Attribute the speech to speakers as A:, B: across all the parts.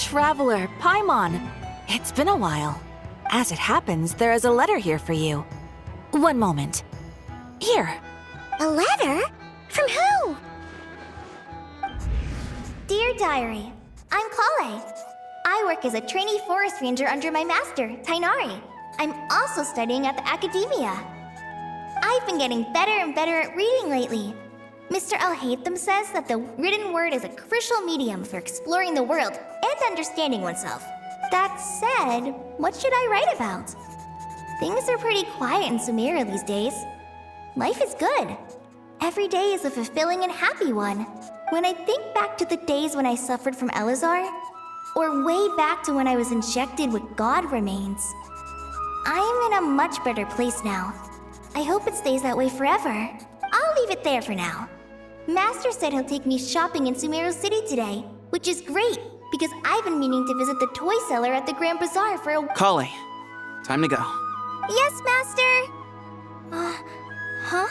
A: Traveler, Paimon. It's been a while. As it happens, there is a letter here for you. One moment. Here.
B: A letter? From who? Dear Diary, I'm Kale. I work as a trainee forest ranger under my master, Tighnari. I'm also studying at the academia. I've been getting better and better at reading lately. Mr. Al-Haytham says that the written word is a crucial medium for exploring the world and understanding oneself. That said, what should I write about? Things are pretty quiet in Sumeru these days. Life is good. Every day is a fulfilling and happy one. When I think back to the days when I suffered from Elazar, or way back to when I was injected with God remains, I am in a much better place now. I hope it stays that way forever. I'll leave it there for now. Master said he'll take me shopping in Sumeru City today, which is great, because I've been meaning to visit the toy seller at the Grand Bazaar for a—
C: Kale, time to go.
B: Yes, Master! Huh?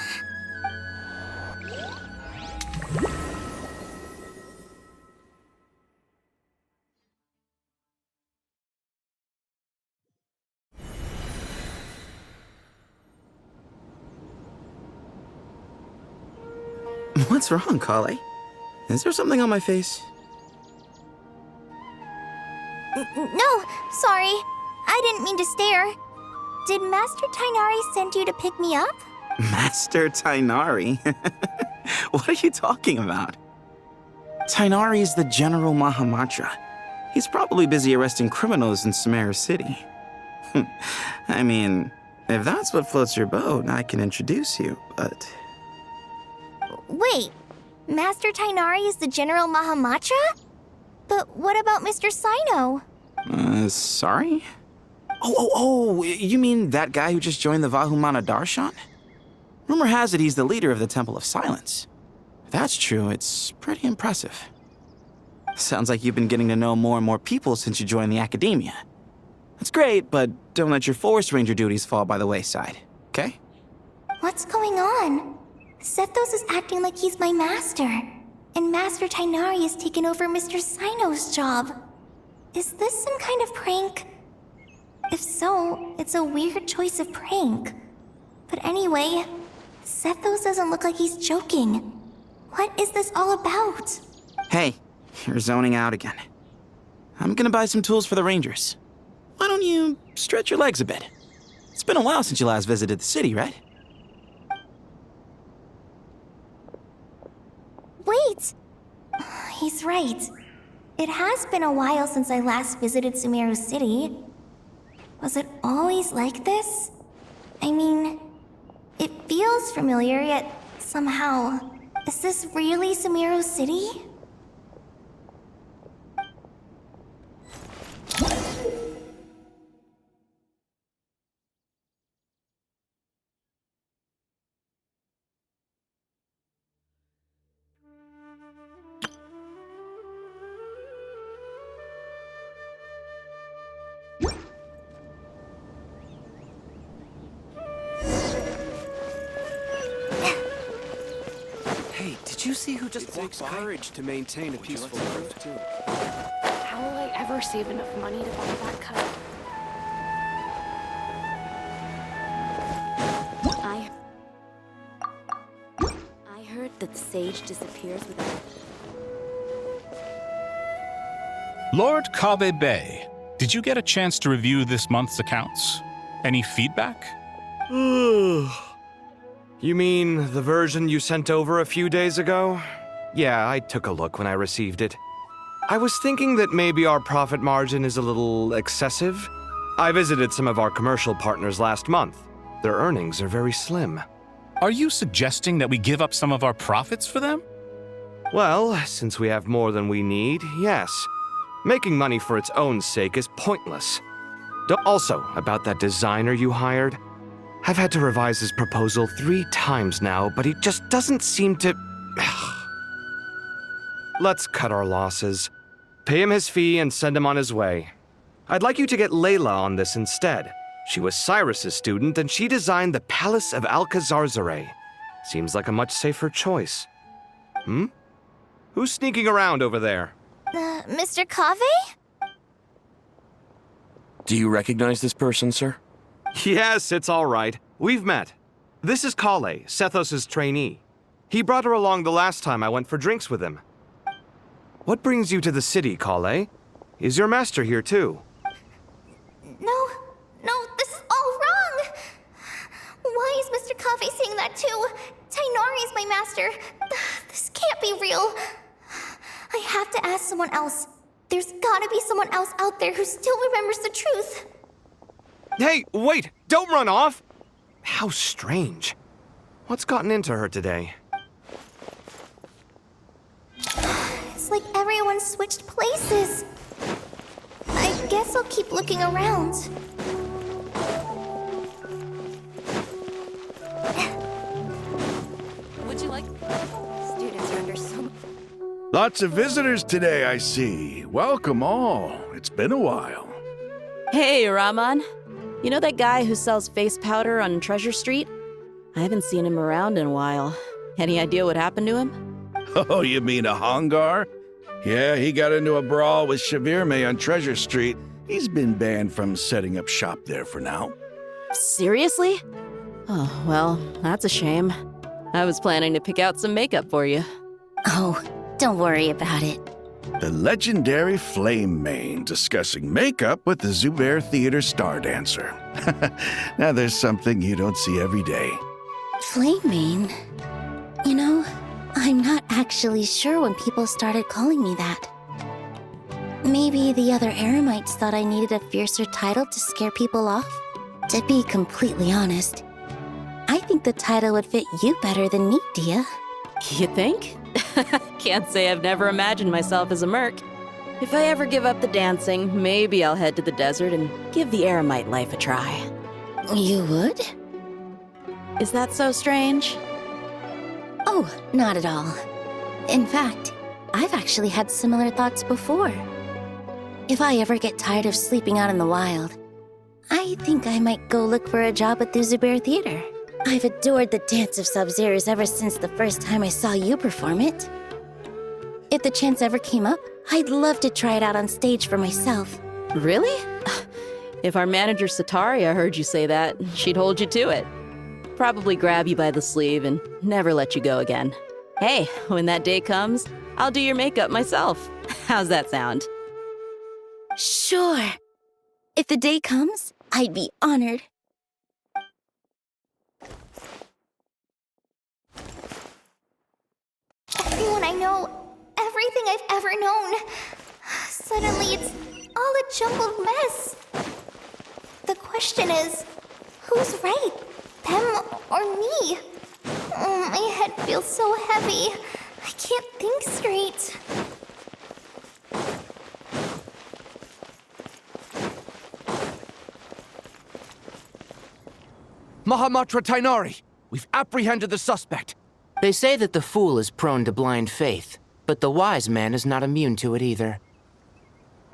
C: What's wrong, Kale? Is there something on my face?
B: No, sorry. I didn't mean to stare. Did Master Tighnari send you to pick me up?
C: Master Tighnari? What are you talking about? Tighnari is the General Mahamatra. He's probably busy arresting criminals in Sumeru City. I mean, if that's what floats your boat, I can introduce you, but...
B: Wait, Master Tighnari is the General Mahamatra? But what about Mr. Sino?
C: Sorry? Oh, you mean that guy who just joined the Vahumana Darshan? Rumor has it he's the leader of the Temple of Silence. If that's true, it's pretty impressive. Sounds like you've been getting to know more and more people since you joined the academia. That's great, but don't let your forest ranger duties fall by the wayside, okay?
B: What's going on? Sethos is acting like he's my master, and Master Tighnari has taken over Mr. Sino's job. Is this some kind of prank? If so, it's a weird choice of prank. But anyway, Sethos doesn't look like he's joking. What is this all about?
C: Hey, you're zoning out again. I'm gonna buy some tools for the rangers. Why don't you stretch your legs a bit? It's been a while since you last visited the city, right?
B: Wait! He's right. It has been a while since I last visited Sumeru City. Was it always like this? I mean, it feels familiar, yet somehow... Is this really Sumeru City?
D: Did you see who just walked by? It takes courage to maintain a peaceful growth, too.
E: How will I ever save enough money to buy that cut? I heard that the sage disappears without...
F: Lord Kabe Bay, did you get a chance to review this month's accounts? Any feedback?
G: You mean the version you sent over a few days ago? Yeah, I took a look when I received it. I was thinking that maybe our profit margin is a little excessive. I visited some of our commercial partners last month. Their earnings are very slim.
F: Are you suggesting that we give up some of our profits for them?
G: Well, since we have more than we need, yes. Making money for its own sake is pointless. Also, about that designer you hired, I've had to revise his proposal 3 times now, but he just doesn't seem to... Let's cut our losses. Pay him his fee and send him on his way. I'd like you to get Layla on this instead. She was Cyrus's student, and she designed the Palace of Alcazarzare. Seems like a much safer choice. Who's sneaking around over there?
B: Mr. Kave?
H: Do you recognize this person, sir?
G: Yes, it's all right. We've met. This is Kale, Sethos' trainee. He brought her along the last time I went for drinks with him. What brings you to the city, Kale? Is your master here too?
B: No, this is all wrong! Why is Mr. Kave saying that too? Tainari is my master. This can't be real. I have to ask someone else. There's gotta be someone else out there who still remembers the truth.
G: Hey, wait! Don't run off! How strange. What's gotten into her today?
B: It's like everyone switched places. I guess I'll keep looking around.
A: Would you like... Students are under so...
I: Lots of visitors today, I see. Welcome all. It's been a while.
J: Hey, Rahman. You know that guy who sells face powder on Treasure Street? I haven't seen him around in a while. Any idea what happened to him?
I: Oh, you mean a Hongar? Yeah, he got into a brawl with Shavirme on Treasure Street. He's been banned from setting up shop there for now.
J: Seriously? Oh, well, that's a shame. I was planning to pick out some makeup for you.
B: Oh, don't worry about it.
I: The legendary Flame Mane discussing makeup with the Zubair Theater star dancer. Now there's something you don't see every day.
B: Flame Mane? You know, I'm not actually sure when people started calling me that. Maybe the other Eremites thought I needed a fiercer title to scare people off? To be completely honest, I think the title would fit you better than me, Dia.
J: You think? Can't say I've never imagined myself as a merc. If I ever give up the dancing, maybe I'll head to the desert and give the Eremite life a try.
B: You would?
J: Is that so strange?
B: Oh, not at all. In fact, I've actually had similar thoughts before. If I ever get tired of sleeping out in the wild, I think I might go look for a job at the Zubair Theater. I've adored the dance of Sub-Zeros ever since the first time I saw you perform it. If the chance ever came up, I'd love to try it out on stage for myself.
J: Really? If our manager Sataria heard you say that, she'd hold you to it. Probably grab you by the sleeve and never let you go again. Hey, when that day comes, I'll do your makeup myself. How's that sound?
B: Sure. If the day comes, I'd be honored. Everyone I know, everything I've ever known. Suddenly it's all a jumbled mess. The question is, who's right? Them or me? Oh, my head feels so heavy. I can't think straight.
K: Mahamatra Tainari, we've apprehended the suspect.
L: They say that the fool is prone to blind faith, but the wise man is not immune to it either.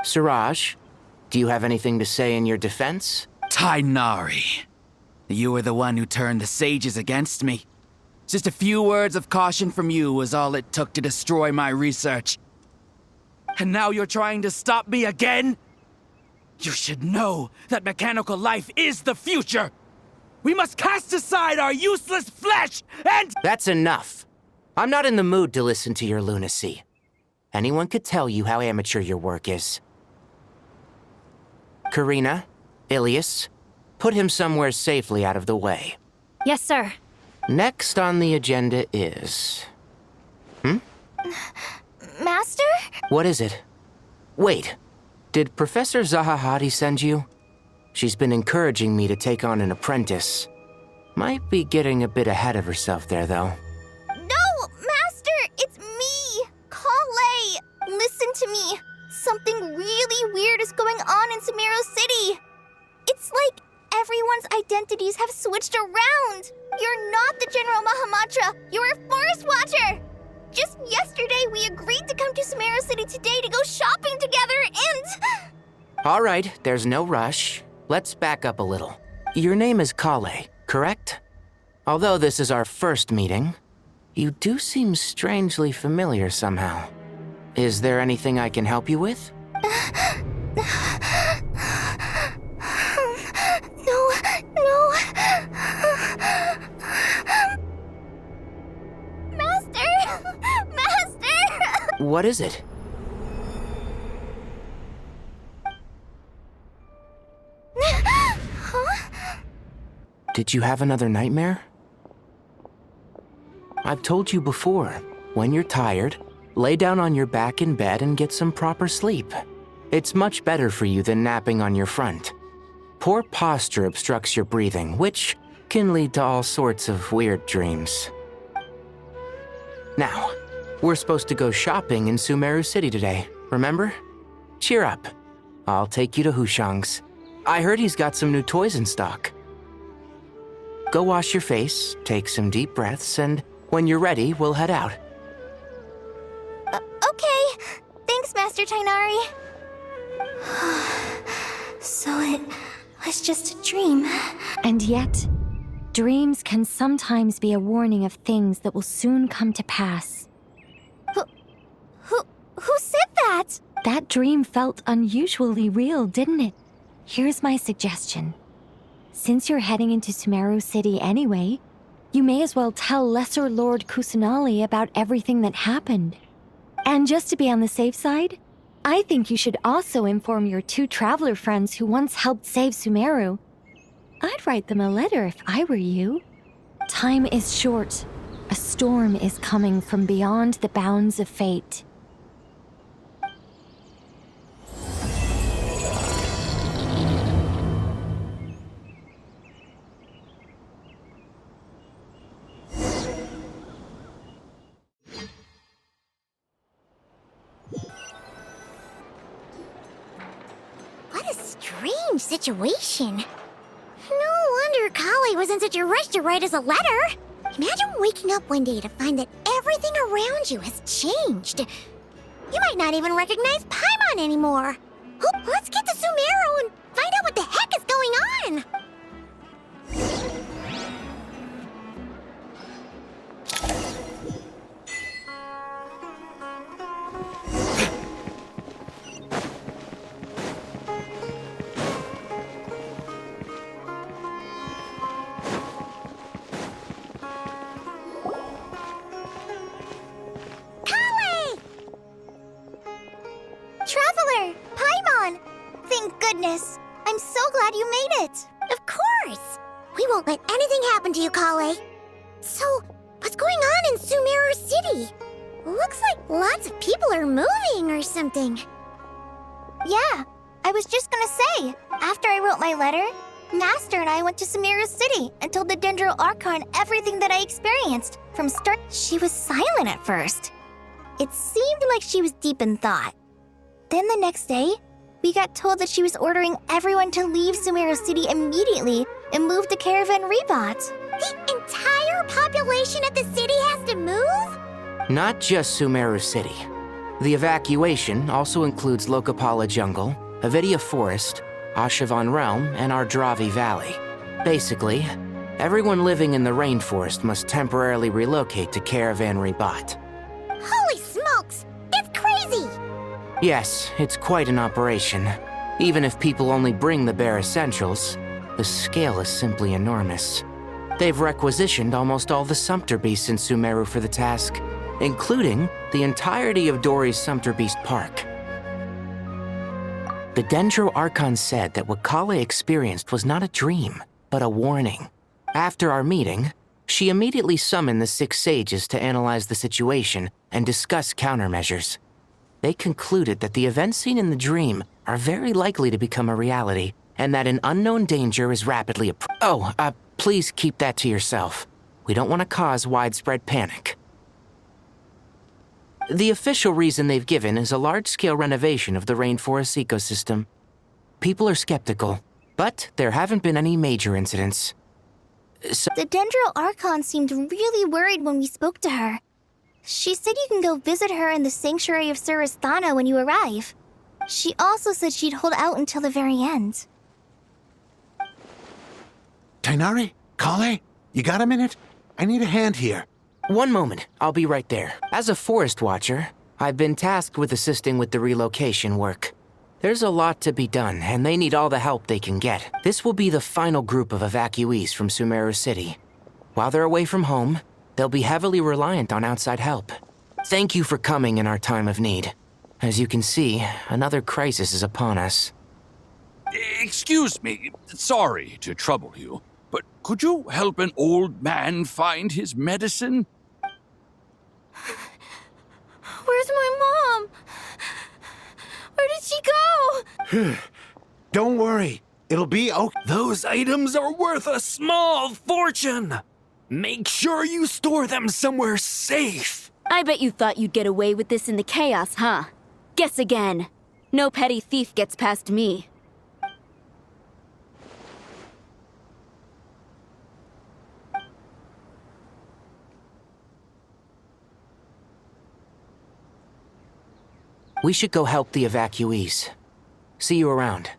L: Suraj, do you have anything to say in your defense?
M: Tainari, you were the one who turned the sages against me. Just a few words of caution from you was all it took to destroy my research. And now you're trying to stop me again? You should know that mechanical life is the future! We must cast aside our useless flesh and—
L: That's enough. I'm not in the mood to listen to your lunacy. Anyone could tell you how amateur your work is. Karina, Ilias, put him somewhere safely out of the way.
E: Yes, sir.
L: Next on the agenda is...
B: Master?
L: What is it? Wait, did Professor Zahahati send you? She's been encouraging me to take on an apprentice. Might be getting a bit ahead of herself there, though.
B: No, Master! It's me! Kale! Listen to me. Something really weird is going on in Sumeru City. It's like everyone's identities have switched around. You're not the General Mahamatra. You're a Forest Watcher. Just yesterday, we agreed to come to Sumeru City today to go shopping together and...
L: All right, there's no rush. Let's back up a little. Your name is Kale, correct? Although this is our first meeting, you do seem strangely familiar somehow. Is there anything I can help you with? What is it?
B: Huh?
L: Did you have another nightmare? I've told you before, when you're tired, lay down on your back in bed and get some proper sleep. It's much better for you than napping on your front. Poor posture obstructs your breathing, which can lead to all sorts of weird dreams. Now, we're supposed to go shopping in Sumeru City today, remember? Cheer up. I'll take you to Hushang's. I heard he's got some new toys in stock. Go wash your face, take some deep breaths, and when you're ready, we'll head out.
B: Okay. Thanks, Master Tainari. So it was just a dream.
N: And yet, dreams can sometimes be a warning of things that will soon come to pass.
B: Who said that?
N: That dream felt unusually real, didn't it? Here's my suggestion. Since you're heading into Sumeru City anyway, you may as well tell Lesser Lord Kusanali about everything that happened. And just to be on the safe side, I think you should also inform your 2 traveler friends who once helped save Sumeru. I'd write them a letter if I were you. Time is short. A storm is coming from beyond the bounds of fate.
B: What a strange situation. No wonder Kali was in such a rush to write us a letter. Imagine waking up one day to find that everything around you has changed. You might not even recognize Paimon anymore. Let's get to Sumeru and find out what the heck is going on. Traveler! Paimon! Thank goodness! I'm so glad you made it! Of course! We won't let anything happen to you, Kale. So, what's going on in Sumeru City? Looks like lots of people are moving or something. Yeah, I was just gonna say, after I wrote my letter, Master and I went to Sumeru City and told the Dendro Archon everything that I experienced. From start, she was silent at first. It seemed like she was deep in thought. Then the next day, we got told that she was ordering everyone to leave Sumeru City immediately and move to Caravan Rebot. The entire population of the city has to move?
L: Not just Sumeru City. The evacuation also includes Lokapala Jungle, Avidia Forest, Ashavan Realm, and Ardravi Valley. Basically, everyone living in the rainforest must temporarily relocate to Caravan Rebot.
B: Holy smokes! It's crazy!
L: Yes, it's quite an operation. Even if people only bring the bare essentials, the scale is simply enormous. They've requisitioned almost all the Sumpter Beasts in Sumeru for the task, including the entirety of Dori's Sumpter Beast Park. The Dendro Archon said that what Kale experienced was not a dream, but a warning. After our meeting, she immediately summoned the 6 sages to analyze the situation and discuss countermeasures. They concluded that the events seen in the dream are very likely to become a reality, and that an unknown danger is rapidly please keep that to yourself. We don't want to cause widespread panic. The official reason they've given is a large-scale renovation of the rainforest ecosystem. People are skeptical, but there haven't been any major incidents.
B: The Dendro Archon seemed really worried when we spoke to her. She said you can go visit her in the Sanctuary of Surasthana when you arrive. She also said she'd hold out until the very end.
O: Tainari? Kale? You got a minute? I need a hand here.
L: One moment, I'll be right there. As a forest watcher, I've been tasked with assisting with the relocation work. There's a lot to be done, and they need all the help they can get. This will be the final group of evacuees from Sumeru City. While they're away from home, they'll be heavily reliant on outside help. Thank you for coming in our time of need. As you can see, another crisis is upon us.
P: Excuse me, sorry to trouble you, but could you help an old man find his medicine?
B: Where's my mom? Where did she go?
O: Don't worry. It'll be okay.
K: Those items are worth a small fortune. Make sure you store them somewhere safe.
Q: I bet you thought you'd get away with this in the chaos, huh? Guess again. No petty thief gets past me.
L: We should go help the evacuees. See you around.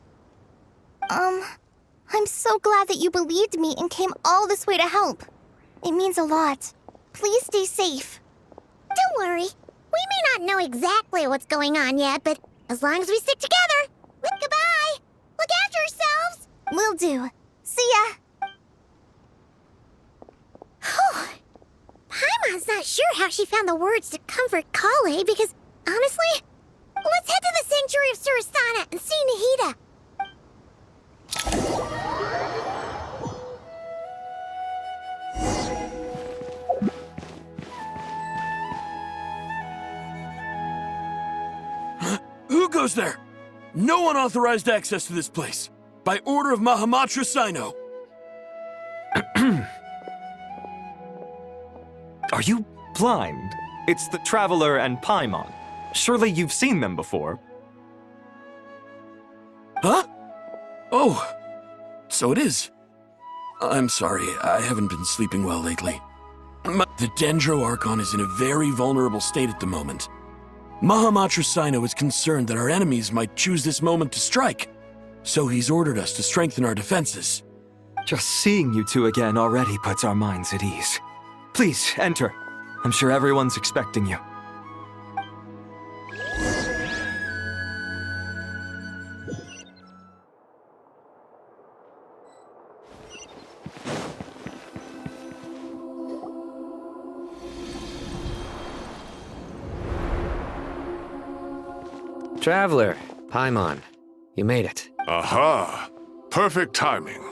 B: I'm so glad that you believed me and came all this way to help. It means a lot. Please stay safe.
R: Don't worry. We may not know exactly what's going on yet, but as long as we stick together. Goodbye. Look after yourselves.
B: Will do. See ya.
R: Paimon's not sure how she found the words to comfort Kale because, honestly, let's head to the Sanctuary of Surasana and see Nahida.
K: Who goes there? No unauthorized access to this place. By order of Mahamatra Sino.
S: Are you blind? It's the Traveler and Paimon. Surely you've seen them before.
K: Huh? Oh, so it is. I'm sorry, I haven't been sleeping well lately. The Dendro Archon is in a very vulnerable state at the moment. Mahamatra Sino is concerned that our enemies might choose this moment to strike, so he's ordered us to strengthen our defenses.
S: Just seeing you two again already puts our minds at ease. Please, enter. I'm sure everyone's expecting you.
G: Traveler, Paimon, you made it.
T: Aha! Perfect timing.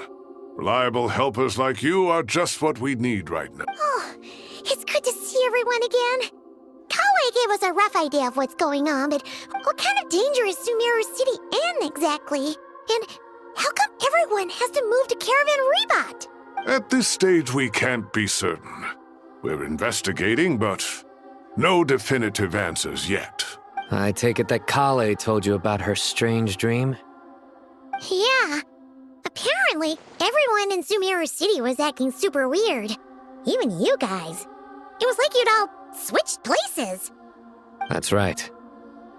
T: Reliable helpers like you are just what we need right now.
R: Oh, it's good to see everyone again. Kale gave us a rough idea of what's going on, but what kind of danger is Sumeru City in exactly? And how come everyone has to move to Caravan Rebat?
T: At this stage, we can't be certain. We're investigating, but no definitive answers yet.
G: I take it that Kale told you about her strange dream?
R: Yeah. Apparently, everyone in Sumeru City was acting super weird. Even you guys. It was like you'd all switched places.
G: That's right.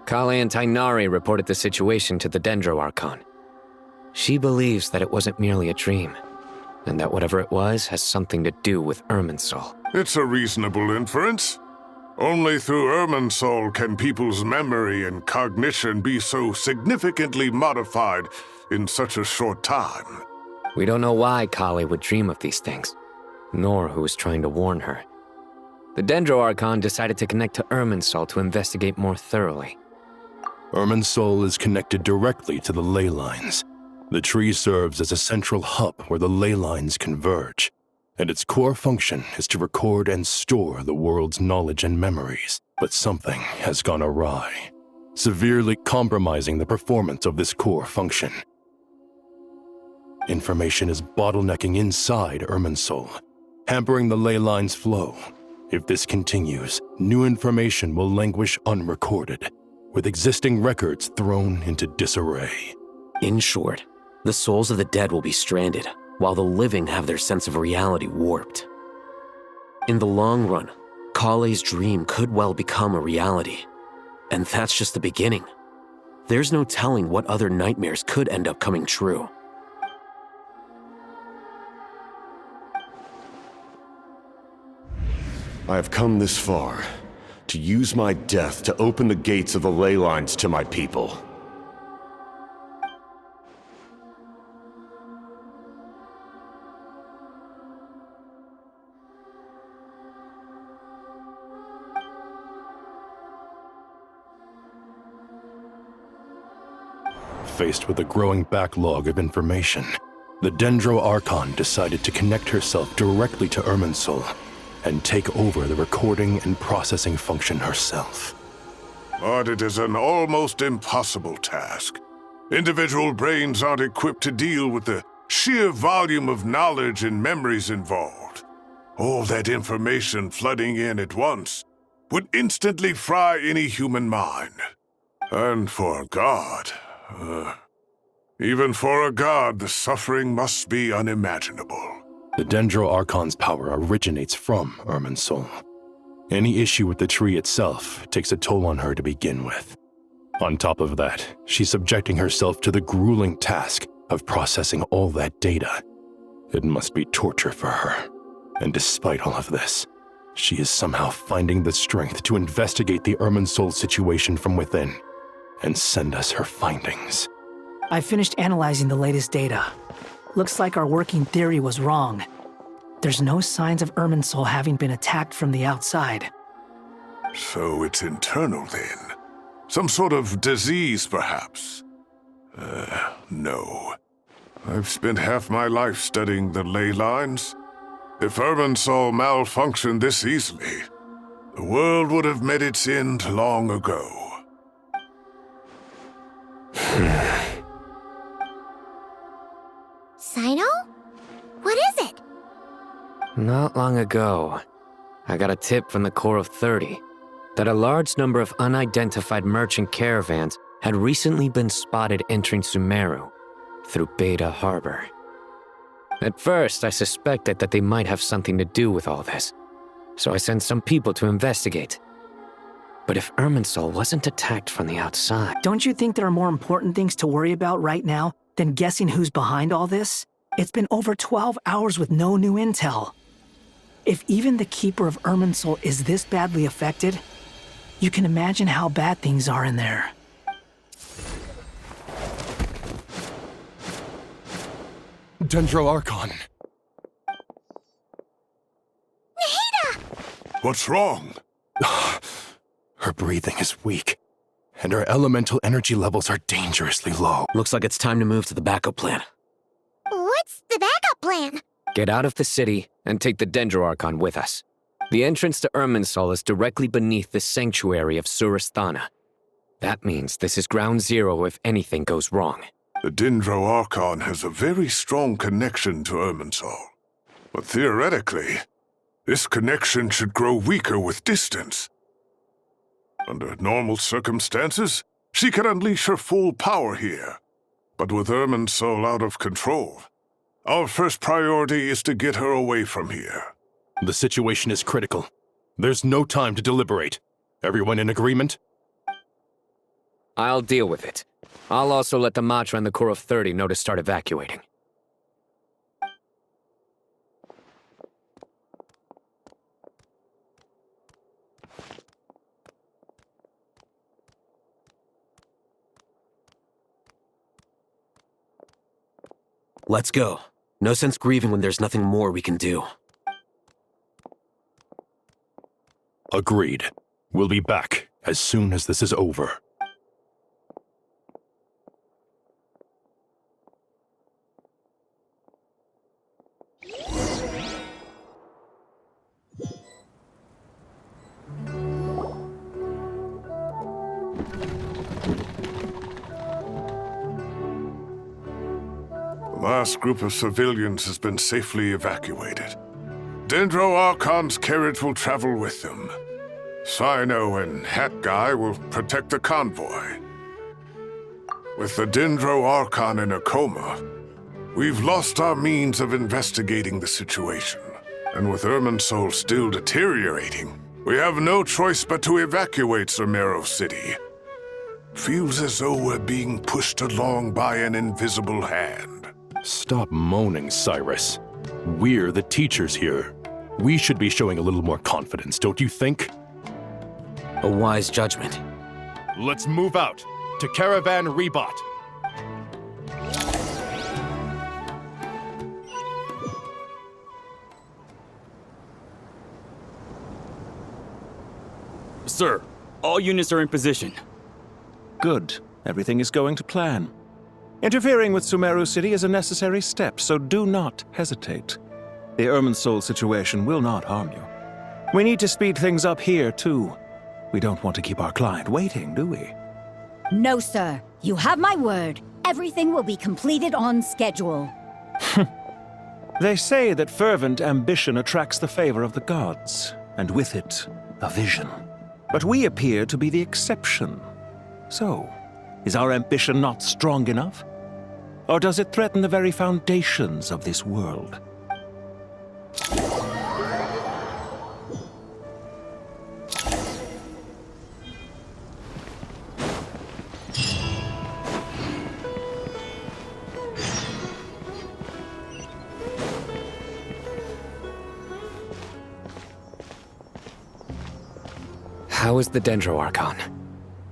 G: Kale and Tainari reported the situation to the Dendro Archon. She believes that it wasn't merely a dream, and that whatever it was has something to do with Irminsul.
T: It's a reasonable inference. Only through Irminsul can people's memory and cognition be so significantly modified in such a short time.
G: We don't know why Kale would dream of these things, nor who was trying to warn her. The Dendro Archon decided to connect to Irminsul to investigate more thoroughly.
U: Irminsul is connected directly to the ley lines. The tree serves as a central hub where the ley lines converge, and its core function is to record and store the world's knowledge and memories. But something has gone awry, severely compromising the performance of this core function. Information is bottlenecking inside Irminsul, hampering the ley line's flow. If this continues, new information will languish unrecorded, with existing records thrown into disarray.
H: In short, the souls of the dead will be stranded, while the living have their sense of reality warped. In the long run, Kale's dream could well become a reality. And that's just the beginning. There's no telling what other nightmares could end up coming true.
V: I have come this far, to use my death to open the gates of the ley lines to my people.
U: Faced with a growing backlog of information, the Dendro Archon decided to connect herself directly to Irminsul and take over the recording and processing function herself.
T: But it is an almost impossible task. Individual brains aren't equipped to deal with the sheer volume of knowledge and memories involved. All that information flooding in at once would instantly fry any human mind. And for a god, even for a god, the suffering must be unimaginable.
U: The Dendro Archon's power originates from Irminsul. Any issue with the tree itself takes a toll on her to begin with. On top of that, she's subjecting herself to the grueling task of processing all that data. It must be torture for her. And despite all of this, she is somehow finding the strength to investigate the Irminsul situation from within and send us her findings.
C: I finished analyzing the latest data. Looks like our working theory was wrong. There's no signs of Irminsul having been attacked from the outside.
T: So it's internal then? Some sort of disease, perhaps? No. I've spent half my life studying the ley lines. If Irminsul malfunctioned this easily, the world would have met its end long ago.
R: Sino? What is it?
H: Not long ago, I got a tip from the Core of 30 that a large number of unidentified merchant caravans had recently been spotted entering Sumeru through Beta Harbor. At first, I suspected that they might have something to do with all this, so I sent some people to investigate. But if Irminsul wasn't attacked from the outside...
C: Don't you think there are more important things to worry about right now than guessing who's behind all this? It's been over 12 hours with no new intel. If even the Keeper of Irminsul is this badly affected, you can imagine how bad things are in there.
U: Dendro Archon.
R: Nahida!
T: What's wrong?
U: Her breathing is weak, and her elemental energy levels are dangerously low.
H: Looks like it's time to move to the backup plan.
R: What's the backup plan?
H: Get out of the city and take the Dendro Archon with us. The entrance to Irminsul is directly beneath the sanctuary of Surasthana. That means this is ground zero if anything goes wrong.
T: The Dendro Archon has a very strong connection to Irminsul. But theoretically, this connection should grow weaker with distance. Under normal circumstances, she could unleash her full power here. But with Irminsul out of control, our first priority is to get her away from here.
U: The situation is critical. There's no time to deliberate. Everyone in agreement?
H: I'll deal with it. I'll also let the Matra and the Core of 30 know to start evacuating. Let's go. No sense grieving when there's nothing more we can do.
U: Agreed. We'll be back as soon as this is over.
T: The last group of civilians has been safely evacuated. Dendro Archon's carriage will travel with them. Sino and Hat Guy will protect the convoy. With the Dendro Archon in a coma, we've lost our means of investigating the situation. And with Irminsul still deteriorating, we have no choice but to evacuate Sumeru City. Feels as though we're being pushed along by an invisible hand.
U: Stop moaning, Cyrus. We're the teachers here. We should be showing a little more confidence, don't you think?
H: A wise judgment.
U: Let's move out to Caravan Rebot.
D: Sir, all units are in position.
W: Good. Everything is going to plan.
D: Interfering with Sumeru City is a necessary step, so do not hesitate. The Irminsul situation will not harm you. We need to speed things up here, too. We don't want to keep our client waiting, do we?
F: No, sir. You have my word. Everything will be completed on schedule.
D: They say that fervent ambition attracts the favor of the gods, and with it, a vision. But we appear to be the exception. So, is our ambition not strong enough? Or does it threaten the very foundations of this world?
L: How is the Dendro Archon?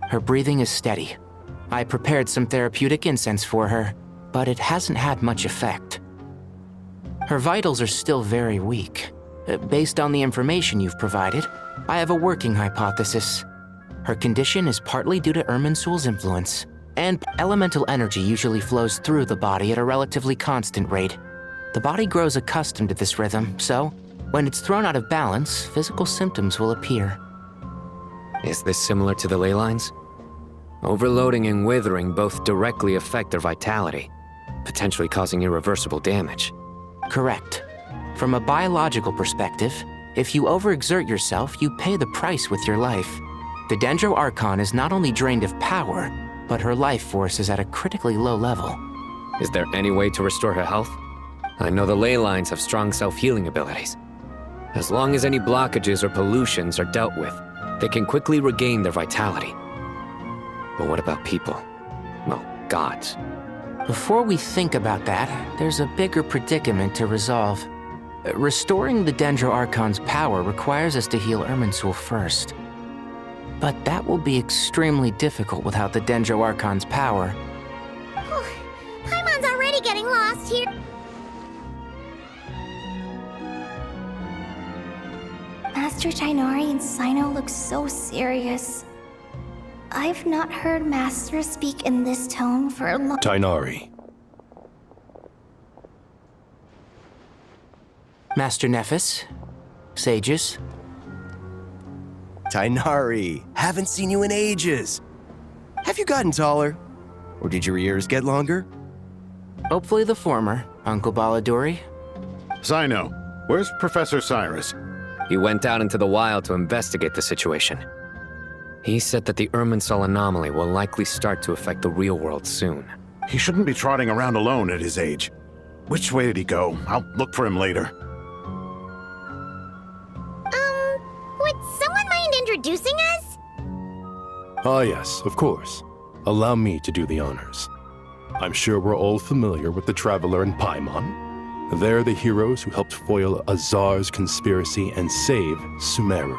L: Her breathing is steady. I prepared some therapeutic incense for her, but it hasn't had much effect. Her vitals are still very weak. Based on the information you've provided, I have a working hypothesis. Her condition is partly due to Irminsul's influence, and elemental energy usually flows through the body at a relatively constant rate. The body grows accustomed to this rhythm, so when it's thrown out of balance, physical symptoms will appear.
H: Is this similar to the ley lines? Overloading and withering both directly affect their vitality, potentially causing irreversible damage.
L: Correct. From a biological perspective, if you overexert yourself, you pay the price with your life. The Dendro Archon is not only drained of power, but her life force is at a critically low level.
H: Is there any way to restore her health? I know the ley lines have strong self-healing abilities. As long as any blockages or pollutions are dealt with, they can quickly regain their vitality. But what about people? Well, gods.
L: Before we think about that, there's a bigger predicament to resolve. Restoring the Dendro Archon's power requires us to heal Irminsul first. But that will be extremely difficult without the Dendro Archon's power.
R: Paimon's already getting lost here.
B: Master Tighnari and Sino look so serious. I've not heard Master speak in this tone for a long...
U: Tighnari.
L: Master Nephis, sages.
W: Tighnari, haven't seen you in ages. Have you gotten taller? Or did your ears get longer?
L: Hopefully the former, Uncle Baladuri.
O: Sino, where's Professor Cyrus?
H: He went out into the wild to investigate the situation. He said that the Irminsul anomaly will likely start to affect the real world soon.
O: He shouldn't be trotting around alone at his age. Which way did he go? I'll look for him later.
R: Would someone mind introducing us?
U: Ah yes, of course. Allow me to do the honors. I'm sure we're all familiar with the Traveler and Paimon. They're the heroes who helped foil Azar's conspiracy and save Sumeru.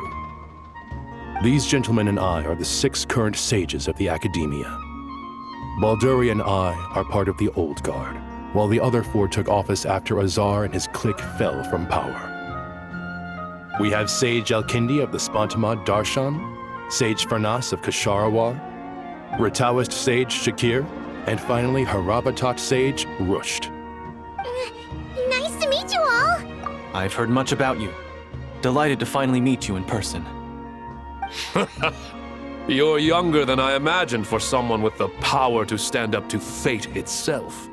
U: These gentlemen and I are the 6 current sages of the Academia. Balduri and I are part of the Old Guard, while the other 4 took office after Azar and his clique fell from power. We have Sage Alkindi of the Spantamad Darshan, Sage Farnas of Kasharawar, Rataoist Sage Shakir, and finally Harabatot Sage Rusht.
R: Nice to meet you all!
X: I've heard much about you. Delighted to finally meet you in person.
Y: You're younger than I imagined for someone with the power to stand up to fate itself.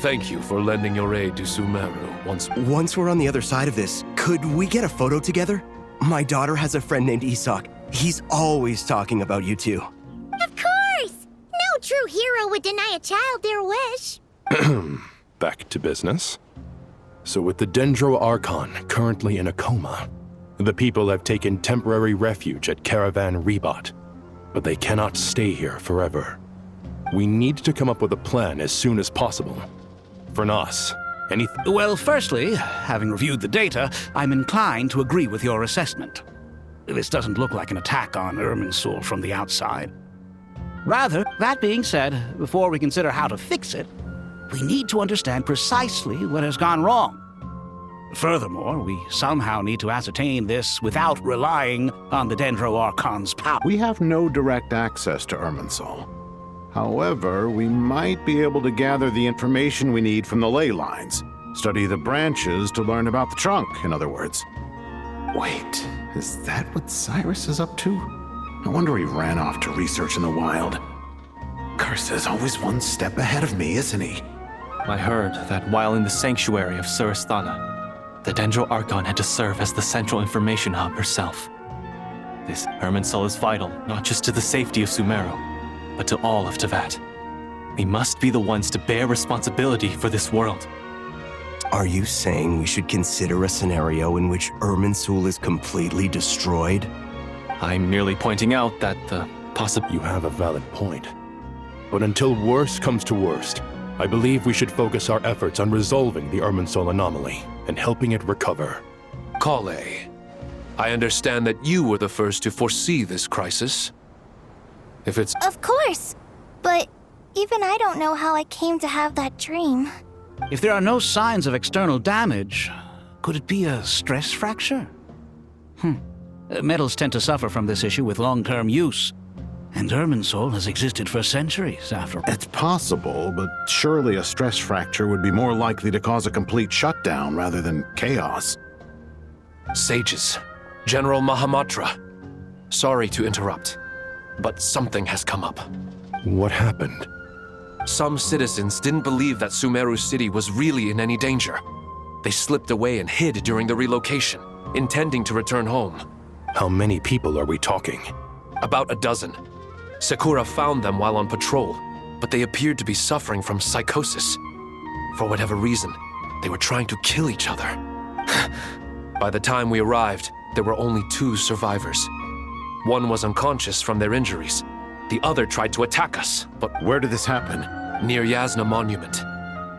Y: Thank you for lending your aid to Sumeru
W: Once we're on the other side of this, could we get a photo together? My daughter has a friend named Isak. He's always talking about you two.
R: Of course! No true hero would deny a child their wish.
U: Back to business. So with the Dendro Archon currently in a coma, the people have taken temporary refuge at Caravan Rebot, but they cannot stay here forever. We need to come up with a plan as soon as possible. Farnas,
Z: Well, firstly, having reviewed the data, I'm inclined to agree with your assessment. This doesn't look like an attack on Irminsul from the outside. Rather, that being said, before we consider how to fix it, we need to understand precisely what has gone wrong. Furthermore, we somehow need to ascertain this without relying on the Dendro Archon's power.
O: We have no direct access to Irminsul. However, we might be able to gather the information we need from the ley lines. Study the branches to learn about the trunk, in other words. Wait, is that what Cyrus is up to? No wonder he ran off to research in the wild. Curse's always one step ahead of me, isn't he?
X: I heard that while in the sanctuary of Suristana, the Dendro Archon had to serve as the central information hub herself. This Irminsul is vital not just to the safety of Sumeru, but to all of Teyvat. We must be the ones to bear responsibility for this world.
W: Are you saying we should consider a scenario in which Irminsul is completely destroyed?
X: I'm merely pointing out that the
U: You have a valid point. But until worst comes to worst, I believe we should focus our efforts on resolving the Irminsul anomaly and helping it recover.
Y: Kale, I understand that you were the first to foresee this crisis. If it's...
B: Of course! But even I don't know how I came to have that dream.
Z: If there are no signs of external damage, could it be a stress fracture? Metals tend to suffer from this issue with long-term use. And Irminsul has existed for centuries, after all.
O: It's possible, but surely a stress fracture would be more likely to cause a complete shutdown rather than chaos.
Y: Sages, General Mahamatra, sorry to interrupt, but something has come up.
U: What happened?
Y: Some citizens didn't believe that Sumeru City was really in any danger. They slipped away and hid during the relocation, intending to return home.
U: How many people are we talking?
Y: About a dozen. Sakura found them while on patrol, but they appeared to be suffering from psychosis. For whatever reason, they were trying to kill each other. By the time we arrived, there were only 2 survivors. One was unconscious from their injuries. The other tried to attack us, but...
O: Where did this happen?
Y: Near Yasna Monument.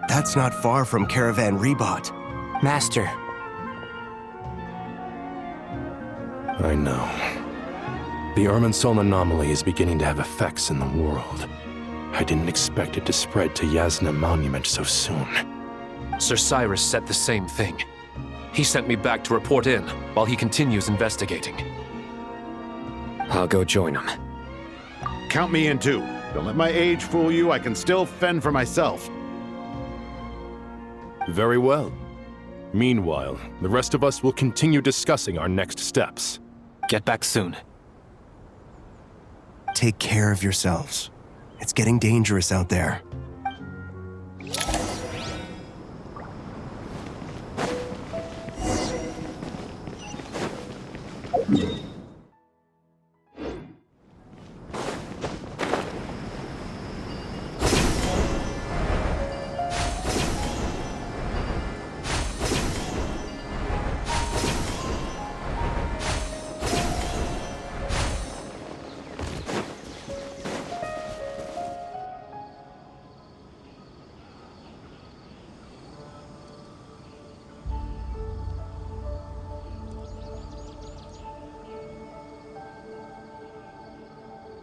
W: That's not far from Caravan Rebot.
L: Master.
U: I know. The Irminsul anomaly is beginning to have effects in the world. I didn't expect it to spread to Yasna Monument so soon.
Y: Sir Cyrus said the same thing. He sent me back to report in, while he continues investigating.
H: I'll go join him.
O: Count me in too. Don't let my age fool you, I can still fend for myself.
U: Very well. Meanwhile, the rest of us will continue discussing our next steps.
X: Get back soon.
W: Take care of yourselves. It's getting dangerous out there.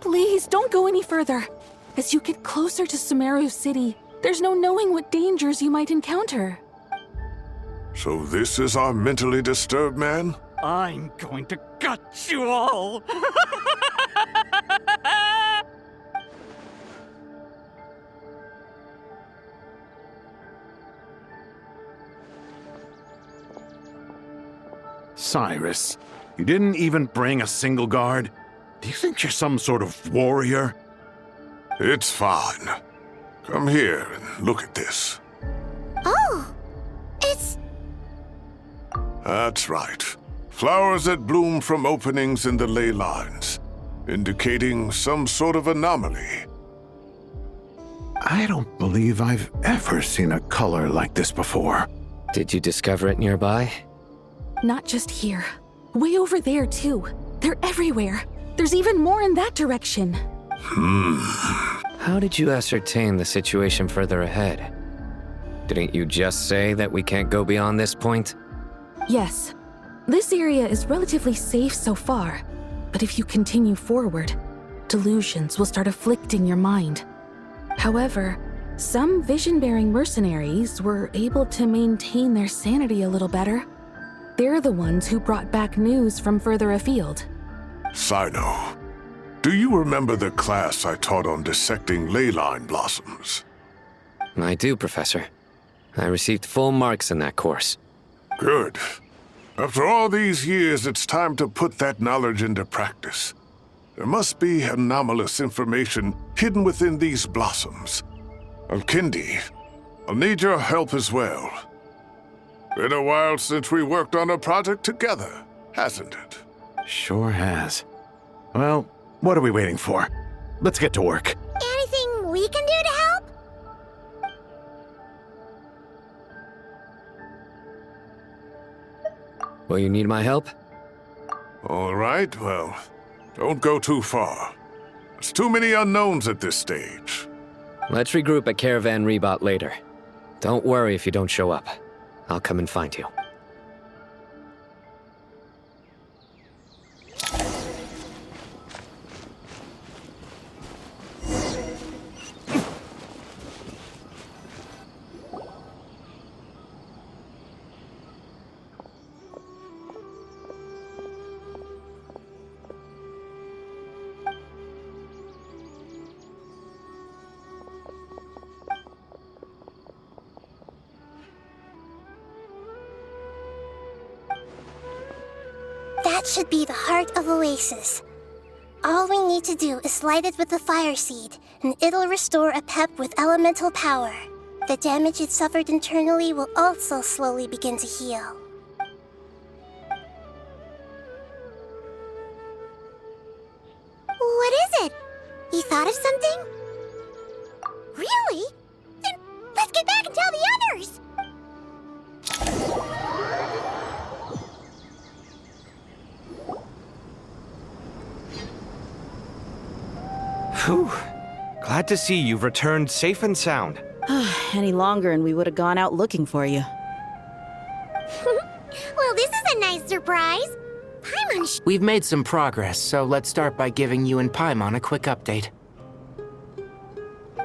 A: Please, don't go any further. As you get closer to Sumeru City, there's no knowing what dangers you might encounter.
T: So this is our mentally disturbed man?
E: I'm going to gut you all!
O: Cyrus, you didn't even bring a single guard? Do you think you're some sort of warrior?
T: It's fine. Come here and look at this.
R: Oh, it's...
T: That's right. Flowers that bloom from openings in the ley lines, indicating some sort of anomaly.
O: I don't believe I've ever seen a color like this before.
H: Did you discover it nearby?
A: Not just here. Way over there, too. They're everywhere. There's even more in that direction.
H: How did you ascertain the situation further ahead? Didn't you just say that we can't go beyond this point?
A: Yes. This area is relatively safe so far, but if you continue forward, delusions will start afflicting your mind. However, some vision-bearing mercenaries were able to maintain their sanity a little better. They're the ones who brought back news from further afield.
T: Sino, Do you remember the class I taught on dissecting ley line blossoms?
H: I do, Professor. I received full marks in that course.
T: Good. After all these years, it's time to put that knowledge into practice. There must be anomalous information hidden within these blossoms. Alkindi, I'll need your help as well. Been a while since we worked on a project together, hasn't it?
W: Sure has. Well, what are we waiting for? Let's get to work.
R: Anything we can do to help?
H: Will you need my help?
T: All right, well, don't go too far. There's too many unknowns at this stage.
H: Let's regroup at Caravan Rebot later. Don't worry if you don't show up. I'll come and find you.
R: That should be the heart of Oasis. All we need to do is light it with the fire seed, and it'll restore a pep with elemental power. The damage it suffered internally will also slowly begin to heal. What is it? You thought of something? Really? Then let's get back and tell the others!
G: Whew. Glad to see you've returned safe and sound.
I: Any longer and we would have gone out looking for you.
R: Well, this is a nice surprise. Paimon
L: We've made some progress, so let's start by giving you and Paimon a quick update.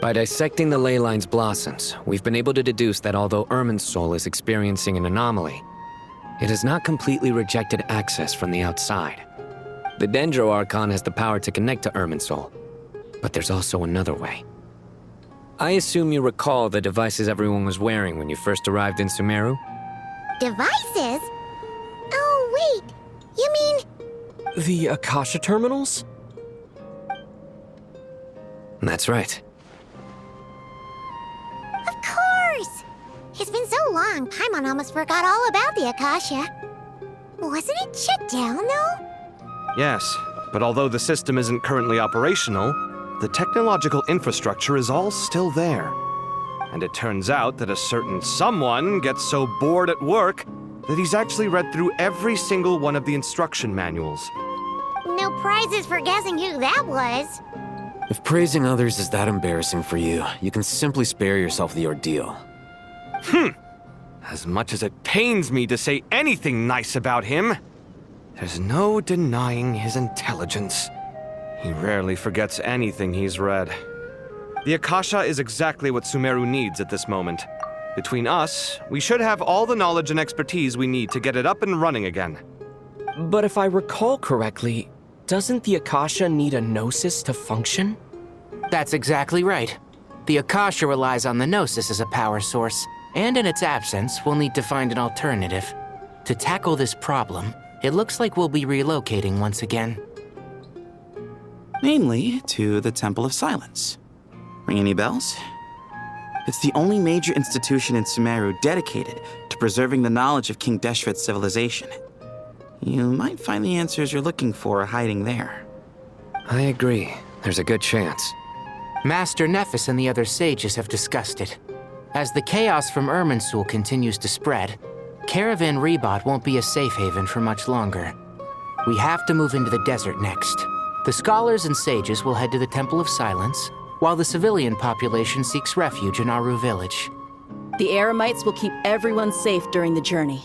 H: By dissecting the ley line's blossoms, we've been able to deduce that although Irminsul is experiencing an anomaly, it has not completely rejected access from the outside. The Dendro Archon has the power to connect to Irminsul, but there's also another way. I assume you recall the devices everyone was wearing when you first arrived in Sumeru?
R: Devices? Oh, wait. You mean...
J: The Akasha terminals?
H: That's right.
R: Of course! It's been so long, Paimon almost forgot all about the Akasha. Wasn't it shut down, though?
G: Yes, but although the system isn't currently operational, the technological infrastructure is all still there. And it turns out that a certain someone gets so bored at work that he's actually read through every single one of the instruction manuals.
R: No prizes for guessing who that was.
H: If praising others is that embarrassing for you, you can simply spare yourself the ordeal.
G: As much as it pains me to say anything nice about him, there's no denying his intelligence. He rarely forgets anything he's read. The Akasha is exactly what Sumeru needs at this moment. Between us, we should have all the knowledge and expertise we need to get it up and running again.
J: But if I recall correctly, doesn't the Akasha need a gnosis to function?
L: That's exactly right. The Akasha relies on the gnosis as a power source, and in its absence, we'll need to find an alternative. To tackle this problem, it looks like we'll be relocating once again.
M: Namely, to the Temple of Silence. Ring any bells? It's the only major institution in Sumeru dedicated to preserving the knowledge of King Deshret's civilization. You might find the answers you're looking for hiding there.
H: I agree. There's a good chance.
L: Master Nephis and the other sages have discussed it. As the chaos from Irminsul continues to spread, Caravan Rebot won't be a safe haven for much longer. We have to move into the desert next. The scholars and sages will head to the Temple of Silence, while the civilian population seeks refuge in Aru village.
I: The Eremites will keep everyone safe during the journey,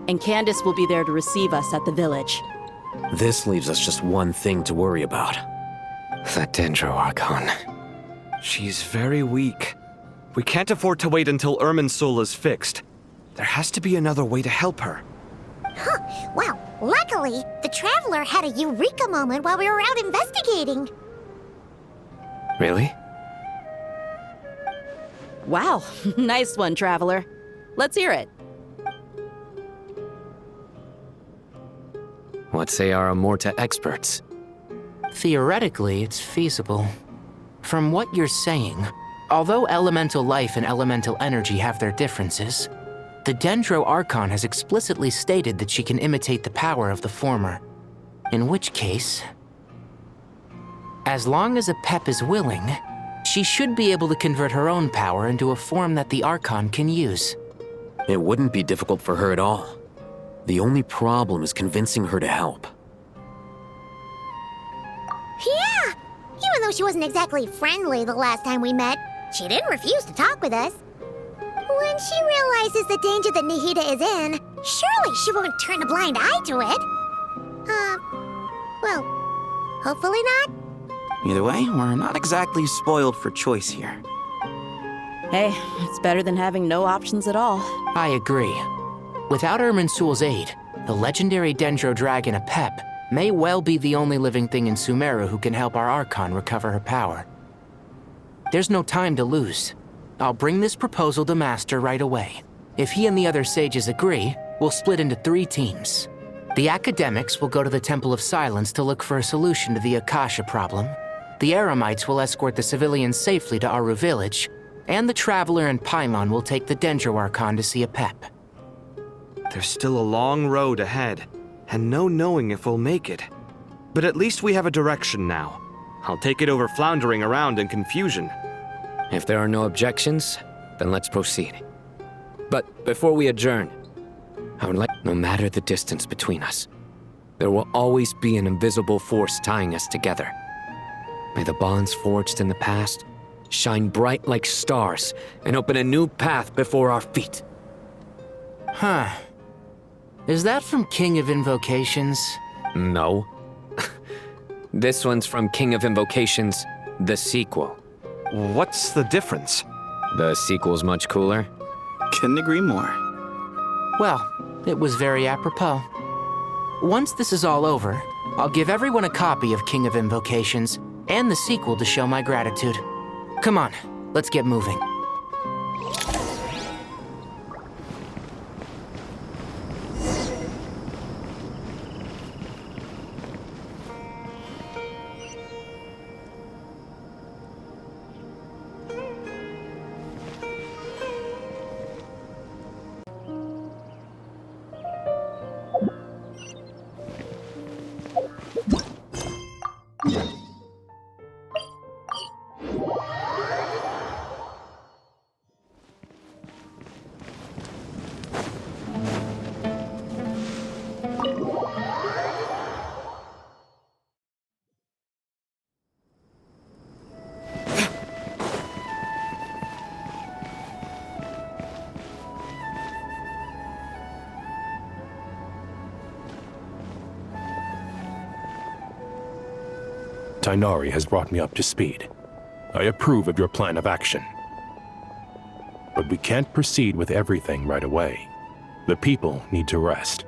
I: and Candace will be there to receive us at the village.
H: This leaves us just one thing to worry about. That Dendro Archon.
G: She's very weak. We can't afford to wait until Irminsul is fixed. There has to be another way to help her.
R: Well, luckily, the Traveler had a eureka moment while we were out investigating.
H: Really?
I: Wow, nice one, Traveler. Let's hear it.
H: What say our Amorta experts?
L: Theoretically, it's feasible. From what you're saying, although elemental life and elemental energy have their differences, the Dendro Archon has explicitly stated that she can imitate the power of the former. In which case, as long as a Pep is willing, she should be able to convert her own power into a form that the Archon can use.
H: It wouldn't be difficult for her at all. The only problem is convincing her to help.
R: Yeah! Even though she wasn't exactly friendly the last time we met, she didn't refuse to talk with us. When she realizes the danger that Nihida is in, surely she won't turn a blind eye to it. Well, hopefully not.
M: Either way, we're not exactly spoiled for choice here.
I: Hey, it's better than having no options at all.
L: I agree. Without Irminsul's aid, the legendary Dendro Dragon Apep may well be the only living thing in Sumeru who can help our Archon recover her power. There's no time to lose. I'll bring this proposal to Master right away. If he and the other sages agree, we'll split into 3 teams. The academics will go to the Temple of Silence to look for a solution to the Akasha problem. The Eremites will escort the civilians safely to Aru village, and the Traveler and Paimon will take the Dendro Archon to see Apep.
G: There's still a long road ahead, and no knowing if we'll make it. But at least we have a direction now. I'll take it over floundering around in confusion.
H: If there are no objections, then let's proceed. But before we adjourn, I would like, no matter the distance between us, there will always be an invisible force tying us together. May the bonds forged in the past shine bright like stars and open a new path before our feet.
L: Huh. Is that from King of Invocations?
H: No. This one's from King of Invocations, the sequel.
G: What's the difference?
H: The sequel's much cooler.
M: Couldn't agree more.
L: Well, it was very apropos. Once this is all over, I'll give everyone a copy of King of Invocations and the sequel to show my gratitude. Come on, let's get moving.
U: Tighnari has brought me up to speed. I approve of your plan of action. But we can't proceed with everything right away. The people need to rest.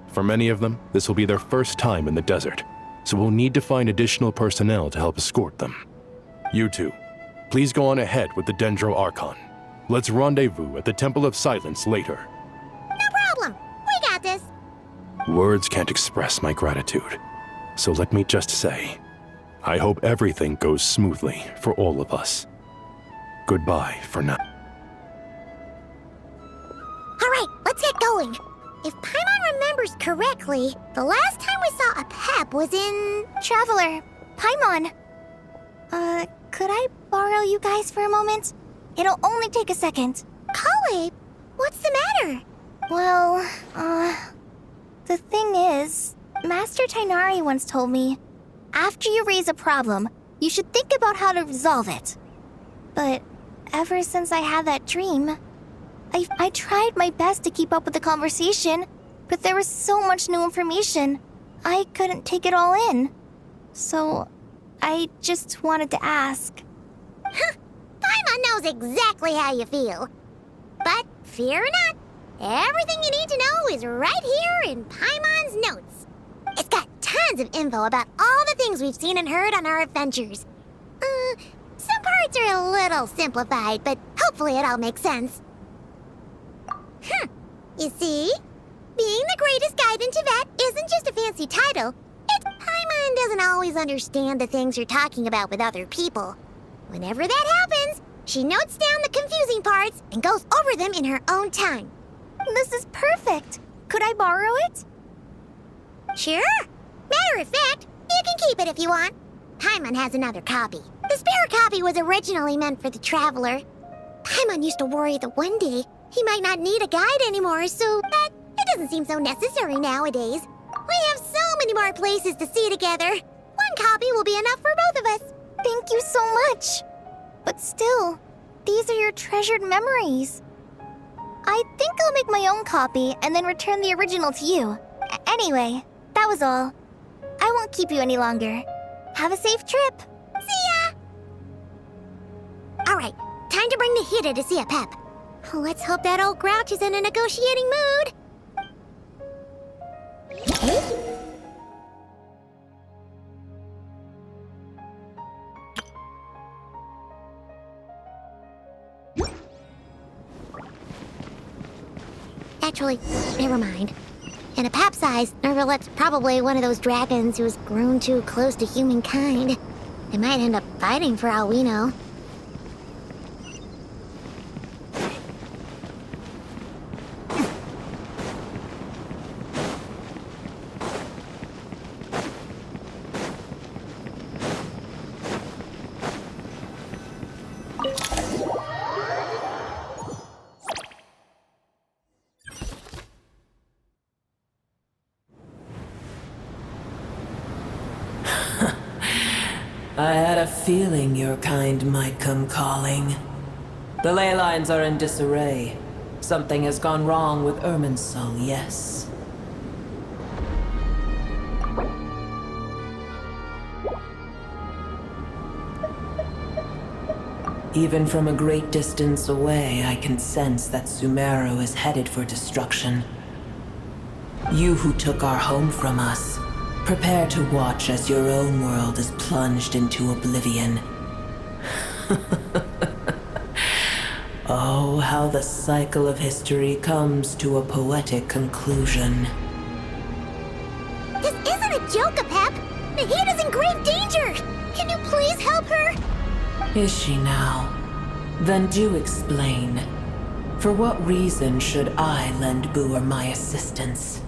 U: For many of them, this will be their first time in the desert, so we'll need to find additional personnel to help escort them. You two, please go on ahead with the Dendro Archon. Let's rendezvous at the Temple of Silence later.
R: No problem. We got this.
U: Words can't express my gratitude, so let me just say, I hope everything goes smoothly for all of us. Goodbye for now.
R: All right, let's get going. If Paimon remembers correctly, the last time we saw a Pep was in...
B: Traveler, Paimon. Could I borrow you guys for a moment? It'll only take a second.
R: Kale, what's the matter?
B: Well, the thing is, Master Tighnari once told me, after you raise a problem, you should think about how to resolve it. But ever since I had that dream, I tried my best to keep up with the conversation, but there was so much new information, I couldn't take it all in. So, I just wanted to ask.
R: Paimon knows exactly how you feel. But fear not, everything you need to know is right here in Paimon's notes. It's got tons of info about all the things we've seen and heard on our adventures. dates are a little simplified, but hopefully it all makes sense. You see? Being the greatest guide in Tibet isn't just a fancy title. Paimon doesn't always understand the things you're talking about with other people. Whenever that happens, she notes down the confusing parts and goes over them in her own time.
B: This is perfect. Could I borrow it?
R: Sure. Matter of fact, you can keep it if you want. Paimon has another copy. The spare copy was originally meant for the traveler. Paimon used to worry that one day he might not need a guide anymore, but it doesn't seem so necessary nowadays. We have so many more places to see together. One copy will be enough for both of us.
B: Thank you so much. But still, these are your treasured memories. I think I'll make my own copy and then return the original to you. Anyway, that was all. I won't keep you any longer. Have a safe trip.
R: See ya! Alright, time to bring the Hida to see a Pep. Let's hope that old grouch is in a negotiating mood. Actually, never mind. In a Pep size, Nervalet's probably one of those dragons who's grown too close to humankind. They might end up fighting for all we know.
K: I had a feeling your kind might come calling. The ley lines are in disarray. Something has gone wrong with Irminsul, yes. Even from a great distance away, I can sense that Sumeru is headed for destruction. You who took our home from us, prepare to watch as your own world is plunged into oblivion. Oh, how the cycle of history comes to a poetic conclusion.
R: This isn't a joke, Pep! The Hida's in grave danger! Can you please help her?
K: Is she now? Then do explain. For what reason should I lend Buer my assistance?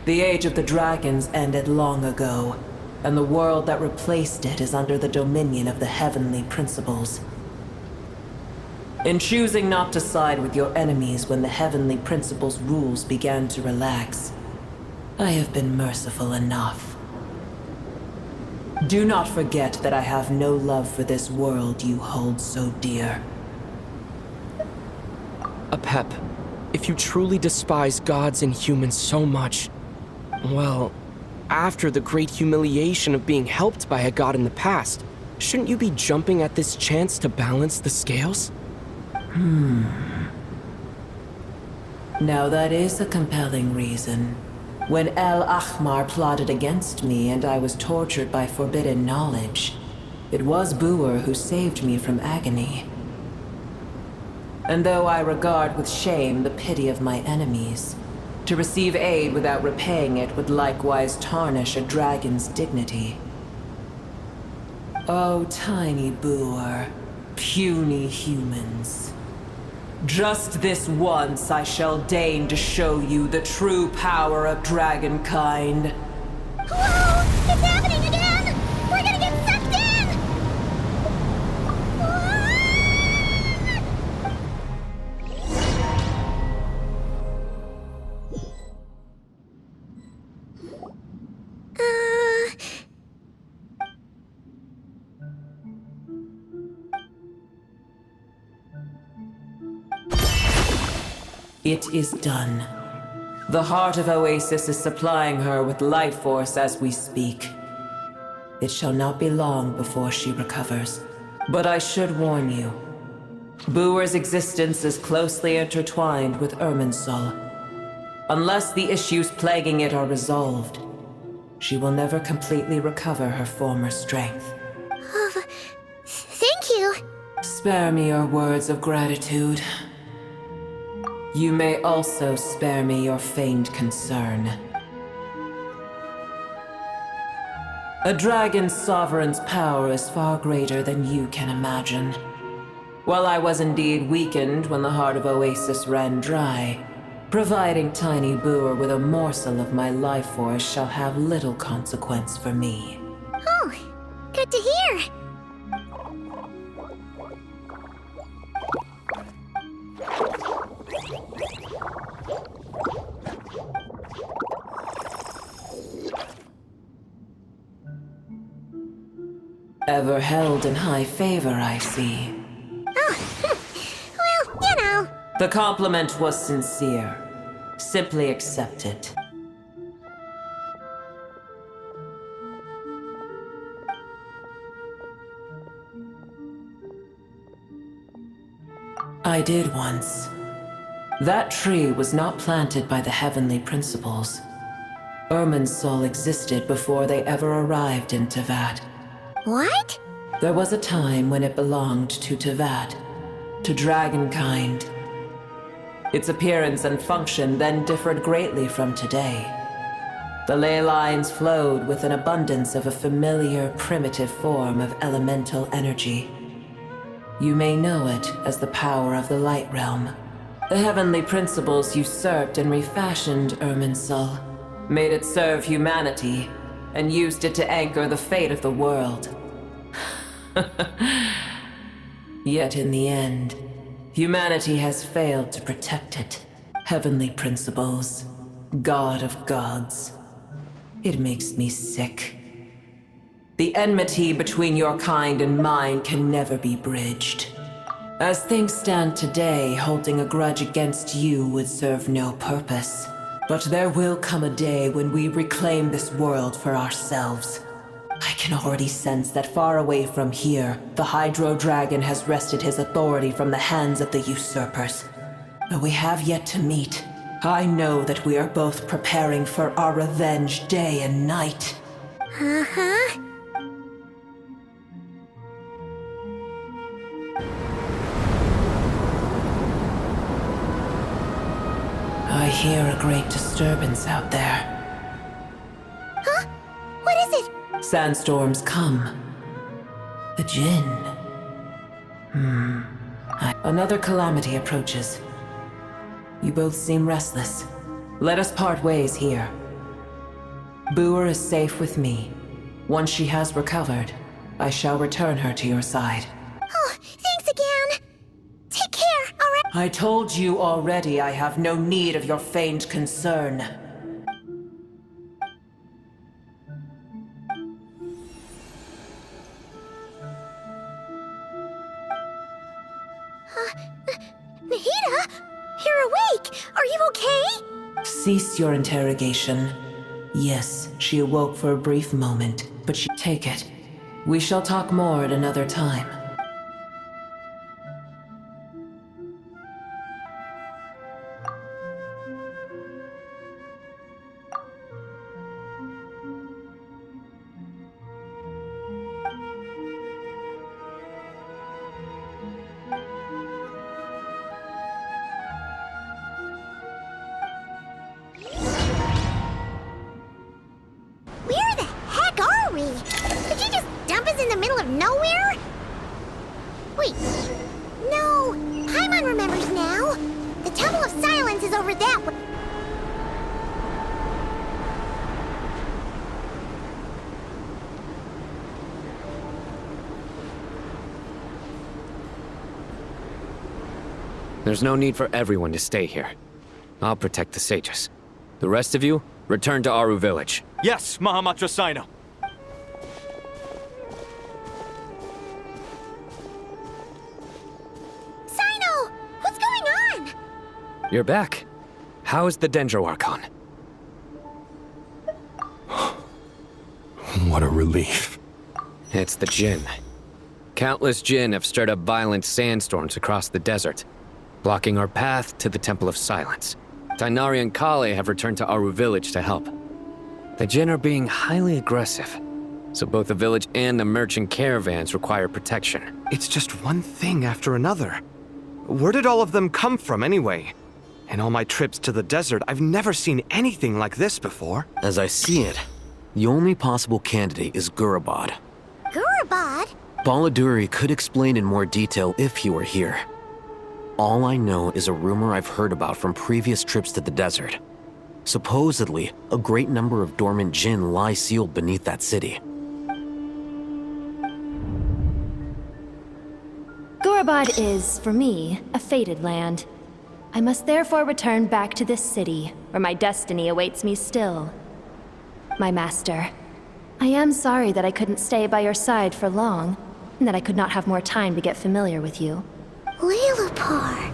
K: The age of the dragons ended long ago, and the world that replaced it is under the dominion of the heavenly principles. In choosing not to side with your enemies when the heavenly principles' rules began to relax, I have been merciful enough. Do not forget that I have no love for this world you hold so dear.
J: Apep, if you truly despise gods and humans so much, well, after the great humiliation of being helped by a god in the past, shouldn't you be jumping at this chance to balance the scales?
K: Now that is a compelling reason. When El Ahmar plotted against me and I was tortured by forbidden knowledge, it was Buer who saved me from agony. And though I regard with shame the pity of my enemies, to receive aid without repaying it would likewise tarnish a dragon's dignity. Oh, tiny Buer, puny humans. Just this once I shall deign to show you the true power of dragonkind.
R: Whoa! It's happening again! We're gonna get sucked in!
K: It is done. The heart of Oasis is supplying her with life force as we speak. It shall not be long before she recovers. But I should warn you. Buer's existence is closely intertwined with Irminsul. Unless the issues plaguing it are resolved, she will never completely recover her former strength.
R: Thank you.
K: Spare me your words of gratitude. You may also spare me your feigned concern. A dragon's sovereign's power is far greater than you can imagine. While I was indeed weakened when the heart of Oasis ran dry, providing Tiny Boer with a morsel of my life force shall have little consequence for me.
R: Oh, good to hear.
K: Ever held in high favor, I see.
R: Oh, well, you know.
K: The compliment was sincere. Simply accept it. I did once. That tree was not planted by the heavenly principles. Irminsul existed before they ever arrived in Tevat.
R: What?
K: There was a time when it belonged to Tevat, to dragonkind. Its appearance and function then differed greatly from today. The ley lines flowed with an abundance of a familiar, primitive form of elemental energy. You may know it as the power of the Light Realm. The heavenly principles usurped and refashioned Irminsul, made it serve humanity, and used it to anchor the fate of the world. Yet in the end, humanity has failed to protect it. Heavenly principles, God of gods. It makes me sick. The enmity between your kind and mine can never be bridged. As things stand today, holding a grudge against you would serve no purpose. But there will come a day when we reclaim this world for ourselves. I can already sense that far away from here, the Hydro Dragon has wrested his authority from the hands of the usurpers. Though we have yet to meet, I know that we are both preparing for our revenge day and night.
R: Uh-huh.
K: I hear a great disturbance out there.
R: Huh? What is it?
K: Sandstorms come. The Jinn. Another calamity approaches. You both seem restless. Let us part ways here. Boer is safe with me. Once she has recovered, I shall return her to your side.
R: Oh, thanks again. Take care, alright?
K: I told you already I have no need of your feigned concern.
R: Nahida? You're awake! Are you okay?
K: Cease your interrogation. Yes, she awoke for a brief moment, but take it. We shall talk more at another time.
R: Where the heck are we? Did you just dump us in the middle of nowhere? Wait. No. Paimon remembers now. The Temple of Silence is over that way.
H: There's no need for everyone to stay here. I'll protect the sages. The rest of you, return to Aru village.
X: Yes, Mahamatra Sino.
R: Sino! What's going on?
H: You're back. How is the Dendro Archon?
U: What a relief.
H: It's the Jinn. Countless Jinn have stirred up violent sandstorms across the desert, blocking our path to the Temple of Silence. Tainari and Kale have returned to Aru village to help.
C: The Jinn are being highly aggressive, so both the village and the merchant caravans require protection.
G: It's just one thing after another. Where did all of them come from anyway? In all my trips to the desert, I've never seen anything like this before.
H: As I see it, the only possible candidate is Gurabad.
R: Gurabad?
H: Baladuri could explain in more detail if he were here. All I know is a rumor I've heard about from previous trips to the desert. Supposedly, a great number of dormant Jinn lie sealed beneath that city.
N: Gurabad is, for me, a fated land. I must therefore return back to this city, where my destiny awaits me still. My master, I am sorry that I couldn't stay by your side for long, and that I could not have more time to get familiar with you.
R: Lilapar.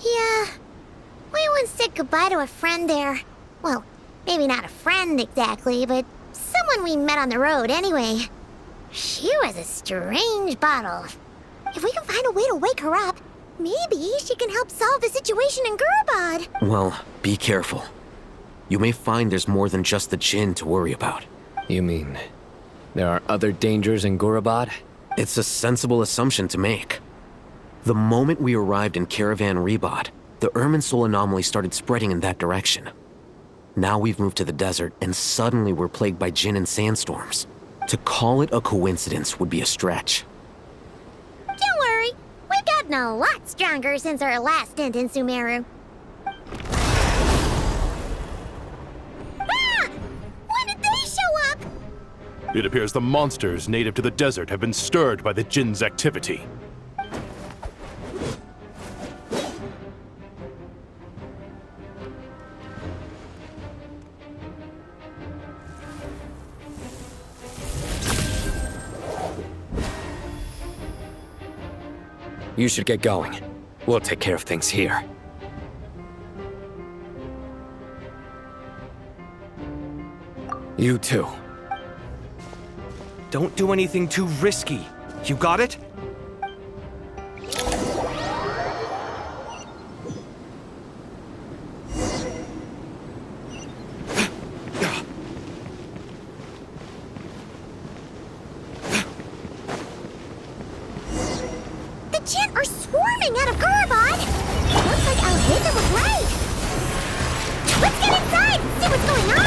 R: Yeah, we once said goodbye to a friend there. Well, maybe not a friend exactly, but someone we met on the road anyway. She was a strange bottle. If we can find a way to wake her up, maybe she can help solve the situation in Gurabad.
H: Well, be careful. You may find there's more than just the Jinn to worry about.
C: You mean, there are other dangers in Gurabad?
H: It's a sensible assumption to make. The moment we arrived in Caravan Rebad, the Irminsul anomaly started spreading in that direction. Now we've moved to the desert, and suddenly we're plagued by Jinn and sandstorms. To call it a coincidence would be a stretch.
R: Don't worry, we've gotten a lot stronger since our last stint in Sumeru. Ah! When did they show up?
U: It appears the monsters native to the desert have been stirred by the Jinn's activity.
C: You should get going. We'll take care of things here. You too.
G: Don't do anything too risky. You got it?
R: The Jinn are swarming out of Gurabad! Looks like Alheda was right! Let's get inside and see what's going on!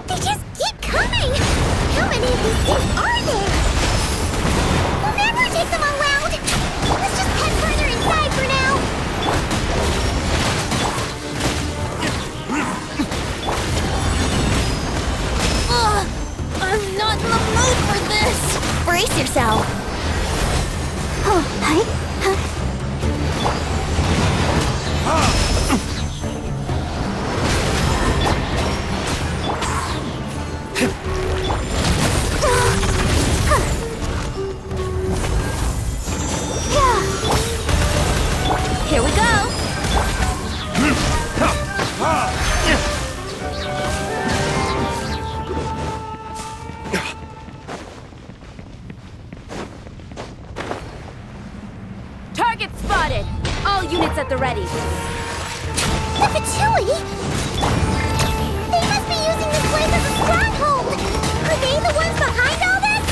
R: They just keep coming! How many of these things are there? We'll never take them all out! Let's just head further inside for now! Ugh! I'm not in the mood for this! Brace yourself! Oh, hi. Here we go!
N: Target spotted! All units at the ready.
R: The Fatui? They must be using this place as a stronghold! Are they the ones behind all this?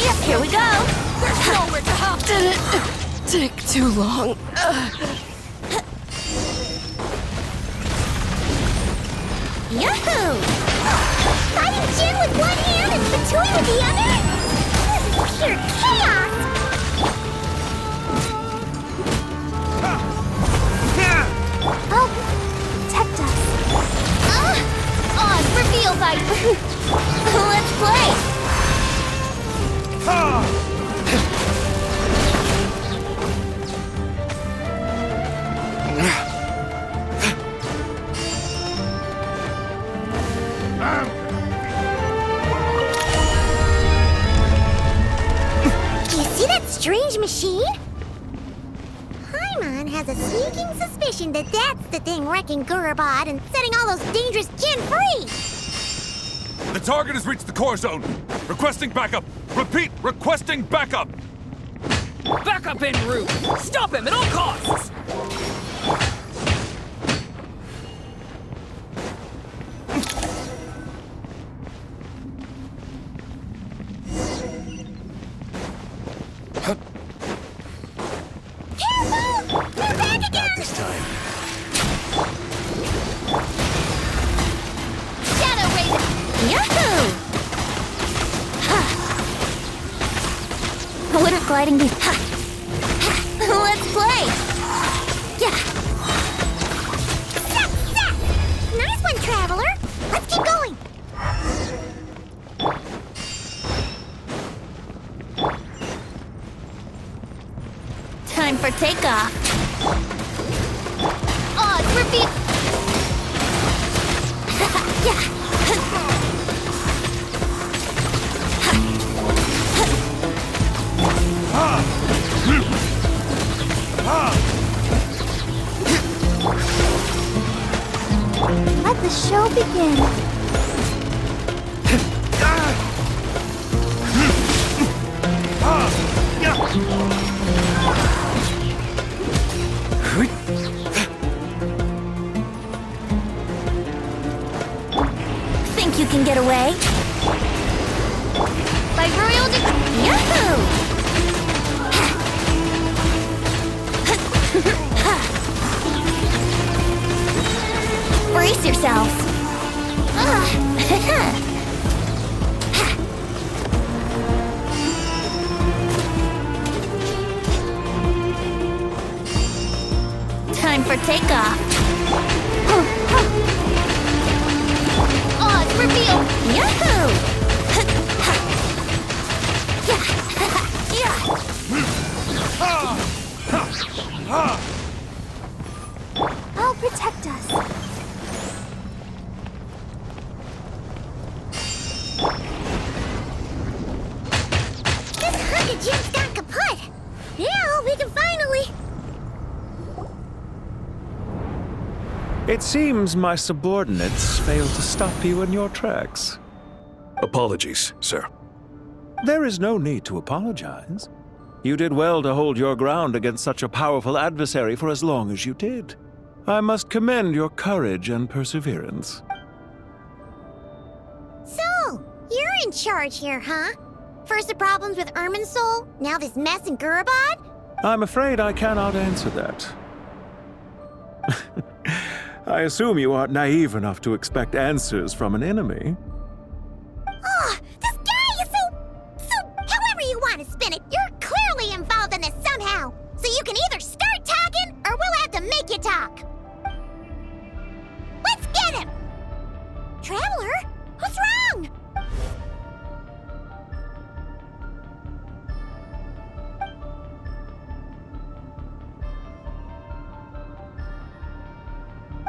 N: Yep, here we go!
P: There's nowhere to hop. Did it take too long?
R: Yahoo! Fighting Jin with one hand and Fatui with the other? This is pure chaos! Oh, protect us. On, reveal fight! Let's play! wishing that that's the thing wrecking Gurabad and setting all those dangerous Jinn free!
D: The target has reached the core zone. Requesting backup. Repeat, requesting backup.
F: Backup en route. Stop him at all costs.
R: Careful! They're back again!
W: This time.
B: Shadow Raven! Yahoo! What if gliding be... Let's play! Yeah!
R: Zap, zap! Nice one, Traveler! Let's keep going!
B: Time for takeoff. Odds repeat. Yeah.
R: Let the show begin.
B: Think you can get away? By royal decree. Yahoo! Brace yourselves. Time for takeoff. Odds reveal. Yahoo!
R: I'll protect us. This hunk of Jinn's gone kaput. Now we can finally...
Q: It seems my subordinates failed to stop you in your tracks.
U: Apologies, sir.
Q: There is no need to apologize. You did well to hold your ground against such a powerful adversary for as long as you did. I must commend your courage and perseverance.
R: So, you're in charge here, huh? First the problems with Irminsul, now this mess in Gurabad?
Q: I'm afraid I cannot answer that. I assume you aren't naive enough to expect answers from an enemy.
R: Oh, this guy is so... However you want to spin it, you're clearly involved in this somehow. So you can either start talking, or we'll have to make you talk. Let's get him! Traveler, what's wrong?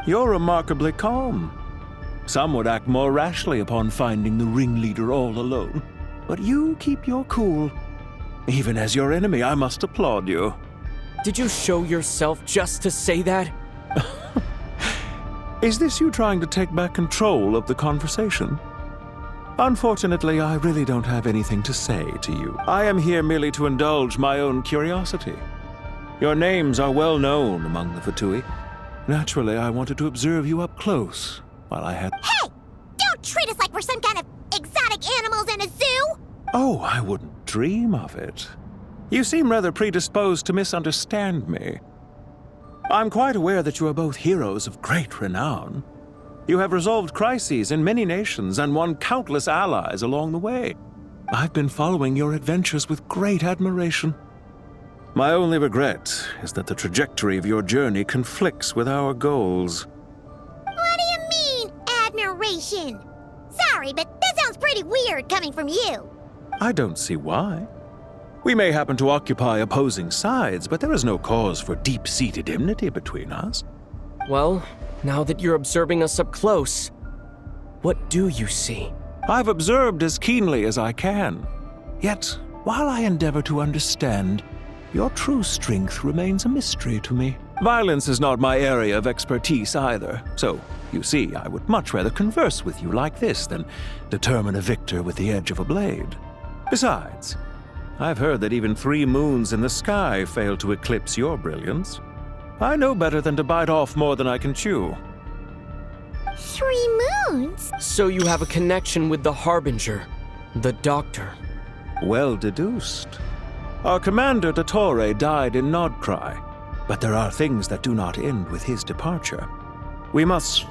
Q: You're remarkably calm. Some would act more rashly upon finding the ringleader all alone. But you keep your cool. Even as your enemy, I must applaud you.
J: Did you show yourself just to say that?
Q: Is this you trying to take back control of the conversation? Unfortunately, I really don't have anything to say to you. I am here merely to indulge my own curiosity. Your names are well known among the Fatui. Naturally, I wanted to observe you up close while I had...
R: Hey! Don't treat us like we're some kind of exotic animals in a zoo!
Q: Oh, I wouldn't dream of it. You seem rather predisposed to misunderstand me. I'm quite aware that you are both heroes of great renown. You have resolved crises in many nations and won countless allies along the way. I've been following your adventures with great admiration. My only regret is that the trajectory of your journey conflicts with our goals.
R: What do you mean, admiration? Sorry, but that sounds pretty weird coming from you.
Q: I don't see why. We may happen to occupy opposing sides, but there is no cause for deep-seated enmity between us.
J: Well, now that you're observing us up close, what do you see?
Q: I've observed as keenly as I can. Yet, while I endeavor to understand, your true strength remains a mystery to me. Violence is not my area of expertise either, so, you see, I would much rather converse with you like this than determine a victor with the edge of a blade. Besides, I've heard that even 3 moons in the sky fail to eclipse your brilliance. I know better than to bite off more than I can chew.
R: 3 moons?
J: So you have a connection with the Harbinger, the Doctor.
Q: Well deduced. Our commander, docttore, died in Nodcry, but there are things that do not end with his departure. We must...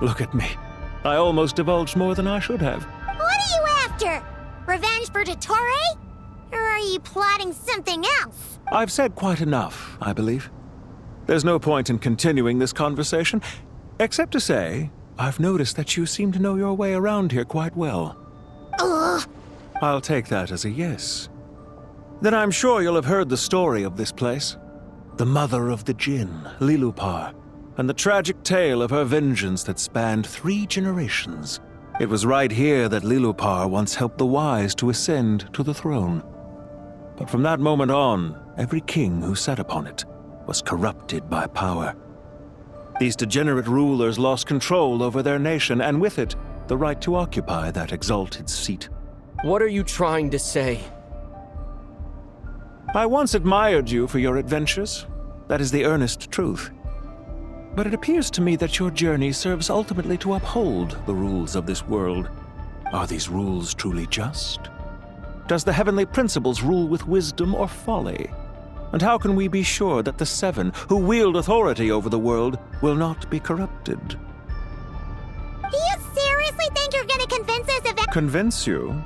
Q: Look at me. I almost divulged more than I should have.
R: What are you after? Revenge for docttore? Or are you plotting something else?
Q: I've said quite enough, I believe. There's no point in continuing this conversation, except to say, I've noticed that you seem to know your way around here quite well.
R: Ugh.
Q: I'll take that as a yes. Then I'm sure you'll have heard the story of this place. The mother of the Jinn, Lilupar, and the tragic tale of her vengeance that spanned 3 generations. It was right here that Lilupar once helped the wise to ascend to the throne. But from that moment on, every king who sat upon it was corrupted by power. These degenerate rulers lost control over their nation, and with it, the right to occupy that exalted seat.
J: What are you trying to say?
Q: I once admired you for your adventures. That is the earnest truth. But it appears to me that your journey serves ultimately to uphold the rules of this world. Are these rules truly just? Does the heavenly principles rule with wisdom or folly? And how can we be sure that the 7 who wield authority over the world will not be corrupted?
R: Do you seriously think you're gonna convince us of that?
Q: Convince you?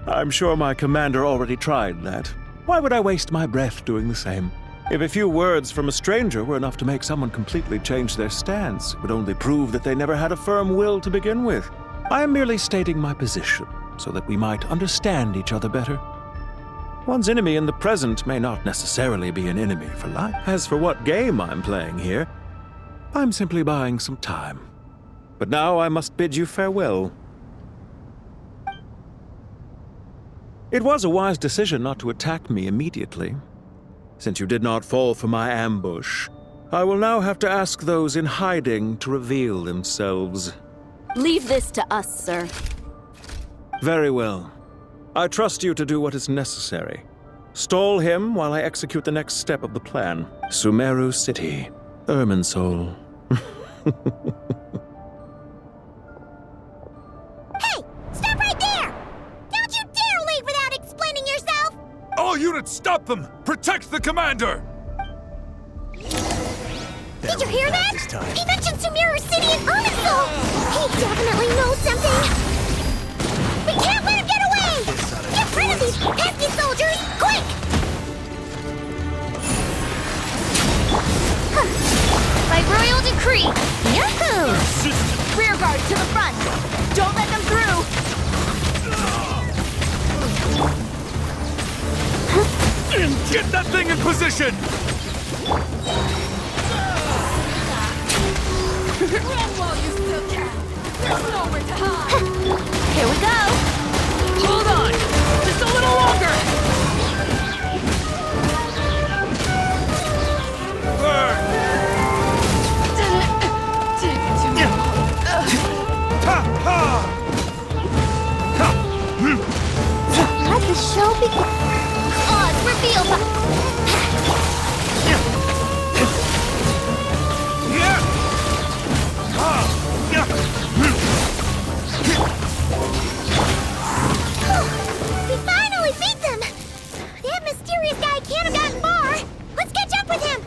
Q: I'm sure my commander already tried that. Why would I waste my breath doing the same? If a few words from a stranger were enough to make someone completely change their stance, it would only prove that they never had a firm will to begin with. I am merely stating my position, so that we might understand each other better. One's enemy in the present may not necessarily be an enemy for life. As for what game I'm playing here, I'm simply buying some time. But now I must bid you farewell. It was a wise decision not to attack me immediately. Since you did not fall for my ambush, I will now have to ask those in hiding to reveal themselves.
I: Leave this to us, sir.
Q: Very well. I trust you to do what is necessary. Stall him while I execute the next step of the plan. Sumeru City, Irminsul.
R: Hey! Stop right there! Don't you dare leave without explaining yourself!
D: All units, stop them! Protect the commander!
R: Did you hear that? He mentioned Sumeru City and Irminsul! He definitely knows something! We can't let him get away! Get rid of these pesky soldiers, quick!
B: By royal decree, yahoo! Rear guard to the front. Don't let them through.
D: Get that thing in position!
P: Run while you still can. There's nowhere to hide.
B: Here we go.
F: Hold on! Just a little longer!
R: Let the show begin.
B: Odds revealed.
R: We finally beat them! That mysterious guy can't have gotten far! Let's catch up with him!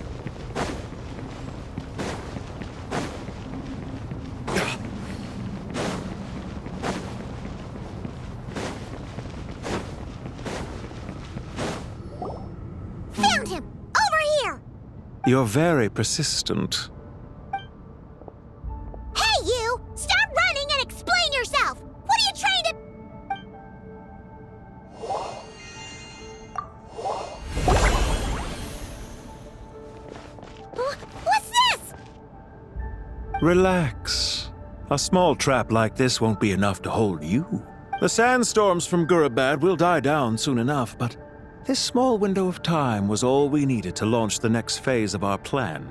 R: Found him! Over here!
Q: You're very persistent.
R: Hey, you! Stop running and explain yourself! What are you trying to... What's this?
Q: Relax. A small trap like this won't be enough to hold you. The sandstorms from Gurabad will die down soon enough, but This small window of time was all we needed to launch the next phase of our plan.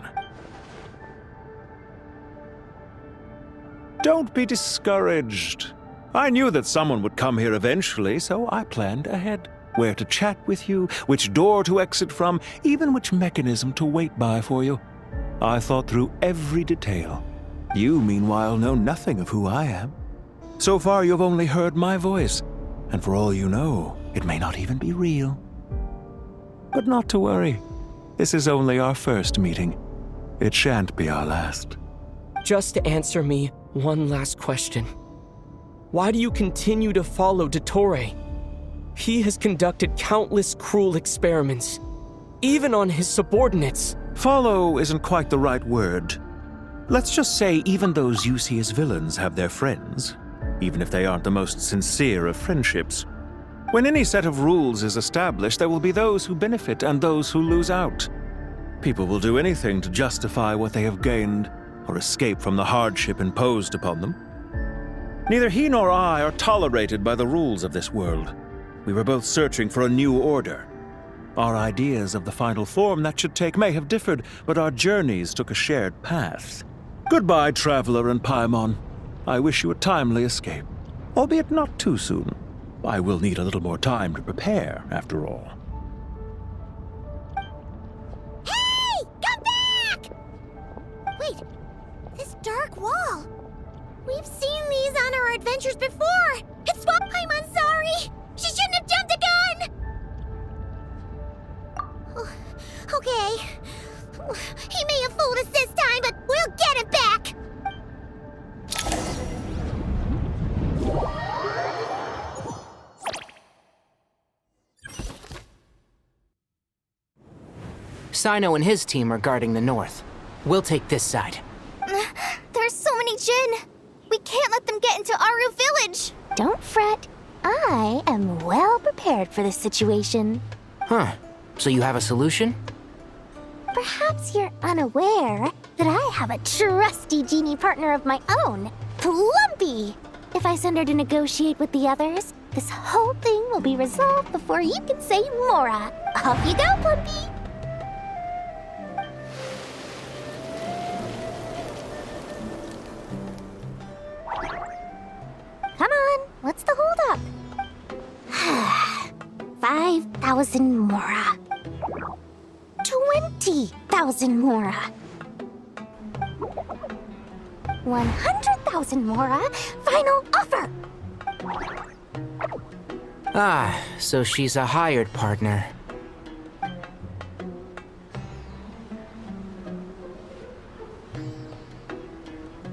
Q: Don't be discouraged. I knew that someone would come here eventually, so I planned ahead. Where to chat with you, which door to exit from, even which mechanism to wait by for you. I thought through every detail. You, meanwhile, know nothing of who I am. So far, you've only heard my voice, and for all you know, it may not even be real. But not to worry. This is only our first meeting. It shan't be our last.
J: Just answer me one last question. Why do you continue to follow docttore? He has conducted countless cruel experiments, even on his subordinates.
Q: Follow isn't quite the right word. Let's just say even those you see as villains have their friends, even if they aren't the most sincere of friendships. When any set of rules is established, there will be those who benefit and those who lose out. People will do anything to justify what they have gained or escape from the hardship imposed upon them. Neither he nor I are tolerated by the rules of this world. We were both searching for a new order. Our ideas of the final form that should take may have differed, but our journeys took a shared path. Goodbye, Traveler and Paimon. I wish you a timely escape, albeit not too soon. I will need a little more time to prepare, after all.
R: Hey! Come back! Wait, this dark wall. We've seen these on our adventures before. It's what I'm sorry. She shouldn't have jumped the gun! Okay. He may have fooled us this time, but we'll get him back!
L: Sino and his team are guarding the north. We'll take this side.
B: There's so many Jin. We can't let them get into Aru Village.
R: Don't fret. I am well prepared for this situation.
L: Huh. So you have a solution?
R: Perhaps you're unaware that I have a trusty genie partner of my own, Plumpy. If I send her to negotiate with the others, this whole thing will be resolved before you can say Mora. Off you go, Plumpy. Come on, what's the holdup? 5,000 Mora. 20,000 Mora. 100,000 Mora. Final offer.
L: Ah, so she's a hired partner.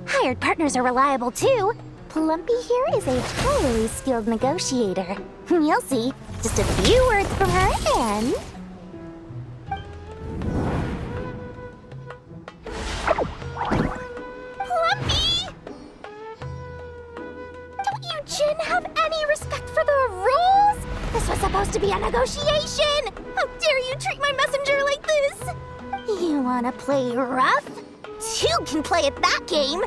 R: Hired partners are reliable too. Plumpy here is a highly skilled negotiator. You'll see. Just a few words from her and... Plumpy! Don't you Jin have any respect for the rules? This was supposed to be a negotiation! How dare you treat my messenger like this? You wanna play rough? Two can play at that game!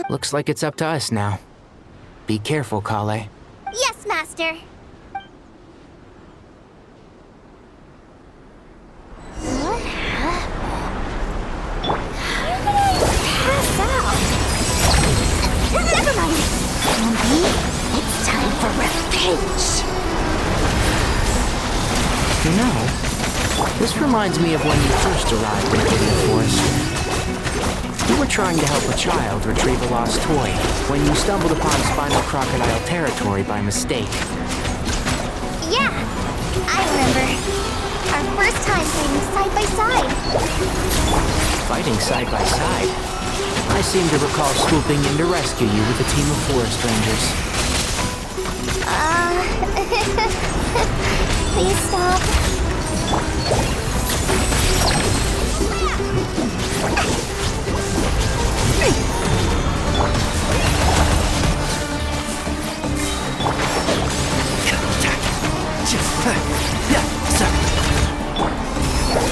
L: Looks like it's up to us now. Be careful, Kale.
B: Yes, Master.
R: Pass out. Never mind. Plumpy, it's time for revenge.
L: You know, this reminds me of when you first arrived in the forest. You were trying to help a child retrieve a lost toy when you stumbled upon spinal crocodile territory by mistake.
B: Yeah, I remember. Our first time fighting side by side.
L: Fighting side by side? I seem to recall swooping in to rescue you with a team of forest rangers.
B: Please stop.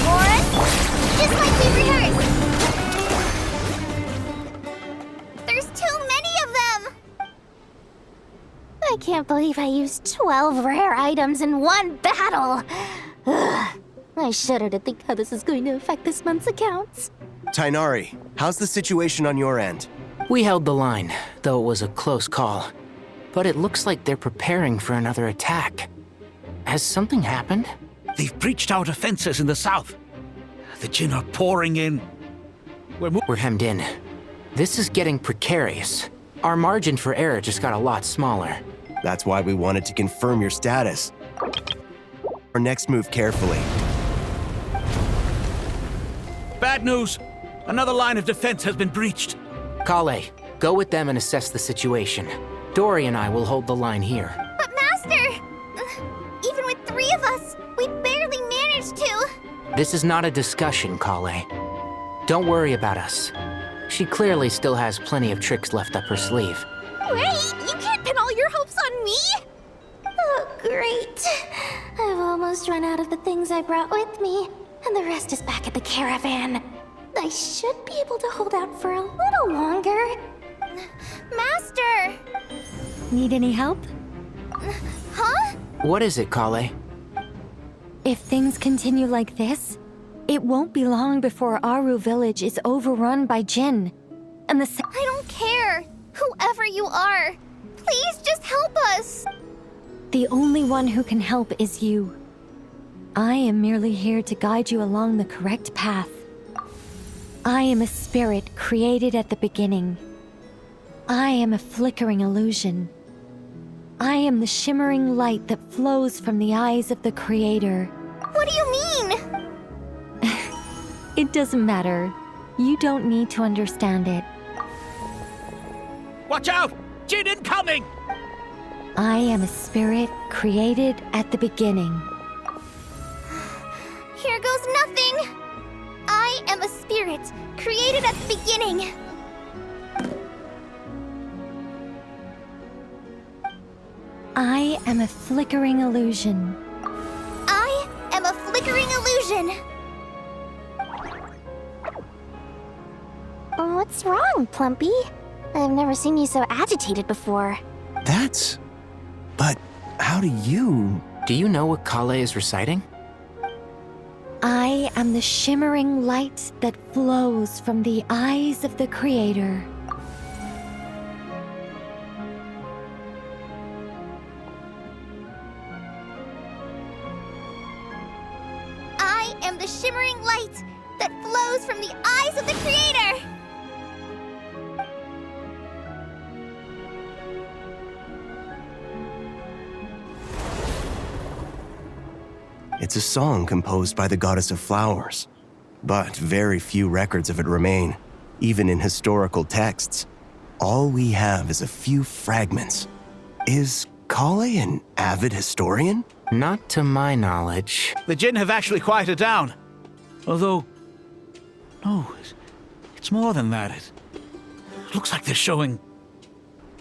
R: Forest, just like we were can't believe I used 12 rare items in one battle. Ugh. I shudder to think how this is going to affect this month's accounts.
W: Tighnari, how's the situation on your end?
L: We held the line, though it was a close call. But it looks like they're preparing for another attack. Has something happened?
E: They've breached our defenses in the south. The Jinn are pouring in.
L: We're hemmed in. This is getting precarious. Our margin for error just got a lot smaller.
W: That's why we wanted to confirm your status. Our next move carefully.
E: Bad news! Another line of defense has been breached.
L: Kale, go with them and assess the situation. Dory and I will hold the line here.
B: But Master! Even with 3 of us, we barely managed to.
L: This is not a discussion, Kale. Don't worry about us. She clearly still has plenty of tricks left up her sleeve.
B: Wait, you can't pin all your hopes on me? Oh, great. I've almost run out of the things I brought with me, and the rest is back at the caravan. I should be able to hold out for a little longer. Master!
N: Need any help?
B: Huh?
L: What is it, Kale?
N: If things continue like this, it won't be long before Aru village is overrun by Jinn. And
B: I don't care, whoever you are. Please just help us.
N: The only one who can help is you. I am merely here to guide you along the correct path. I am a spirit created at the beginning. I am a flickering illusion. I am the shimmering light that flows from the eyes of the Creator.
B: What do you mean?
N: It doesn't matter. You don't need to understand it.
E: Watch out! Jinn incoming!
N: I am a spirit created at the beginning.
B: Here goes nothing. I am a spirit created at the beginning.
N: I am a flickering illusion.
B: I am a flickering illusion. What's wrong, Plumpy? I've never seen you so agitated before.
W: But how do you...
L: Do you know what Kale is reciting?
N: I am the shimmering light that flows from the eyes of the Creator.
B: I am the shimmering light that flows from the eyes of the Creator!
W: It's a song composed by the goddess of flowers. But very few records of it remain, even in historical texts. All we have is a few fragments. Is Kale an avid historian?
L: Not to my knowledge.
E: The Jinn have actually quieted down. Although... No, it's more than that. It looks like they're showing...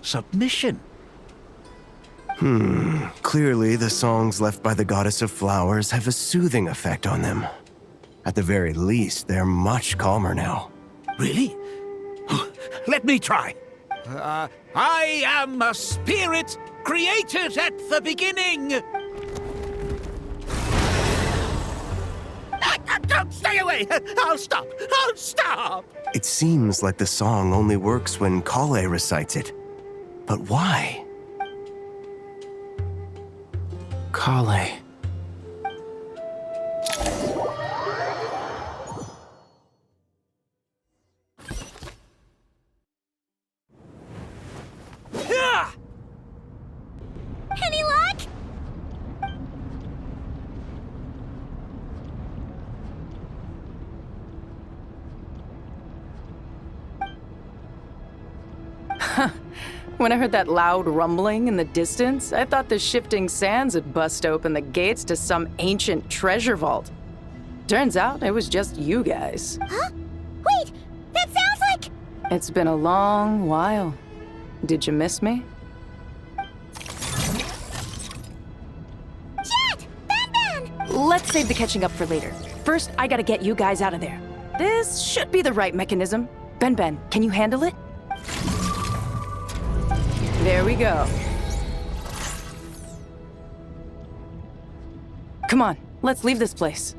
E: submission.
W: Clearly the songs left by the goddess of flowers have a soothing effect on them. At the very least, they're much calmer now.
E: Really? Let me try. I am a spirit created at the beginning. Don't stay away! I'll stop! I'll stop!
W: It seems like the song only works when Kale recites it. But why?
L: Kale.
B: Any luck?
F: When I heard that loud rumbling in the distance, I thought the shifting sands had bust open the gates to some ancient treasure vault. Turns out it was just you guys.
B: Huh? Wait, that sounds like...
F: It's been a long while. Did you miss me?
B: Jet! Ben!
F: Let's save the catching up for later. First, I gotta get you guys out of there. This should be the right mechanism. Ben, can you handle it? There we go. Come on, let's leave this place.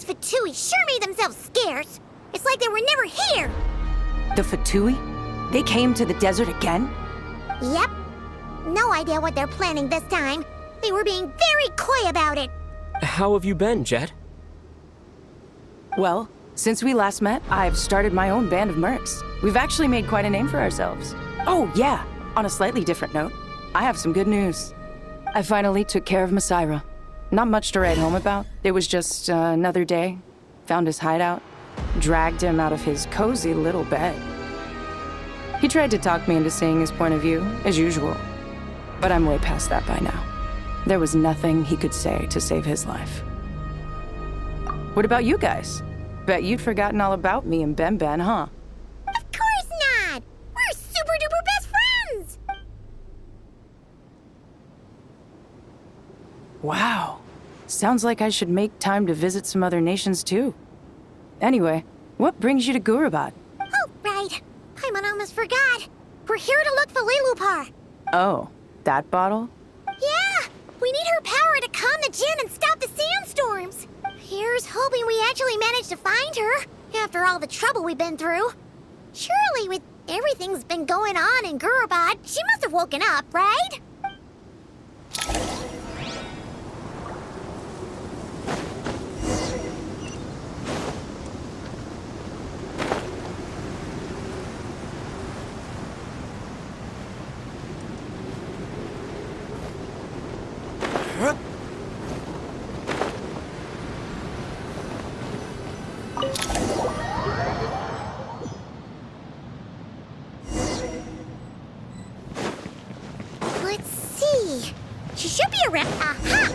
R: Fatui sure made themselves scarce. It's like they were never here.
F: The Fatui? They came to the desert again?
R: Yep. No idea what they're planning this time. They were being very coy about it.
J: How have you been, Jet?
F: Well, since we last met, I've started my own band of mercs. We've actually made quite a name for ourselves. Oh, yeah. On a slightly different note, I have some good news. I finally took care of Masaira. Not much to write home about. It was just another day. Found his hideout. Dragged him out of his cozy little bed. He tried to talk me into seeing his point of view, as usual. But I'm way past that by now. There was nothing he could say to save his life. What about you guys? Bet you'd forgotten all about me and Ben, huh?
R: Of course not! We're super duper best friends!
F: Wow. Sounds like I should make time to visit some other nations too. Anyway, what brings you to Gurabad?
R: Oh, right. Paimon almost forgot. We're here to look for Lilupar.
F: Oh, that bottle?
R: Yeah! We need her power to calm the Jinn and stop the sandstorms. Here's hoping we actually manage to find her, after all the trouble we've been through. Surely, with everything's been going on in Gurabad, she must have woken up, right? Let's see. She should be around. Aha!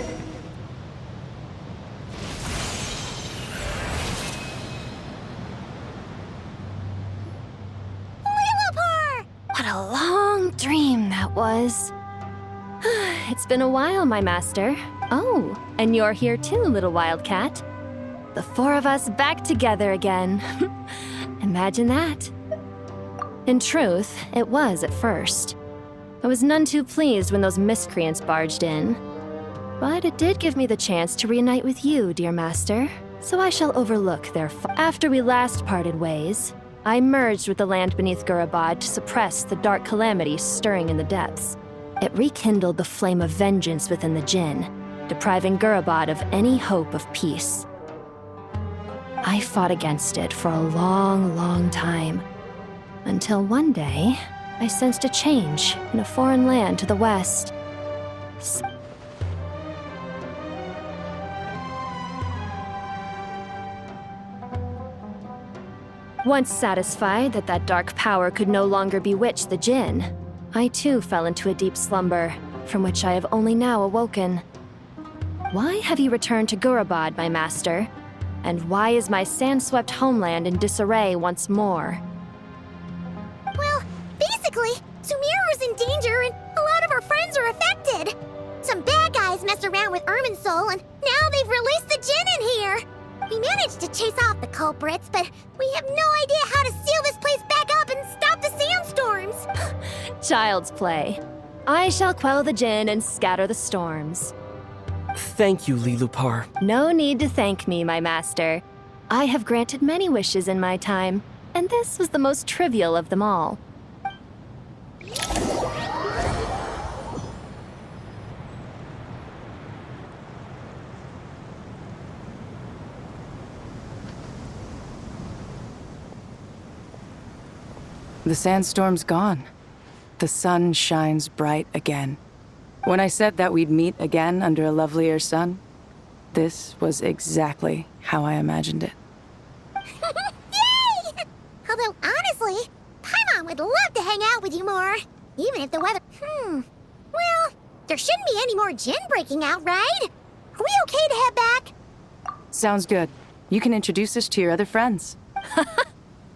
R: Lilupar!
N: What a long dream that was. It's been a while, my master. Oh, and you're here too, little wildcat. The four of us back together again. Imagine that. In truth, it was at first. I was none too pleased when those miscreants barged in. But it did give me the chance to reunite with you, dear master. So I shall overlook their After we last parted ways, I merged with the land beneath Gurabad to suppress the dark calamity stirring in the depths. It rekindled the flame of vengeance within the Jinn, depriving Gurabad of any hope of peace. I fought against it for a long, long time, until one day, I sensed a change in a foreign land to the west. Once satisfied that that dark power could no longer bewitch the Jinn, I too fell into a deep slumber, from which I have only now awoken. Why have you returned to Gurabad, my master? And why is my sand-swept homeland in disarray once more?
R: Well, basically, Sumeru's in danger and a lot of our friends are affected. Some bad guys messed around with Irminsul and now they've released the Jinn in here. We managed to chase off the culprits, but we have no idea how to seal this place back up and stop the sandstorms.
N: Child's play. I shall quell the Jinn and scatter the storms.
J: Thank you, Lilupar.
N: No need to thank me, my master. I have granted many wishes in my time, and this was the most trivial of them all.
F: The sandstorm's gone. The sun shines bright again. When I said that we'd meet again under a lovelier sun, this was exactly how I imagined it.
R: Yay! Although, honestly, Paimon would love to hang out with you more. Even if the weather... Well, there shouldn't be any more gin breaking out, right? Are we okay to head back?
F: Sounds good. You can introduce us to your other friends.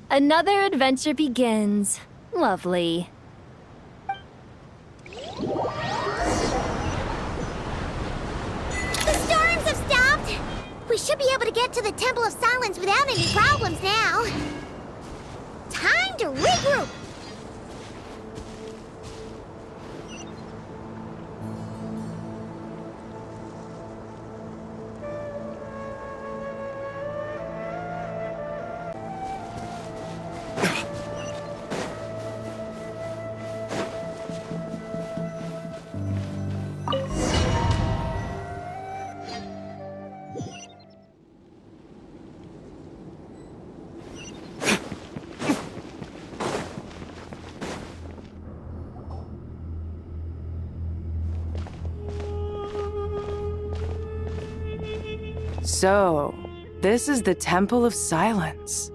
N: Another adventure begins. Lovely.
R: The storms have stopped! We should be able to get to the Temple of Silence without any problems now. Time to regroup!
F: So, this is the Temple of Silence.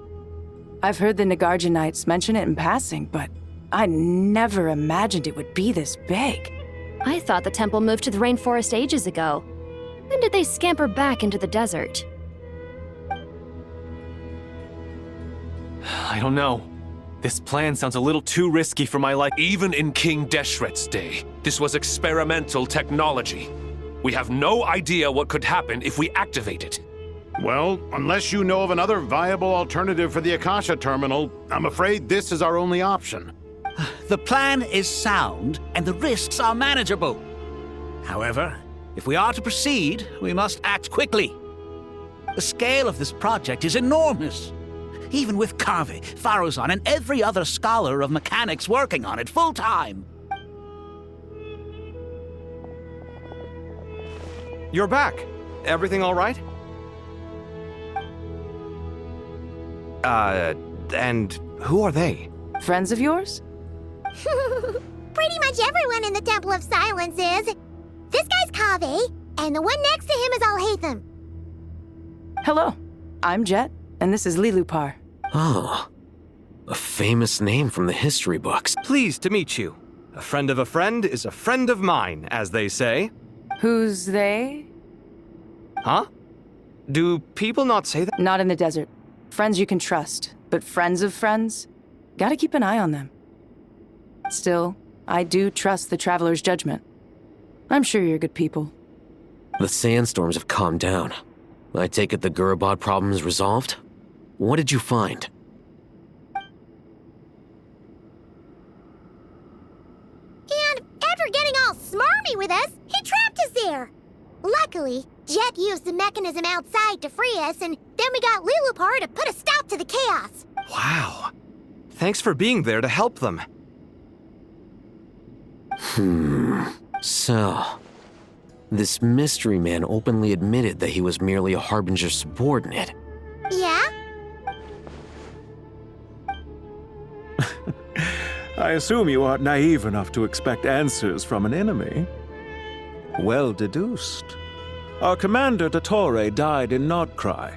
F: I've heard the Nagarjanites mention it in passing, but I never imagined it would be this big.
N: I thought the temple moved to the rainforest ages ago. When did they scamper back into the desert?
X: I don't know. This plan sounds a little too risky for my life.
A: Even in King Deshret's day, this was experimental technology. We have no idea what could happen if we activate it.
O: Well, unless you know of another viable alternative for the Akasha terminal, I'm afraid this is our only option.
E: The plan is sound, and the risks are manageable. However, if we are to proceed, we must act quickly. The scale of this project is enormous. Even with Kave, Faruzan, and every other scholar of mechanics working on it full-time.
G: You're back. Everything all right? And who are they?
F: Friends of yours?
R: Pretty much everyone in the Temple of Silence is. This guy's Kave, and the one next to him is Alhaitham.
F: Hello, I'm Jet, and this is Lilupar.
H: Oh, a famous name from the history books.
G: Pleased to meet you. A friend of a friend is a friend of mine, as they say.
F: Who's they?
G: Huh? Do people not say that?
F: Not in the desert. Friends you can trust, but friends of friends? Gotta keep an eye on them. Still, I do trust the Traveler's judgment. I'm sure you're good people.
H: The sandstorms have calmed down. I take it the Gurabad problem is resolved? What did you find?
R: And after getting all smarmy with us, he trapped us there. Luckily, Jet used the mechanism outside to free us, and then we got Lilupar to put a stop to the chaos.
G: Wow. Thanks for being there to help them.
H: So, this mystery man openly admitted that he was merely a Harbinger subordinate.
R: Yeah?
Q: I assume you aren't naive enough to expect answers from an enemy. Well deduced. Our commander, docttore, died in Nordkrai.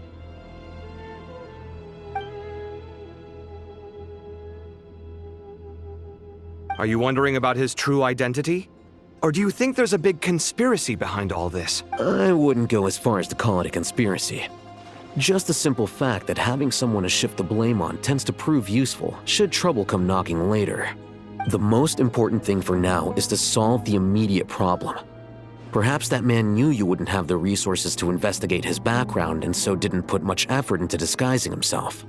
G: Are you wondering about his true identity? Or do you think there's a big conspiracy behind all this?
H: I wouldn't go as far as to call it a conspiracy. Just the simple fact that having someone to shift the blame on tends to prove useful should trouble come knocking later. The most important thing for now is to solve the immediate problem. Perhaps that man knew you wouldn't have the resources to investigate his background and so didn't put much effort into disguising himself.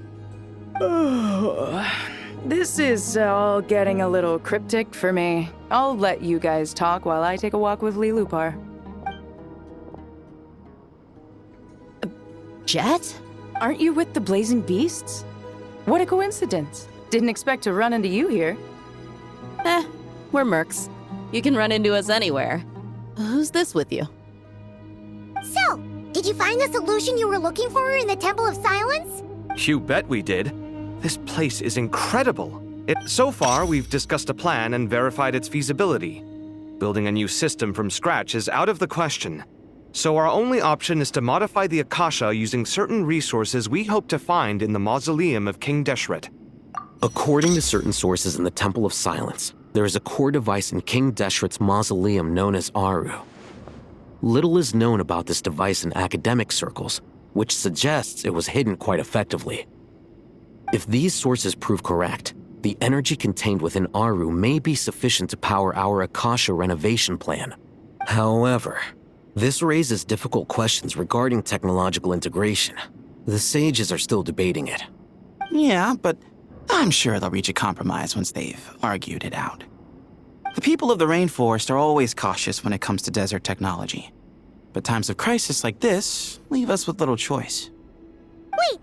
F: This is all getting a little cryptic for me. I'll let you guys talk while I take a walk with Lilupar.
I: Jet?
F: Aren't you with the Blazing Beasts? What a coincidence. Didn't expect to run into you here.
I: We're mercs. You can run into us anywhere. Who's this with you?
R: So, did you find the solution you were looking for in the Temple of Silence?
G: You bet we did. This place is incredible. So far, we've discussed a plan and verified its feasibility. Building a new system from scratch is out of the question. So our only option is to modify the Akasha using certain resources we hope to find in the mausoleum of King Deshret.
H: According to certain sources in the Temple of Silence, there is a core device in King Deshret's mausoleum known as Aru. Little is known about this device in academic circles, which suggests it was hidden quite effectively. If these sources prove correct, the energy contained within Aru may be sufficient to power our Akasha renovation plan. However, this raises difficult questions regarding technological integration. The sages are still debating it.
M: Yeah, but I'm sure they'll reach a compromise once they've argued it out. The people of the rainforest are always cautious when it comes to desert technology. But times of crisis like this leave us with little choice.
R: Wait,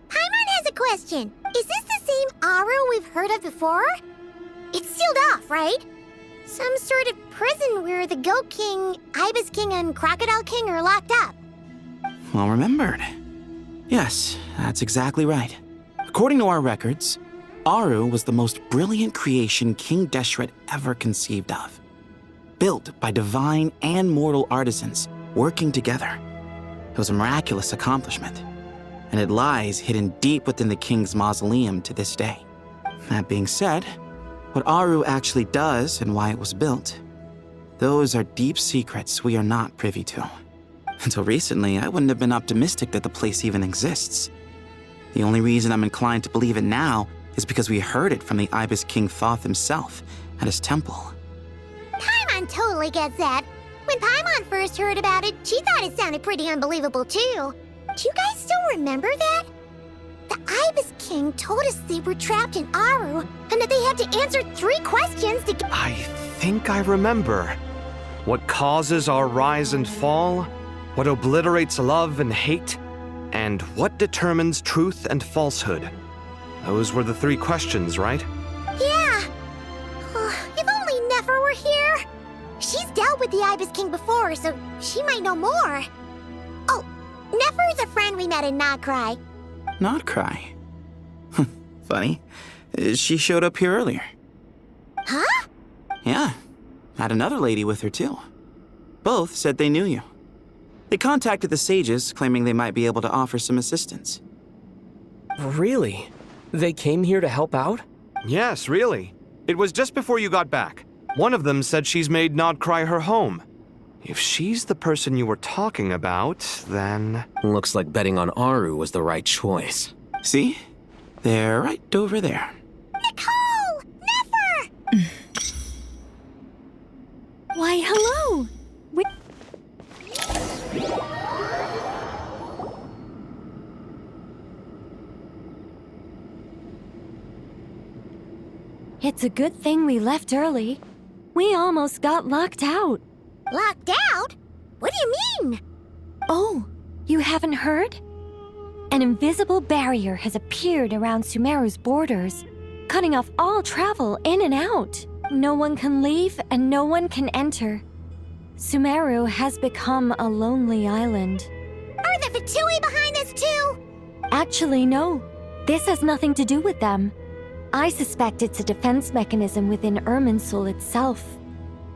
R: Paimon has a question. Is this the same Aru we've heard of before? It's sealed off, right? Some sort of prison where the Goat King, Ibis King, and Crocodile King are locked up.
M: Well remembered. Yes, that's exactly right. According to our records, Aru was the most brilliant creation King Deshret ever conceived of. Built by divine and mortal artisans working together. It was a miraculous accomplishment, and it lies hidden deep within the king's mausoleum to this day. That being said, what Aru actually does and why it was built, those are deep secrets we are not privy to. Until recently, I wouldn't have been optimistic that the place even exists. The only reason I'm inclined to believe it now is because we heard it from the Ibis King Thoth himself at his temple.
R: Paimon totally gets that. When Paimon first heard about it, she thought it sounded pretty unbelievable too. Do you guys still remember that? The Ibis King told us they were trapped in Aru, and that they had to answer 3 questions to get—
G: I think I remember. What causes our rise and fall? What obliterates love and hate? And what determines truth and falsehood? Those were the 3 questions, right?
R: Yeah. If only Nefer were here. She's dealt with the Ibis King before, so she might know more. Oh, Nefer's a friend we met in Notcry.
M: Notcry? Funny. She showed up here earlier.
R: Huh?
M: Yeah. Had another lady with her too. Both said they knew you. They contacted the sages, claiming they might be able to offer some assistance.
J: Really? They came here to help out?
G: Yes, really. It was just before you got back. One of them said she's made Notcry her home. If she's the person you were talking about, then...
H: Looks like betting on Aru was the right choice.
M: See? They're right over there.
R: Nicole! Nefer!
P: Why, hello!
N: It's a good thing we left early. We almost got locked out.
R: Locked out? What do you mean?
N: Oh, you haven't heard? An invisible barrier has appeared around Sumeru's borders, cutting off all travel in and out. No one can leave and no one can enter. Sumeru has become a lonely island.
R: Are the Fatui behind this too?
N: Actually, no. This has nothing to do with them. I suspect it's a defense mechanism within Irminsul itself.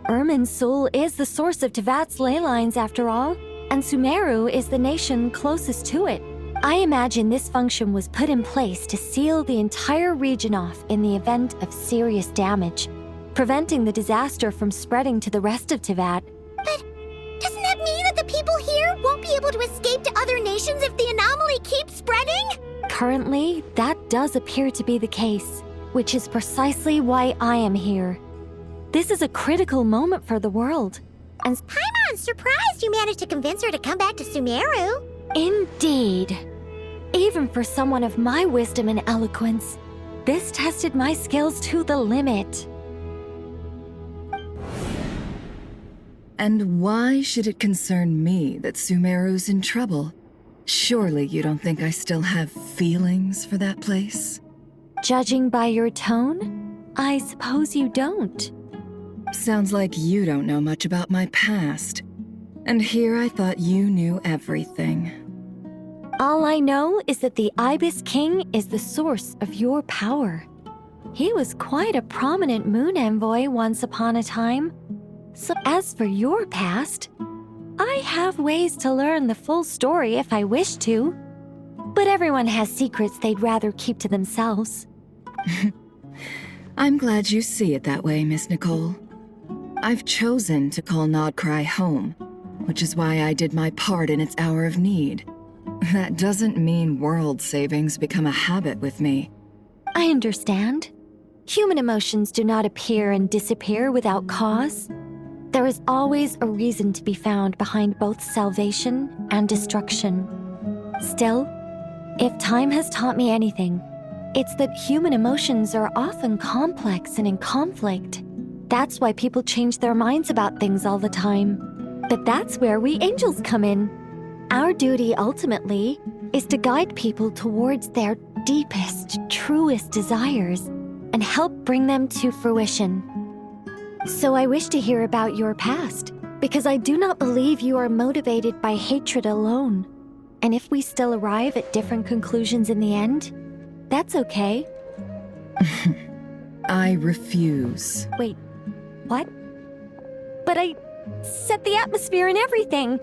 N: Irminsul is the source of Tevat's ley lines after all, and Sumeru is the nation closest to it. I imagine this function was put in place to seal the entire region off in the event of serious damage, preventing the disaster from spreading to the rest of Tevat.
R: But doesn't that mean that the people here won't be able to escape to other nations if the anomaly keeps spreading?
N: Currently, that does appear to be the case, which is precisely why I am here. This is a critical moment for the world, and
R: Paimon's surprised you managed to convince her to come back to Sumeru.
N: Indeed. Even for someone of my wisdom and eloquence, this tested my skills to the limit.
S: And why should it concern me that Sumeru's in trouble? Surely you don't think I still have feelings for that place?
N: Judging by your tone, I suppose you don't.
S: Sounds like you don't know much about my past. And here I thought you knew everything.
N: All I know is that the Ibis King is the source of your power.
C: He was quite a prominent moon envoy once upon a time. So as for your past, I have ways to learn the full story if I wish to. But everyone has secrets they'd rather keep to themselves.
S: I'm glad you see it that way, Miss Nicole. I've chosen to call Nodcry home, which is why I did my part in its hour of need. That doesn't mean world savings become a habit with me.
C: I understand. Human emotions do not appear and disappear without cause. There is always a reason to be found behind both salvation and destruction. Still, if time has taught me anything, it's that human emotions are often complex and in conflict. That's why people change their minds about things all the time. But that's where we angels come in. Our duty, ultimately, is to guide people towards their deepest, truest desires and help bring them to fruition. So I wish to hear about your past, because I do not believe you are motivated by hatred alone. And if we still arrive at different conclusions in the end, that's okay.
S: I refuse.
C: Wait, what? But I set the atmosphere and everything.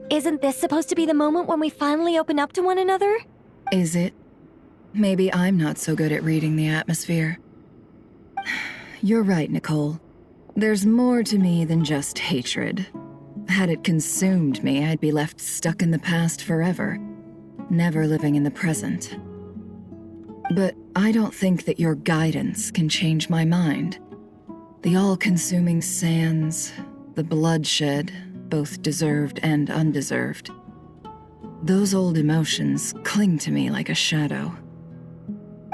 C: Isn't this supposed to be the moment when we finally open up to one another?
S: Is it? Maybe I'm not so good at reading the atmosphere. You're right, Nicole. There's more to me than just hatred. Had it consumed me, I'd be left stuck in the past forever, never living in the present. But I don't think that your guidance can change my mind. The all-consuming sands, the bloodshed, both deserved and undeserved. Those old emotions cling to me like a shadow.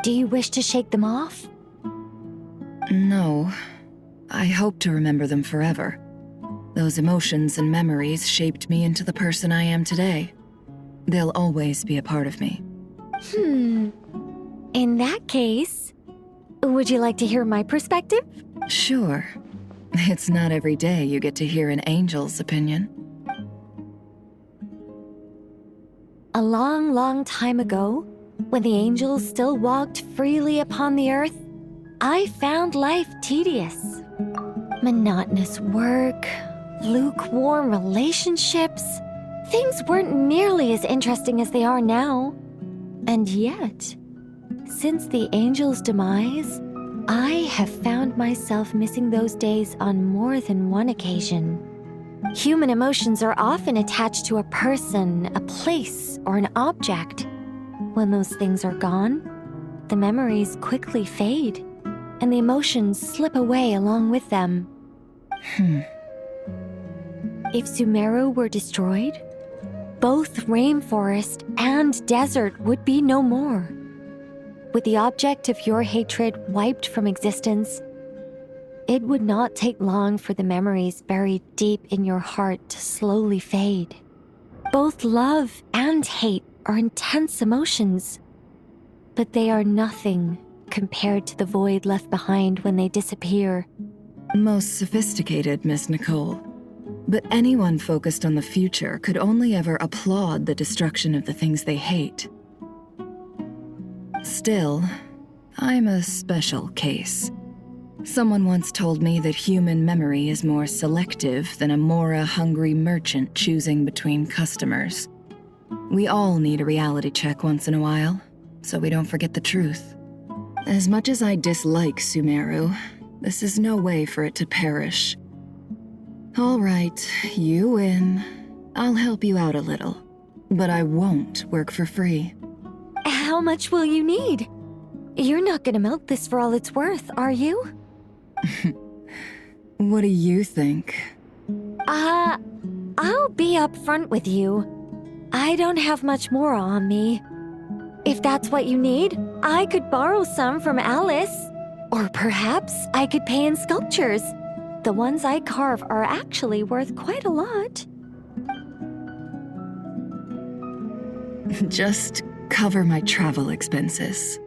C: Do you wish to shake them off?
S: No. I hope to remember them forever. Those emotions and memories shaped me into the person I am today. They'll always be a part of me.
C: In that case, would you like to hear my perspective?
S: Sure. It's not every day you get to hear an angel's opinion.
C: A long, long time ago, when the angels still walked freely upon the earth, I found life tedious. Monotonous work, lukewarm relationships. Things weren't nearly as interesting as they are now. And yet, since the angels' demise, I have found myself missing those days on more than one occasion. Human emotions are often attached to a person, a place, or an object. When those things are gone, the memories quickly fade, and the emotions slip away along with them. If Sumeru were destroyed, both rainforest and desert would be no more. With the object of your hatred wiped from existence, it would not take long for the memories buried deep in your heart to slowly fade. Both love and hate are intense emotions, but they are nothing compared to the void left behind when they disappear.
S: Most sophisticated, Miss Nicole. But anyone focused on the future could only ever applaud the destruction of the things they hate. Still, I'm a special case. Someone once told me that human memory is more selective than a Mora-hungry merchant choosing between customers. We all need a reality check once in a while, so we don't forget the truth. As much as I dislike Sumeru, this is no way for it to perish. All right, you win. I'll help you out a little, but I won't work for free.
C: How much will you need? You're not gonna milk this for all it's worth, are you?
S: What do you think?
C: I'll be upfront with you. I don't have much more on me. If that's what you need, I could borrow some from Alice. Or perhaps I could pay in sculptures. The ones I carve are actually worth quite a lot.
S: Just cover my travel expenses.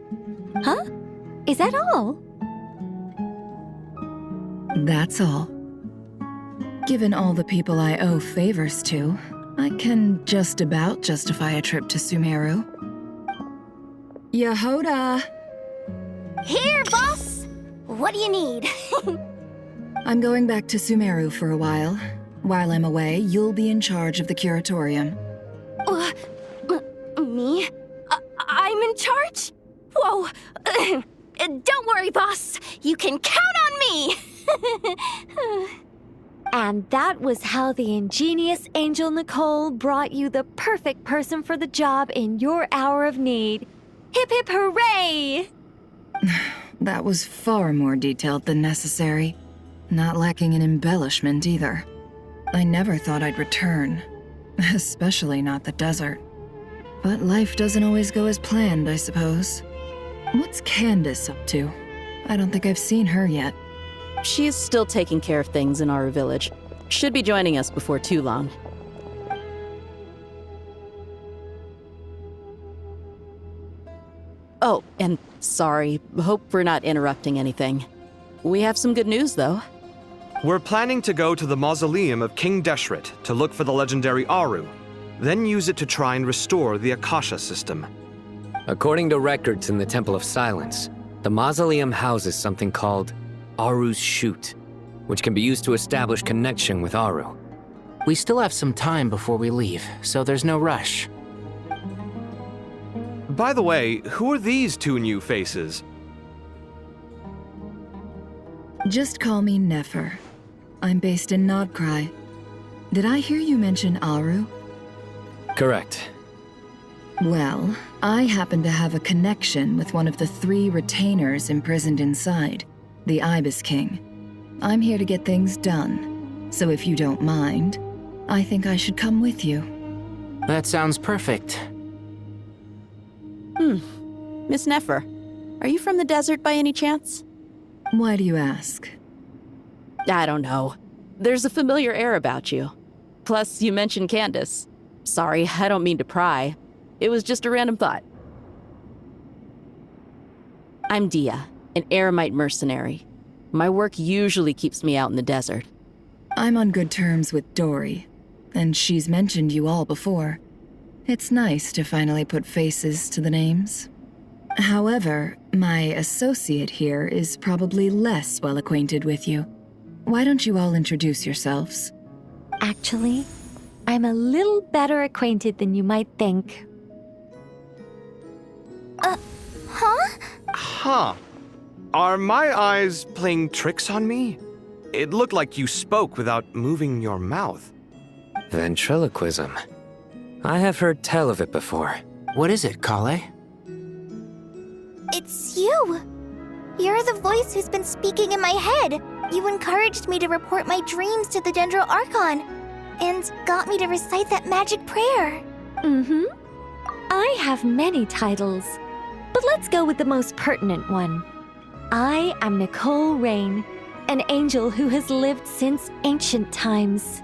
C: Huh? Is that all?
S: That's all. Given all the people I owe favors to, I can just about justify a trip to Sumeru. Yehoda!
B: Here, boss!
R: What do you need?
S: I'm going back to Sumeru for a while. While I'm away, you'll be in charge of the curatorium.
P: Me? I'm in charge? Whoa. Don't worry, boss. You can count on me!
C: And that was how the ingenious Angel Nicole brought you the perfect person for the job in your hour of need. Hip hip hooray!
S: That was far more detailed than necessary. Not lacking in embellishment either. I never thought I'd return. Especially not the desert. But life doesn't always go as planned, I suppose. What's Candace up to? I don't think I've seen her yet.
I: She is still taking care of things in our village. Should be joining us before too long. Oh, and sorry. Hope we're not interrupting anything. We have some good news, though.
G: We're planning to go to the mausoleum of King Deshret to look for the legendary Aru, then use it to try and restore the Akasha system.
H: According to records in the Temple of Silence, the mausoleum houses something called Aru's Chute, which can be used to establish connection with Aru.
L: We still have some time before we leave, so there's no rush.
G: By the way, who are these two new faces?
S: Just call me Nefer. I'm based in Nodcry. Did I hear you mention Aru?
H: Correct.
S: Well, I happen to have a connection with one of the 3 retainers imprisoned inside, the Ibis King. I'm here to get things done, so if you don't mind, I think I should come with you.
L: That sounds perfect.
I: Miss Nefer, are you from the desert by any chance?
S: Why do you ask?
I: I don't know. There's a familiar air about you. Plus, you mentioned Candace. Sorry, I don't mean to pry. It was just a random thought. I'm Dia, an eremite mercenary. My work usually keeps me out in the desert.
S: I'm on good terms with Dory, and she's mentioned you all before. It's nice to finally put faces to the names. However, my associate here is probably less well acquainted with you. Why don't you all introduce yourselves?
C: Actually, I'm a little better acquainted than you might think.
G: Huh. Are my eyes playing tricks on me? It looked like you spoke without moving your mouth.
H: Ventriloquism. I have heard tell of it before.
L: What is it, Kale?
B: It's you! You're the voice who's been speaking in my head. You encouraged me to report my dreams to the Dendro Archon, and got me to recite that magic prayer.
C: I have many titles, but let's go with the most pertinent one. I am Nicole Rain, an angel who has lived since ancient times.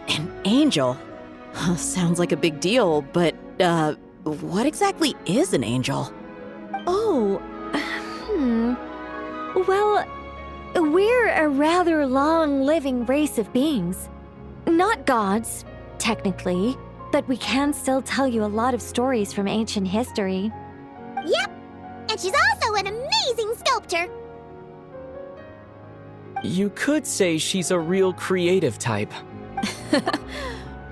I: An angel? Sounds like a big deal, but, what exactly is an angel?
C: Oh, Well, we're a rather long-living race of beings. Not gods, technically, but we can still tell you a lot of stories from ancient history.
R: Yep, and she's also an amazing sculptor.
J: You could say she's a real creative type.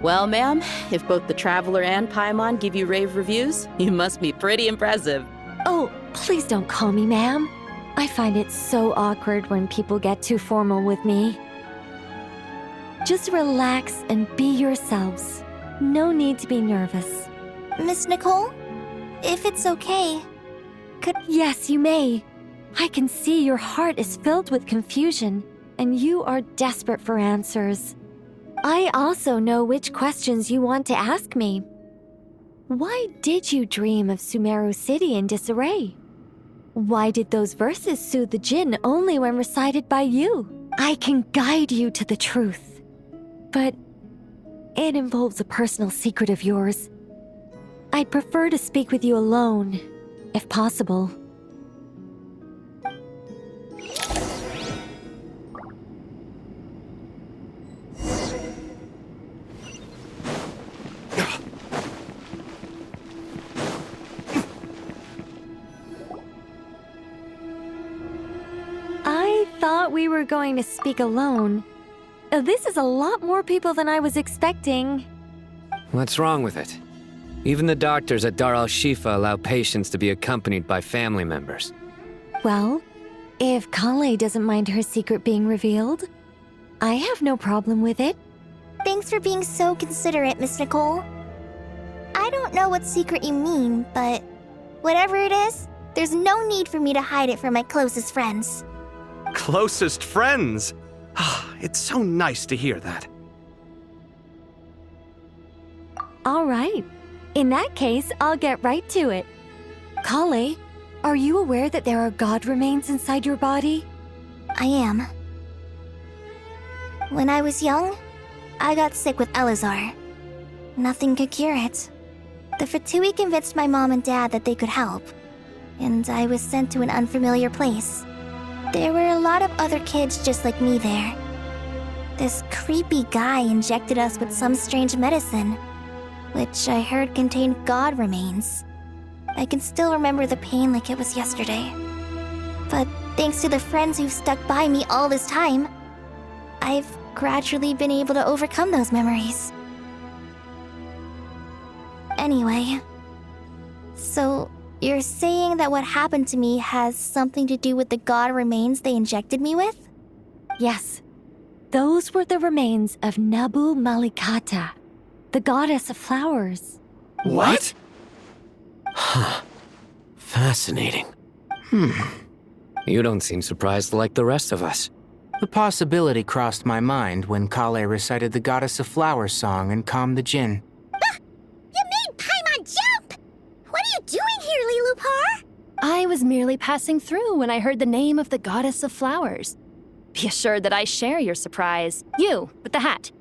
I: Well, ma'am, if both the Traveler and Paimon give you rave reviews, you must be pretty impressive.
C: Oh, please don't call me ma'am. I find it so awkward when people get too formal with me. Just relax and be yourselves. No need to be nervous.
B: Miss Nicole, if it's okay, could...
C: Yes, you may. I can see your heart is filled with confusion, and you are desperate for answers. I also know which questions you want to ask me. Why did you dream of Sumeru City in disarray? Why did those verses soothe the djinn only when recited by you? I can guide you to the truth, but it involves a personal secret of yours. I'd prefer to speak with you alone, if possible. thought we were going to speak alone. This is a lot more people than I was expecting.
K: What's wrong with it? Even the doctors at Dar al-Shifa allow patients to be accompanied by family members.
C: Well, if Kale doesn't mind her secret being revealed, I have no problem with it.
B: Thanks for being so considerate, Miss Nicole. I don't know what secret you mean, but whatever it is, there's no need for me to hide it from my closest friends.
G: Closest friends? It's so nice to hear that.
C: All right. In that case, I'll get right to it. Kale, are you aware that there are god remains inside your body?
B: I am. When I was young, I got sick with Elazar. Nothing could cure it. The Fatui convinced my mom and dad that they could help, and I was sent to an unfamiliar place. There were a lot of other kids just like me there. This creepy guy injected us with some strange medicine, which I heard contained god remains. I can still remember the pain like it was yesterday. But thanks to the friends who've stuck by me all this time, I've gradually been able to overcome those memories. Anyway, so you're saying that what happened to me has something to do with the god remains they injected me with?
C: Yes. Those were the remains of Nabu Malikata, the goddess of flowers.
K: What? Huh. Fascinating. You don't seem surprised like the rest of us.
L: The possibility crossed my mind when Kale recited the Goddess of Flowers song and calmed the djinn.
R: You made Paimon jump! What are you doing here, Lilupar?
N: I was merely passing through when I heard the name of the Goddess of Flowers. Be assured that I share your surprise. You, with the hat.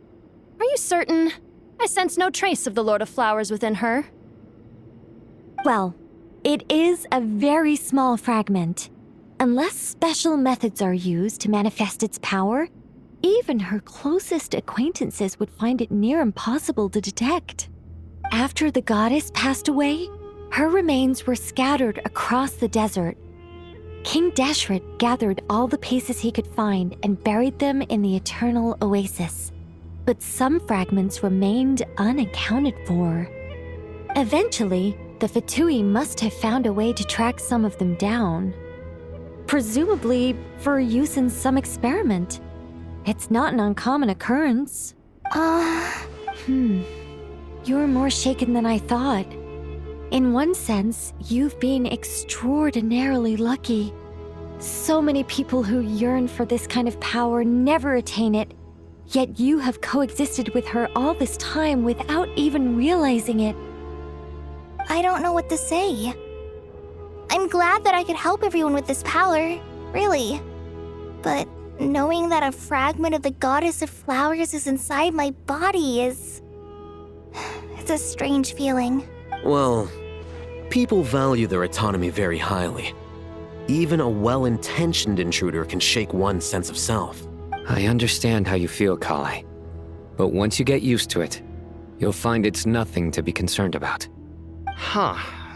N: Are you certain? I sense no trace of the Lord of Flowers within her.
C: Well, it is a very small fragment. Unless special methods are used to manifest its power, even her closest acquaintances would find it near impossible to detect. After the goddess passed away, her remains were scattered across the desert. King Deshret gathered all the pieces he could find and buried them in the eternal oasis. But some fragments remained unaccounted for. Eventually, the Fatui must have found a way to track some of them down. Presumably for use in some experiment. It's not an uncommon occurrence. You're more shaken than I thought. In one sense, you've been extraordinarily lucky. So many people who yearn for this kind of power never attain it, yet you have coexisted with her all this time without even realizing it.
B: I don't know what to say. I'm glad that I could help everyone with this power, really. But knowing that a fragment of the Goddess of Flowers is inside my body is... it's a strange feeling.
H: Well, people value their autonomy very highly. Even a well-intentioned intruder can shake one's sense of self.
K: I understand how you feel, Kale. But once you get used to it, you'll find it's nothing to be concerned about.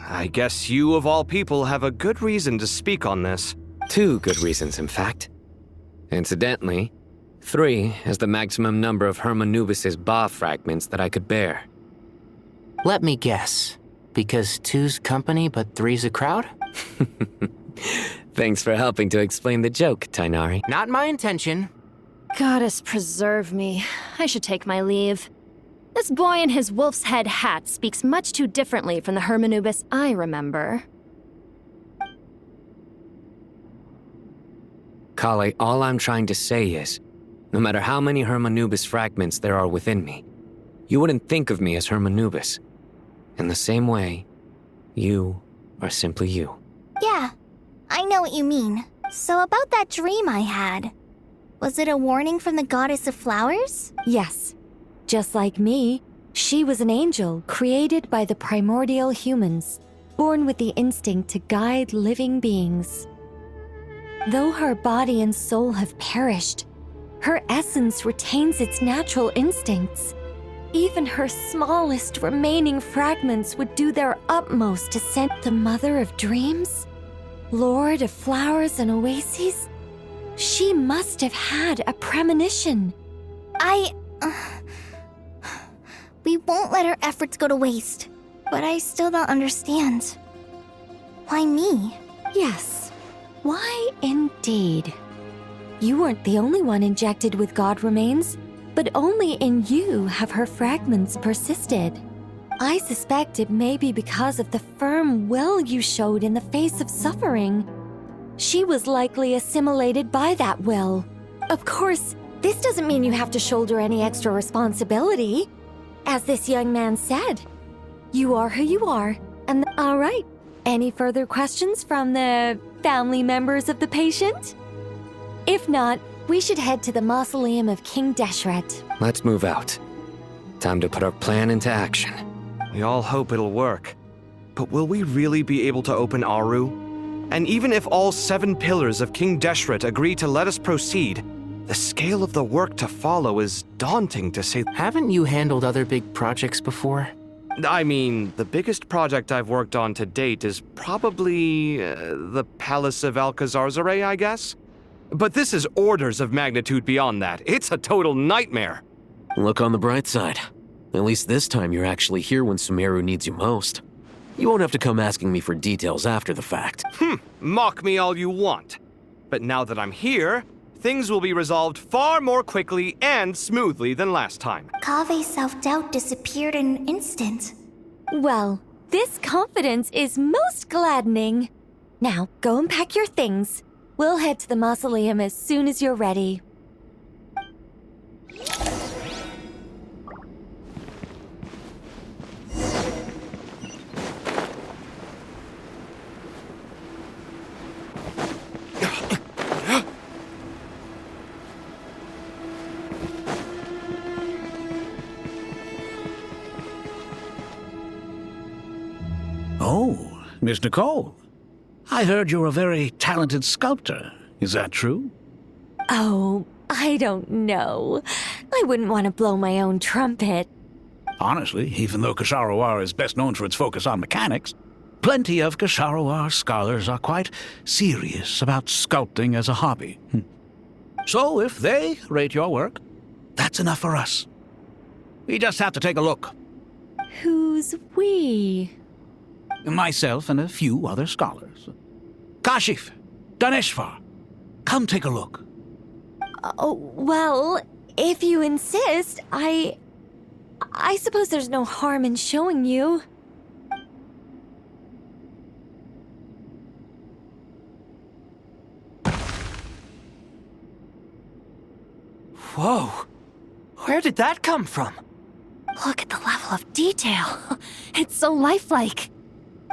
G: I guess you of all people have a good reason to speak on this.
K: 2 good reasons, in fact. Incidentally, 3 is the maximum number of Hermanubis' Ba fragments that I could bear.
L: Let me guess. Because 2's company, but 3's a crowd?
K: Thanks for helping to explain the joke, Tainari.
L: Not my intention.
N: Goddess preserve me. I should take my leave. This boy in his wolf's head hat speaks much too differently from the Hermanubis I remember.
K: Kale, all I'm trying to say is, no matter how many Hermanubis fragments there are within me, you wouldn't think of me as Hermanubis. In the same way, you are simply you.
B: Yeah, I know what you mean. So about that dream I had, was it a warning from the Goddess of Flowers?
C: Yes. Just like me, she was an angel created by the primordial humans, born with the instinct to guide living beings. Though her body and soul have perished, her essence retains its natural instincts. Even her smallest remaining fragments would do their utmost to send the Mother of Dreams, Lord of Flowers and Oases. She must have had a premonition.
B: We won't let our efforts go to waste. But I still don't understand. Why me?
C: Yes. Why indeed? You weren't the only one injected with God remains, but only in you have her fragments persisted. I suspect it may be because of the firm will you showed in the face of suffering. She was likely assimilated by that will. Of course, this doesn't mean you have to shoulder any extra responsibility. As this young man said, you are who you are. And all right, any further questions from the family members of the patient? If not, we should head to the mausoleum of King Deshret.
K: Let's move out. Time to put our plan into action.
G: We all hope it'll work. But will we really be able to open Aru? And even if all 7 pillars of King Deshret agree to let us proceed, the scale of the work to follow is daunting to say.
L: Haven't you handled other big projects before?
G: I mean, the biggest project I've worked on to date is probably the Palace of Alcazarzaray, I guess? But this is orders of magnitude beyond that. It's a total nightmare.
H: Look on the bright side. At least this time you're actually here when Sumeru needs you most. You won't have to come asking me for details after the fact.
G: Mock me all you want. But now that I'm here, things will be resolved far more quickly and smoothly than last time.
B: Kave's self-doubt disappeared in an instant.
C: Well, this confidence is most gladdening. Now, go and pack your things. We'll head to the mausoleum as soon as you're ready.
E: Oh, Miss Nicole. I heard you're a very talented sculptor. Is that true?
C: Oh, I don't know. I wouldn't want to blow my own trumpet.
E: Honestly, even though Kasharawar is best known for its focus on mechanics, plenty of Kasharawar scholars are quite serious about sculpting as a hobby. So if they rate your work, that's enough for us. We just have to take a look.
C: Who's we?
E: Myself and a few other scholars. Kashif, Daneshvar, come take a look.
C: Oh, well, if you insist, I suppose there's no harm in showing you.
J: Whoa! Where did that come from?
P: Look at the level of detail. It's so lifelike.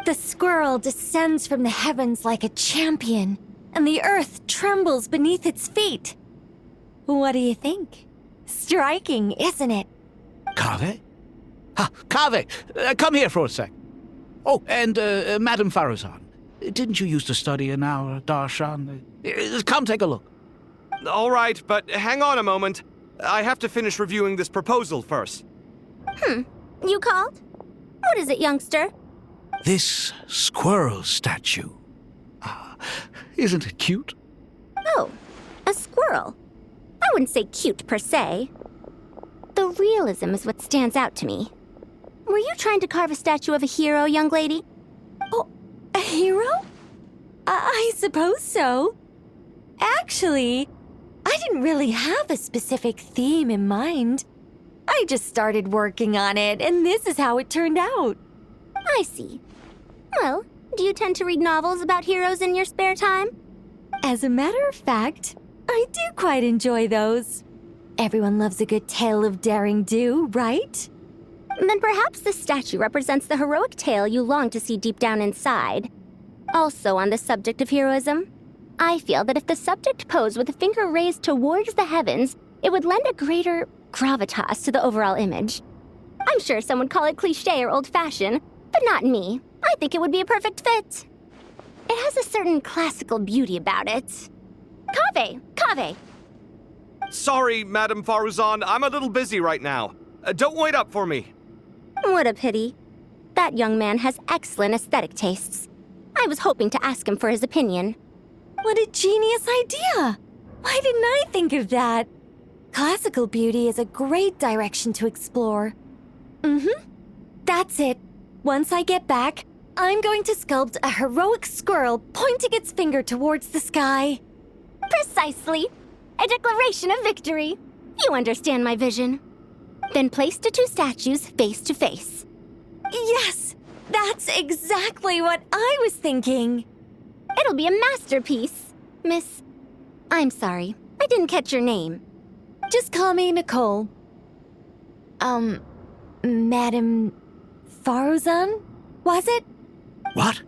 C: The squirrel descends from the heavens like a champion, and the earth trembles beneath its feet. What do you think? Striking, isn't it?
E: Kave? Kave, come here for a sec. Oh, and Madame Faruzan, didn't you used to study in our darshan? Come take a look.
G: All right, but hang on a moment. I have to finish reviewing this proposal first.
R: You called? What is it, youngster?
E: This squirrel statue. Isn't it cute?
R: Oh, a squirrel. I wouldn't say cute per se. The realism is what stands out to me. Were you trying to carve a statue of a hero, young lady?
C: Oh, a hero? I suppose so. Actually, I didn't really have a specific theme in mind. I just started working on it, and this is how it turned out.
R: I see. Well, do you tend to read novels about heroes in your spare time?
C: As a matter of fact, I do quite enjoy those. Everyone loves a good tale of daring do, right?
R: Then perhaps the statue represents the heroic tale you long to see deep down inside. Also on the subject of heroism, I feel that if the subject posed with a finger raised towards the heavens, it would lend a greater gravitas to the overall image. I'm sure some would call it cliché or old-fashioned, but not me. I think it would be a perfect fit. It has a certain classical beauty about it. Kave!
G: Sorry, Madame Faruzan, I'm a little busy right now. Don't wait up for me.
R: What a pity. That young man has excellent aesthetic tastes. I was hoping to ask him for his opinion.
C: What a genius idea! Why didn't I think of that? Classical beauty is a great direction to explore. That's it. Once I get back, I'm going to sculpt a heroic squirrel pointing its finger towards the sky.
P: Precisely. A declaration of victory. You understand my vision. Then place the two statues face to face.
C: Yes, that's exactly what I was thinking.
P: It'll be a masterpiece, Miss... I'm sorry, I didn't catch your name.
C: Just call me Nicole. Madame Faruzan? Was it?
E: What?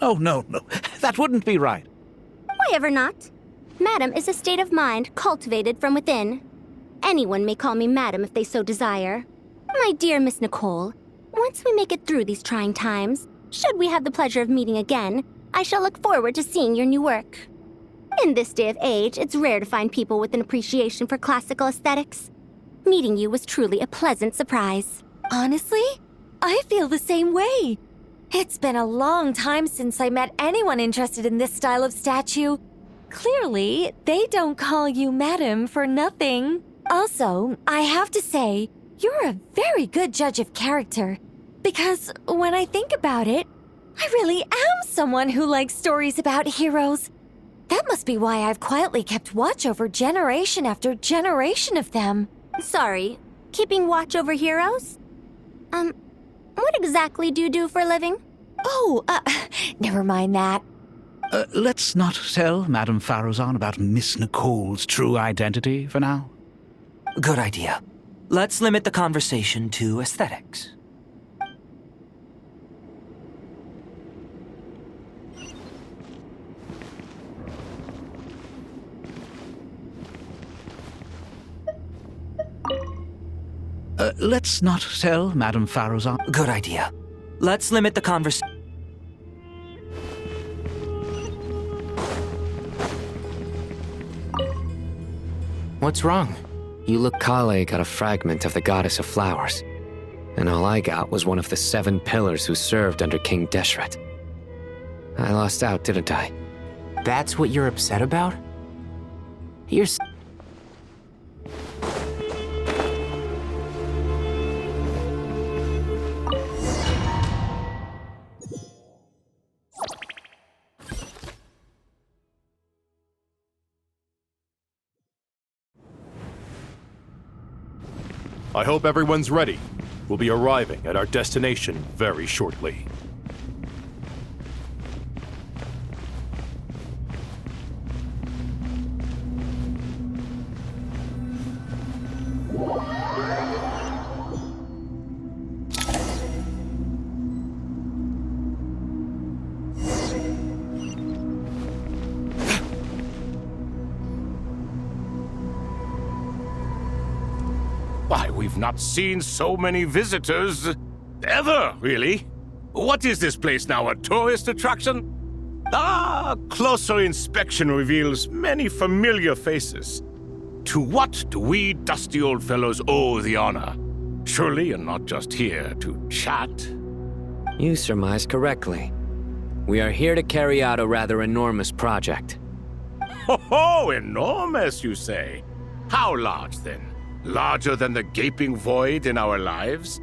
E: Oh, no. That wouldn't be right.
P: Why ever not? Madam is a state of mind cultivated from within. Anyone may call me Madam if they so desire. My dear Miss Nicole, once we make it through these trying times, should we have the pleasure of meeting again, I shall look forward to seeing your new work. In this day of age, it's rare to find people with an appreciation for classical aesthetics. Meeting you was truly a pleasant surprise.
C: Honestly, I feel the same way. It's been a long time since I met anyone interested in this style of statue. Clearly, they don't call you Madam for nothing. Also, I have to say, you're a very good judge of character. Because when I think about it, I really am someone who likes stories about heroes. That must be why I've quietly kept watch over generation after generation of them.
P: Sorry, keeping watch over heroes? What exactly do you do for a living?
C: Oh, never mind that.
E: Let's not tell Madame Faruzan about Miss Nicole's true identity for now.
D: Good idea. Let's limit the conversation to aesthetics.
E: Let's not tell Madame Faruzan.
D: Good idea. Let's limit the conversation.
L: What's wrong?
K: You look. Kale got a fragment of the goddess of flowers, and all I got was one of the 7 pillars who served under King Deshret. I lost out, didn't I?
L: That's what you're upset about? You're...
A: I hope everyone's ready. We'll be arriving at our destination very shortly. Why, we've not seen so many visitors ever, really. What is this place now, a tourist attraction? Ah, closer inspection reveals many familiar faces. To what do we dusty old fellows owe the honor? Surely you're not just here to chat.
K: You surmise correctly. We are here to carry out a rather enormous project.
A: Ho, enormous, you say? How large, then? Larger than the gaping void in our lives?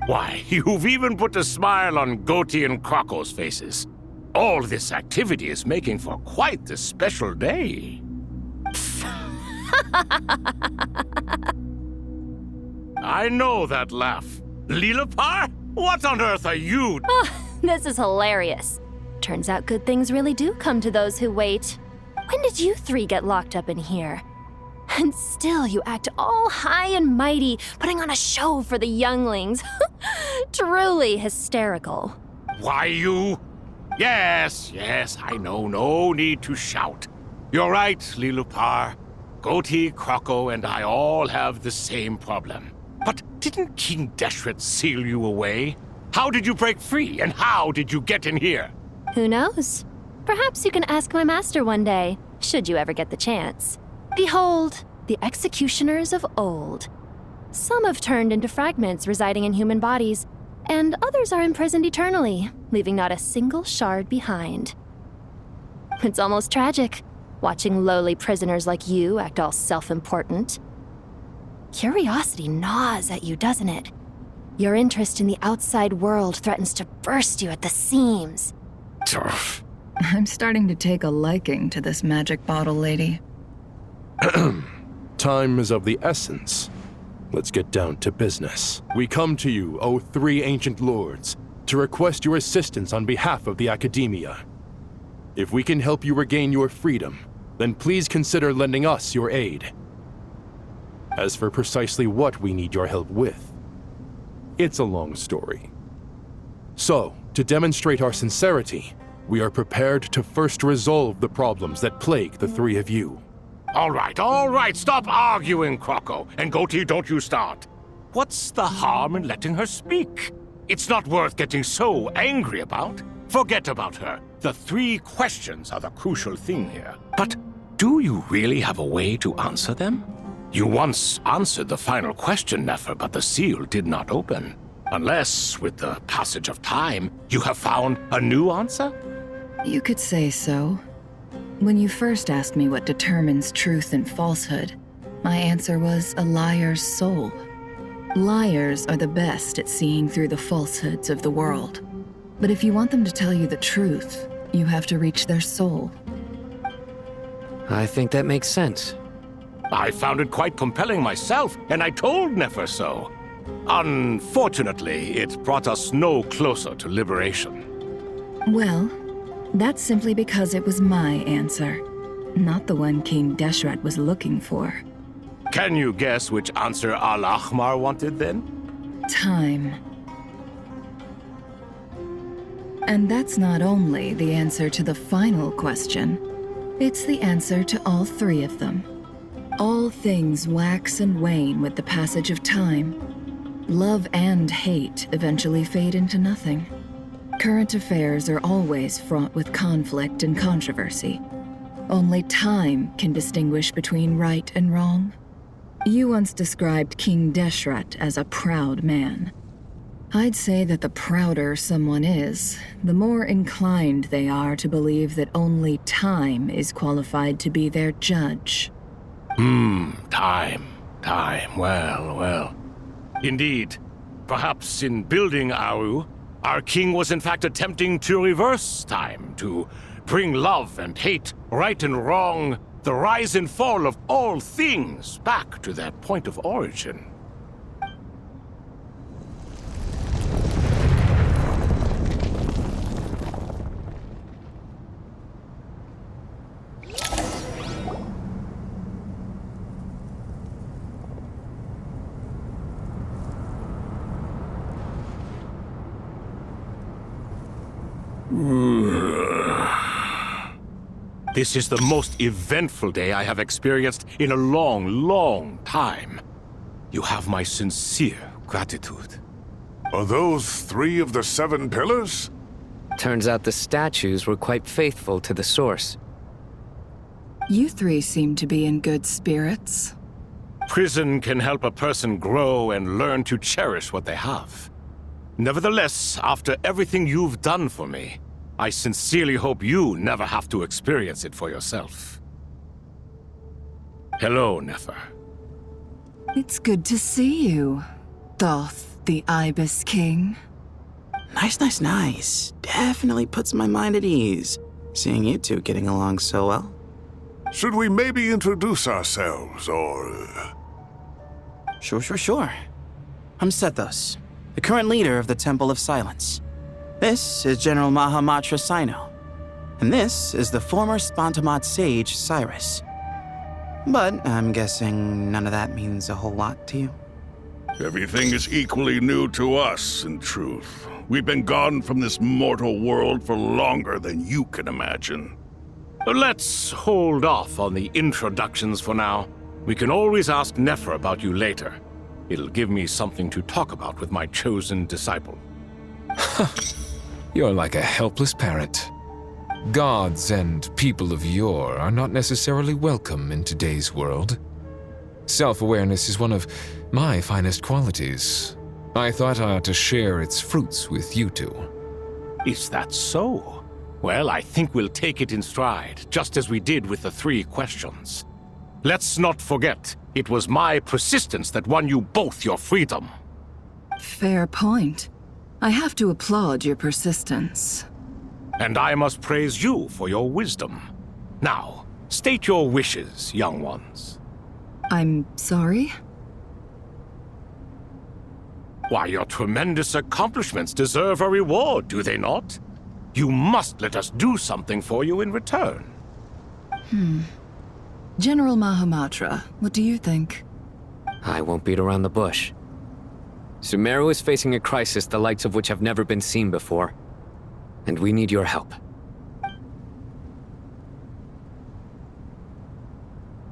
A: Why, you've even put a smile on Goatee and Crocco's faces. All this activity is making for quite the special day. I know that laugh. Lilapar? What on earth are you?
N: Oh, this is hilarious. Turns out good things really do come to those who wait. When did you 3 get locked up in here? And still you act all high and mighty, putting on a show for the younglings. Truly hysterical.
A: Why, you? Yes, I know. No need to shout. You're right, Lilupar. Goatee, Crocco, and I all have the same problem. But didn't King Deshret seal you away? How did you break free, and how did you get in here?
N: Who knows? Perhaps you can ask my master one day, should you ever get the chance. Behold, the executioners of old. Some have turned into fragments residing in human bodies, and others are imprisoned eternally, leaving not a single shard behind. It's almost tragic. watching lowly prisoners like you act all self-important. Curiosity gnaws at you, doesn't it? Your interest in the outside world threatens to burst you at the seams.
S: I'm starting to take a liking to this magic bottle lady.
T: Time is of the essence. Let's get down to business. We come to you, O three ancient lords, to request your assistance on behalf of the Academia. If we can help you regain your freedom, then please consider lending us your aid. As for precisely what we need your help with, it's a long story. So, to demonstrate our sincerity, we are prepared to first resolve the problems that plague the three of you.
A: All right, stop arguing, Croco. And Goatee, don't you start. What's the harm in letting her speak? It's not worth getting so angry about. Forget about her. The 3 questions are the crucial thing here. But do you really have a way to answer them? You once answered the final question, Nefer, but the seal did not open. Unless, with the passage of time, you have found a new answer?
S: You could say so. When you first asked me what determines truth and falsehood, my answer was a liar's soul. Liars are the best at seeing through the falsehoods of the world. But if you want them to tell you the truth, you have to reach their soul.
K: I think that makes sense.
A: I found it quite compelling myself, and I told Nefer so. Unfortunately, it brought us no closer to liberation.
S: Well, that's simply because it was my answer, not the one King Deshret was looking for.
A: Can you guess which answer Al-Ahmar wanted then?
S: Time. And that's not only the answer to the final question, it's the answer to all 3 of them. All things wax and wane with the passage of time. Love and hate eventually fade into nothing. Current affairs are always fraught with conflict and controversy. Only time can distinguish between right and wrong. You once described King Deshret as a proud man. I'd say that the prouder someone is, the more inclined they are to believe that only time is qualified to be their judge.
A: Time. Well. Indeed. Perhaps in building Aru, our king was in fact attempting to reverse time, to bring love and hate, right and wrong, the rise and fall of all things back to their point of origin. This is the most eventful day I have experienced in a long time. You have my sincere gratitude.
U: Are those 3 of the 7 pillars?
K: Turns out the statues were quite faithful to the source.
S: You 3 seem to be in good spirits.
A: Prison can help a person grow and learn to cherish what they have. Nevertheless, after everything you've done for me, I sincerely hope you never have to experience it for yourself. Hello, Nefer.
S: It's good to see you, Thoth the Ibis King.
M: Nice. Definitely puts my mind at ease, seeing you 2 getting along so well.
U: Should we maybe introduce ourselves, or...
M: Sure. I'm Sethos, the current leader of the Temple of Silence. This is General Mahamatra Sino, and this is the former Spantamat sage, Cyrus. But I'm guessing none of that means a whole lot to you.
U: Everything is equally new to us, in truth. We've been gone from this mortal world for longer than you can imagine.
A: Let's hold off on the introductions for now. We can always ask Nefer about you later. It'll give me something to talk about with my chosen disciple.
V: You're like a helpless parrot. Gods and people of yore are not necessarily welcome in today's world. Self-awareness is one of my finest qualities. I thought I ought to share its fruits with you 2.
A: Is that so? Well, I think we'll take it in stride, just as we did with the 3 questions. Let's not forget, it was my persistence that won you both your freedom.
S: Fair point. I have to applaud your persistence.
A: And I must praise you for your wisdom. Now, state your wishes, young ones.
S: I'm sorry?
A: Why, your tremendous accomplishments deserve a reward, do they not? You must let us do something for you in return.
S: General Mahamatra, what do you think?
K: I won't beat around the bush. Sumeru is facing a crisis the likes of which have never been seen before. And we need your help.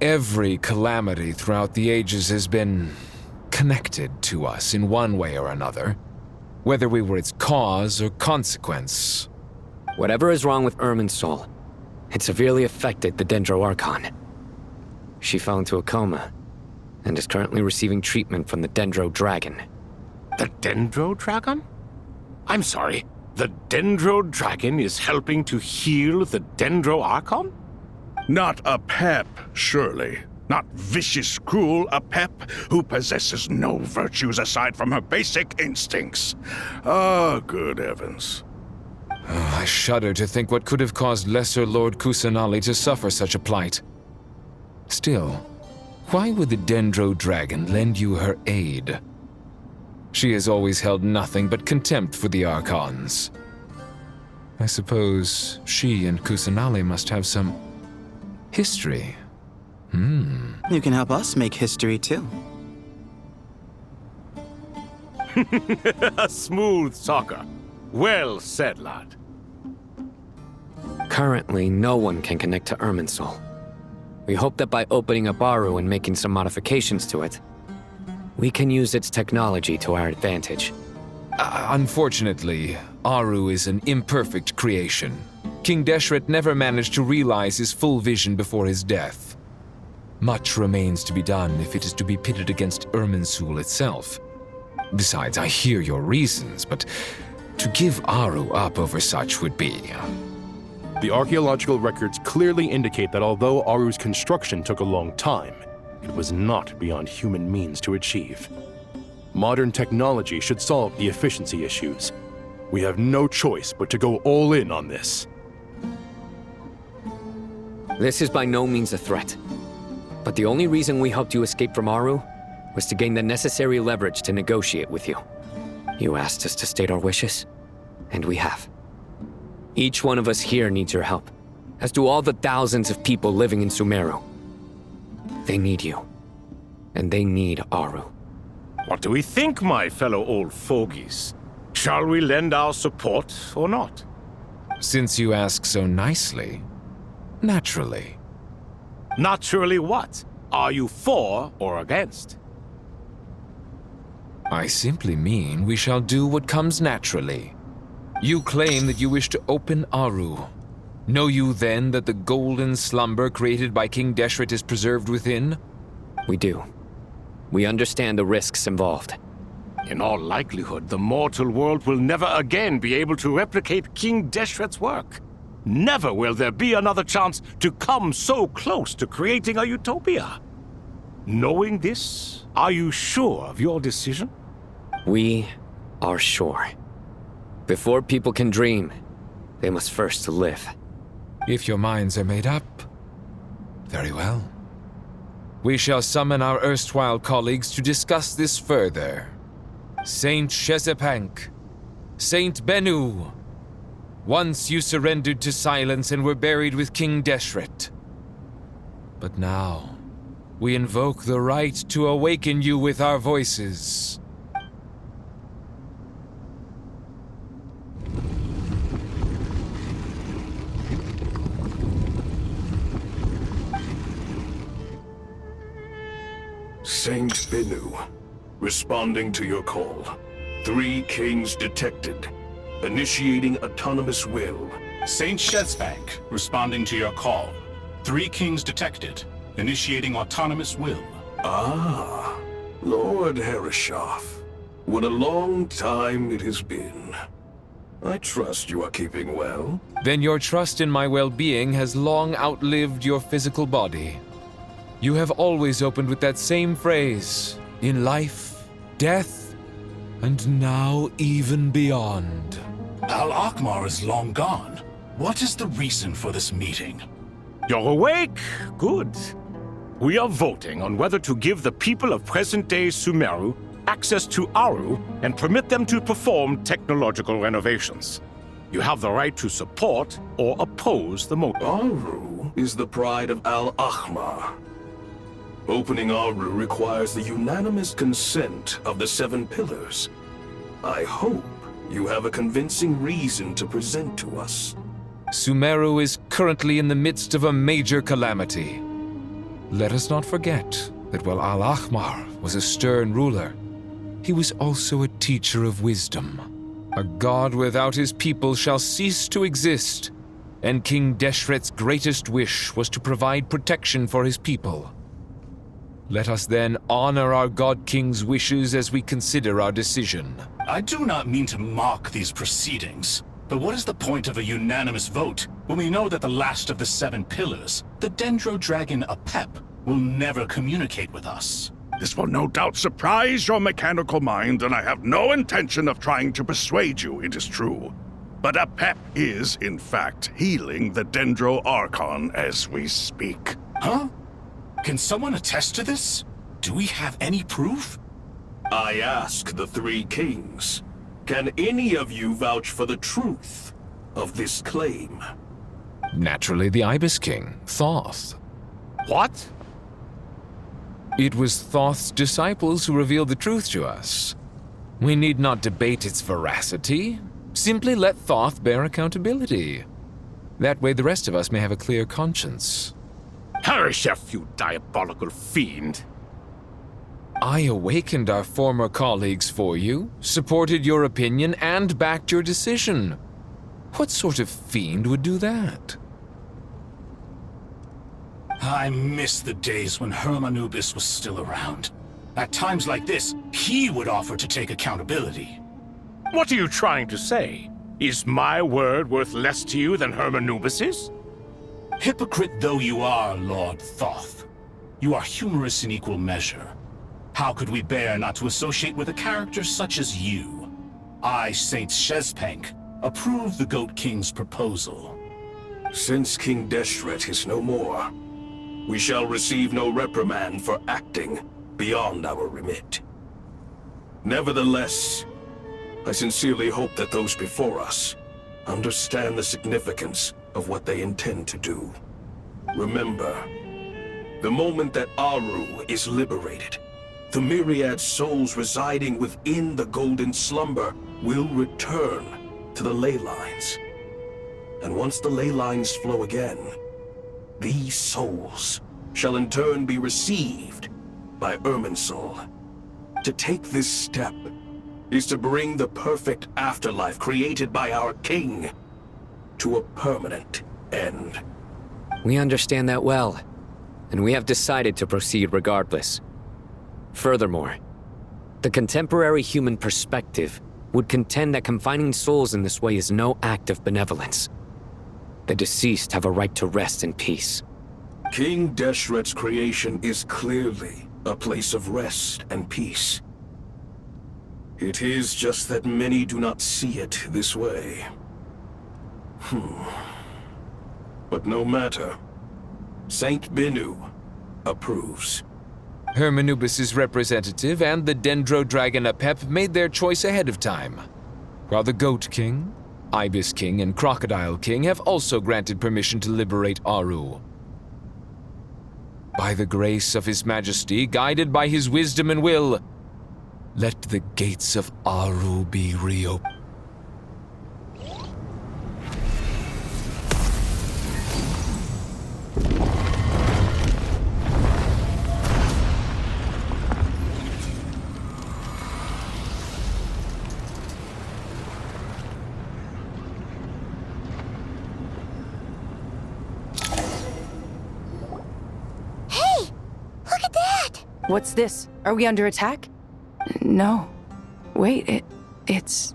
V: Every calamity throughout the ages has been connected to us in one way or another, whether we were its cause or consequence.
K: Whatever is wrong with Irminsul, it severely affected the Dendro Archon. She fell into a coma and is currently receiving treatment from the Dendro Dragon.
A: The Dendro Dragon? I'm sorry, the Dendro Dragon is helping to heal the Dendro Archon?
U: Not a pep, surely. Not vicious, cruel a pep who possesses no virtues aside from her basic instincts. Ah, good heavens.
V: I shudder to think what could have caused Lesser Lord Kusanali to suffer such a plight. Still, why would the Dendro Dragon lend you her aid? She has always held nothing but contempt for the Archons. I suppose she and Kusanali must have some history.
M: You can help us make history too.
A: A smooth talker. Well said, lad.
K: Currently, no one can connect to Irminsul. We hope that by opening up Aru and making some modifications to it, we can use its technology to our advantage.
V: Unfortunately, Aru is an imperfect creation. King Deshret never managed to realize his full vision before his death. Much remains to be done if it is to be pitted against Irminsul itself. Besides, I hear your reasons, but to give Aru up over such would be...
T: The archaeological records clearly indicate that although Aru's construction took a long time, it was not beyond human means to achieve. Modern technology should solve the efficiency issues. We have no choice but to go all in on this.
K: This is by no means a threat. But the only reason we helped you escape from Aru was to gain the necessary leverage to negotiate with you. You asked us to state our wishes, and we have. Each one of us here needs your help, as do all the thousands of people living in Sumeru. They need you, and they need Aru.
A: What do we think, my fellow old fogies? Shall we lend our support or not?
V: Since you ask so nicely, naturally.
A: Naturally what? Are you for or against?
V: I simply mean we shall do what comes naturally. You claim that you wish to open Aru. Know you then that the golden slumber created by King Deshret is preserved within?
K: We do. We understand the risks involved.
A: In all likelihood, the mortal world will never again be able to replicate King Deshret's work. Never will there be another chance to come so close to creating a utopia. Knowing this, are you sure of your decision?
K: We are sure. Before people can dream, they must first live.
V: If your minds are made up, very well. We shall summon our erstwhile colleagues to discuss this further. Saint Shezepank, Saint Bennu, once you surrendered to silence and were buried with King Deshret. But now, we invoke the right to awaken you with our voices.
O: Saint Bennu, responding to your call. 3 kings detected. Initiating autonomous will.
Q: Saint Shezbank, responding to your call. 3 kings detected. Initiating autonomous will.
O: Ah, Lord Herreshoff. What a long time it has been. I trust you are keeping well.
V: Then your trust in my well-being has long outlived your physical body. You have always opened with that same phrase, in life, death, and now even beyond.
Q: Al-Akhmar is long gone. What is the reason for this meeting?
A: You're awake? Good. We are voting on whether to give the people of present-day Sumeru access to Aru and permit them to perform technological renovations. You have the right to support or oppose the motion.
O: Aru is the pride of Al-Akhmar. Opening Aru requires the unanimous consent of the 7 pillars. I hope you have a convincing reason to present to us.
V: Sumeru is currently in the midst of a major calamity. Let us not forget that while Al-Akhmar was a stern ruler, he was also a teacher of wisdom. A god without his people shall cease to exist, and King Deshret's greatest wish was to provide protection for his people. Let us then honor our God King's wishes as we consider our decision.
Q: I do not mean to mock these proceedings, but what is the point of a unanimous vote when we know that the last of the 7 pillars, the Dendro Dragon Apep, will never communicate with us?
U: This will no doubt surprise your mechanical mind, and I have no intention of trying to persuade you it is true. But Apep is, in fact, healing the Dendro Archon as we speak.
Q: Huh? Can someone attest to this? Do we have any proof?
O: I ask the 3 kings. Can any of you vouch for the truth of this claim?
V: Naturally, the Ibis King, Thoth.
A: What?
V: It was Thoth's disciples who revealed the truth to us. We need not debate its veracity. Simply let Thoth bear accountability. That way the rest of us may have a clear conscience.
A: Harishef, you diabolical fiend!
V: I awakened our former colleagues for you, supported your opinion, and backed your decision. What sort of fiend would do that?
Q: I miss the days when Hermanubis was still around. At times like this, he would offer to take accountability.
A: What are you trying to say? Is my word worth less to you than Hermanubis's?
Q: Hypocrite though you are, Lord Thoth, you are humorous in equal measure. How could we bear not to associate with a character such as you? I, Saint Shezpenk, approve the Goat King's proposal.
O: Since King Deshret is no more, we shall receive no reprimand for acting beyond our remit. Nevertheless, I sincerely hope that those before us understand the significance of what they intend to do. Remember, the moment that Aru is liberated, the myriad souls residing within the Golden Slumber will return to the ley lines. And once the ley lines flow again, these souls shall in turn be received by Irminsul. To take this step is to bring the perfect afterlife created by our king to a permanent end.
K: We understand that well, and we have decided to proceed regardless. Furthermore, the contemporary human perspective would contend that confining souls in this way is no act of benevolence. The deceased have a right to rest in peace.
O: King Deshret's creation is clearly a place of rest and peace. It is just that many do not see it this way. But no matter. Saint Binu approves.
V: Hermanubis' representative and the Dendro Dragon Apep made their choice ahead of time, while the Goat King, Ibis King, and Crocodile King have also granted permission to liberate Aru. By the grace of His Majesty, guided by his wisdom and will, let the gates of Aru be reopened.
F: What's this? Are we under attack? No. Wait, it's...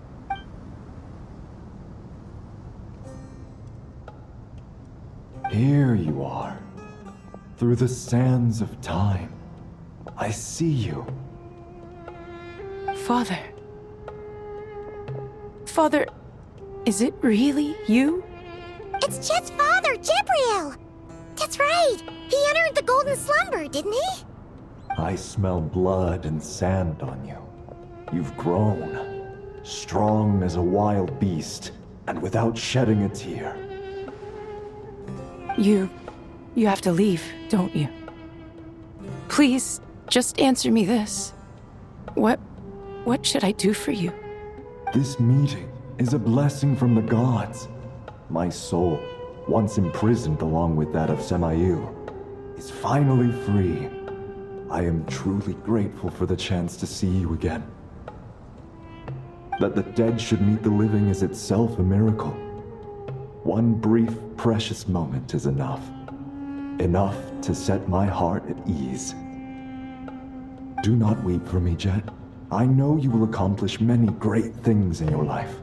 H: Here you are. Through the sands of time. I see you.
F: Father. Father, is it really you?
R: It's Jet's father, Jibriel! That's right! He entered the golden slumber, didn't he?
H: I smell blood and sand on you. You've grown, strong as a wild beast, and without shedding a tear.
F: You have to leave, don't you? Please, just answer me this. What should I do for you?
H: This meeting is a blessing from the gods. My soul, once imprisoned along with that of Semail, is finally free. I am truly grateful for the chance to see you again. That the dead should meet the living is itself a miracle. One brief, precious moment is enough. Enough to set my heart at ease. Do not weep for me, Jet. I know you will accomplish many great things in your life.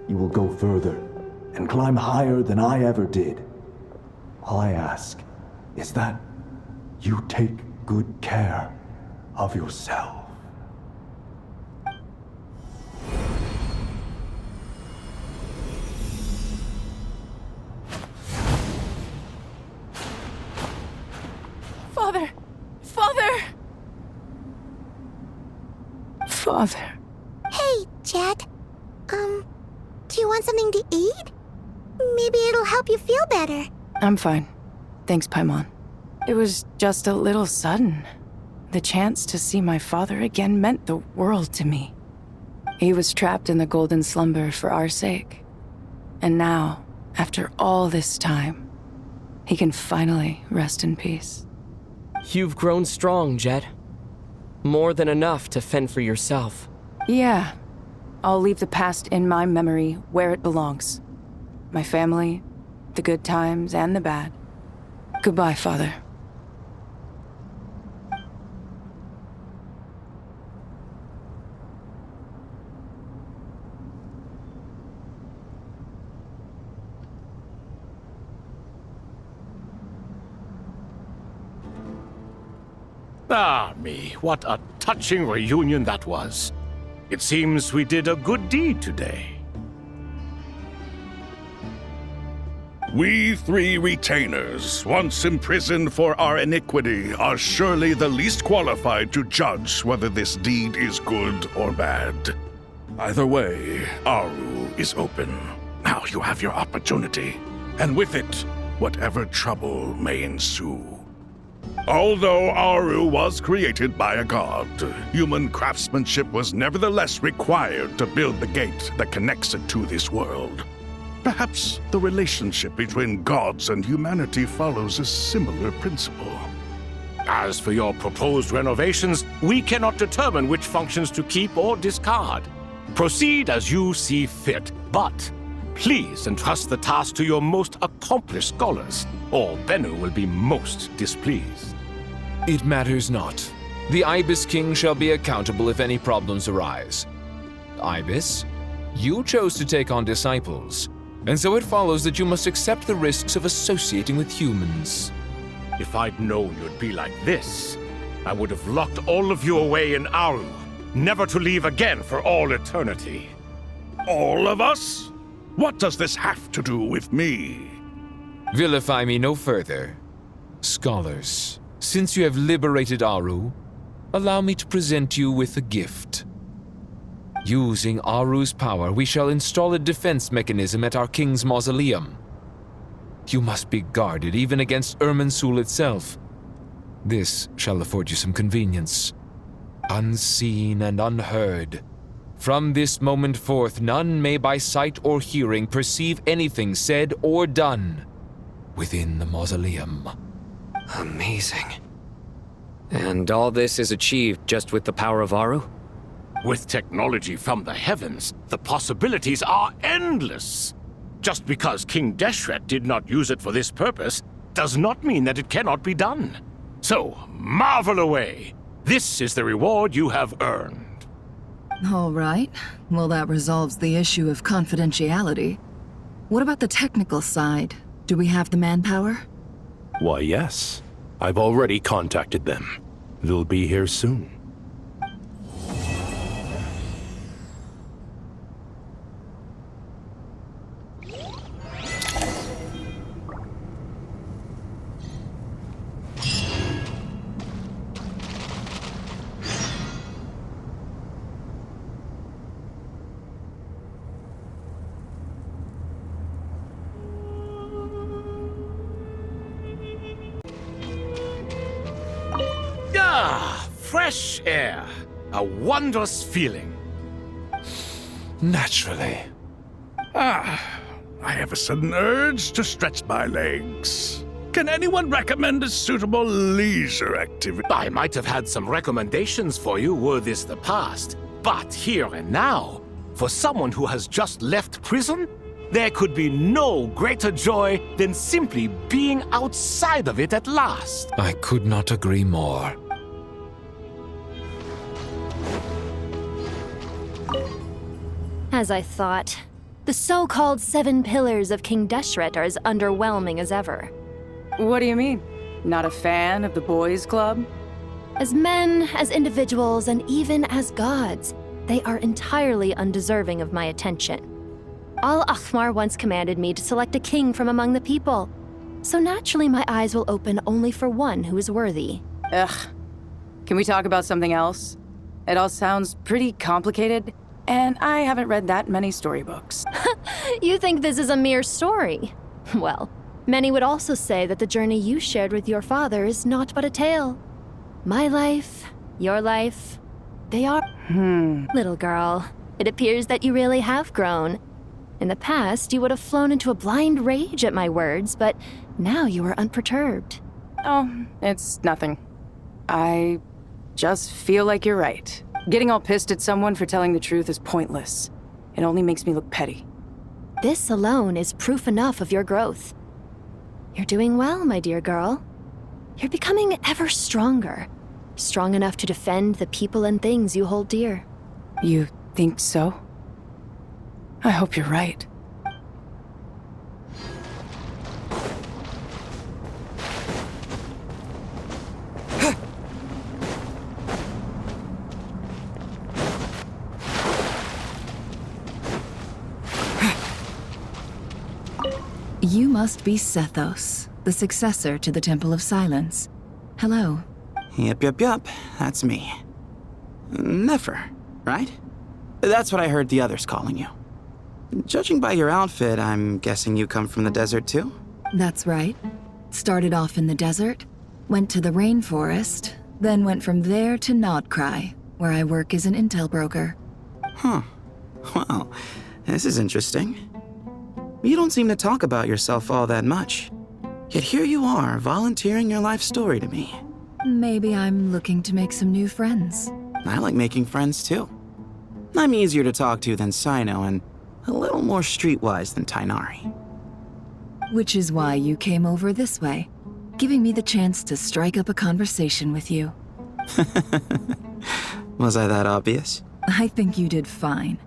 H: You will go further and climb higher than I ever did. All I ask is that you take good care of yourself.
F: Father! Father! Father.
R: Hey, Jet. Do you want something to eat? Maybe it'll help you feel better.
F: I'm fine. Thanks, Paimon. It was just a little sudden. The chance to see my father again meant the world to me. He was trapped in the golden slumber for our sake. And now, after all this time, he can finally rest in peace.
J: You've grown strong, Jet. More than enough to fend for yourself.
F: Yeah. I'll leave the past in my memory where it belongs. My family, the good times and the bad. Goodbye, Father.
A: Ah, me, what a touching reunion that was. It seems we did a good deed today.
U: We three retainers, once imprisoned for our iniquity, are surely the least qualified to judge whether this deed is good or bad. Either way, Aru is open. Now you have your opportunity, and with it, whatever trouble may ensue. Although Aru was created by a god, human craftsmanship was nevertheless required to build the gate that connects it to this world. Perhaps the relationship between gods and humanity follows a similar principle.
A: As for your proposed renovations, we cannot determine which functions to keep or discard. Proceed as you see fit, but please entrust the task to your most accomplished scholars, or Bennu will be most displeased.
V: It matters not. The Ibis King shall be accountable if any problems arise. Ibis, you chose to take on disciples, and so it follows that you must accept the risks of associating with humans.
A: If I'd known you'd be like this, I would have locked all of you away in Aru, never to leave again for all eternity.
U: All of us? What does this have to do with me?
V: Vilify me no further. Scholars, since you have liberated Aru, allow me to present you with a gift. Using Aru's power, we shall install a defense mechanism at our king's mausoleum. You must be guarded even against Irminsul itself. This shall afford you some convenience. Unseen and unheard. From this moment forth, none may by sight or hearing perceive anything said or done within the mausoleum.
K: Amazing. And all this is achieved just with the power of Aru?
A: With technology from the heavens, the possibilities are endless. Just because King Deshret did not use it for this purpose does not mean that it cannot be done. So, marvel away. This is the reward you have earned.
S: All right. Well, that resolves the issue of confidentiality. What about the technical side? Do we have the manpower?
T: Why, yes. I've already contacted them. They'll be here soon.
A: Fresh air. A wondrous feeling.
T: Naturally.
U: I have a sudden urge to stretch my legs. Can anyone recommend a suitable leisure activity?
A: I might have had some recommendations for you were this the past. But here and now, for someone who has just left prison, there could be no greater joy than simply being outside of it at last.
V: I could not agree more.
N: As I thought, the so-called 7 pillars of King Deshret are as underwhelming as ever.
F: What do you mean? Not a fan of the boys' club?
N: As men, as individuals, and even as gods, they are entirely undeserving of my attention. Al-Ahmar once commanded me to select a king from among the people, so naturally my eyes will open only for one who is worthy.
F: Ugh. Can we talk about something else? It all sounds pretty complicated, and I haven't read that many storybooks.
N: You think this is a mere story? Well, many would also say that the journey you shared with your father is not but a tale. My life, your life, they are... Little girl, it appears that you really have grown. In the past, you would have flown into a blind rage at my words, but now you are unperturbed.
F: Oh, it's nothing. I just feel like you're right. Getting all pissed at someone for telling the truth is pointless. It only makes me look petty.
N: This alone is proof enough of your growth. You're doing well, my dear girl. You're becoming ever stronger. Strong enough to defend the people and things you hold dear.
F: You think so? I hope you're right.
S: You must be Sethos, the successor to the Temple of Silence. Hello.
M: Yep. That's me. Nefer, right? That's what I heard the others calling you. Judging by your outfit, I'm guessing you come from the desert too?
S: That's right. Started off in the desert, went to the rainforest, then went from there to Nodcry, where I work as an intel broker.
M: Huh. Well, this is interesting. You don't seem to talk about yourself all that much. Yet here you are, volunteering your life story to me.
S: Maybe I'm looking to make some new friends.
M: I like making friends too. I'm easier to talk to than Sino and a little more streetwise than Tainari.
S: Which is why you came over this way, giving me the chance to strike up a conversation with you.
M: Was I that obvious?
S: I think you did fine.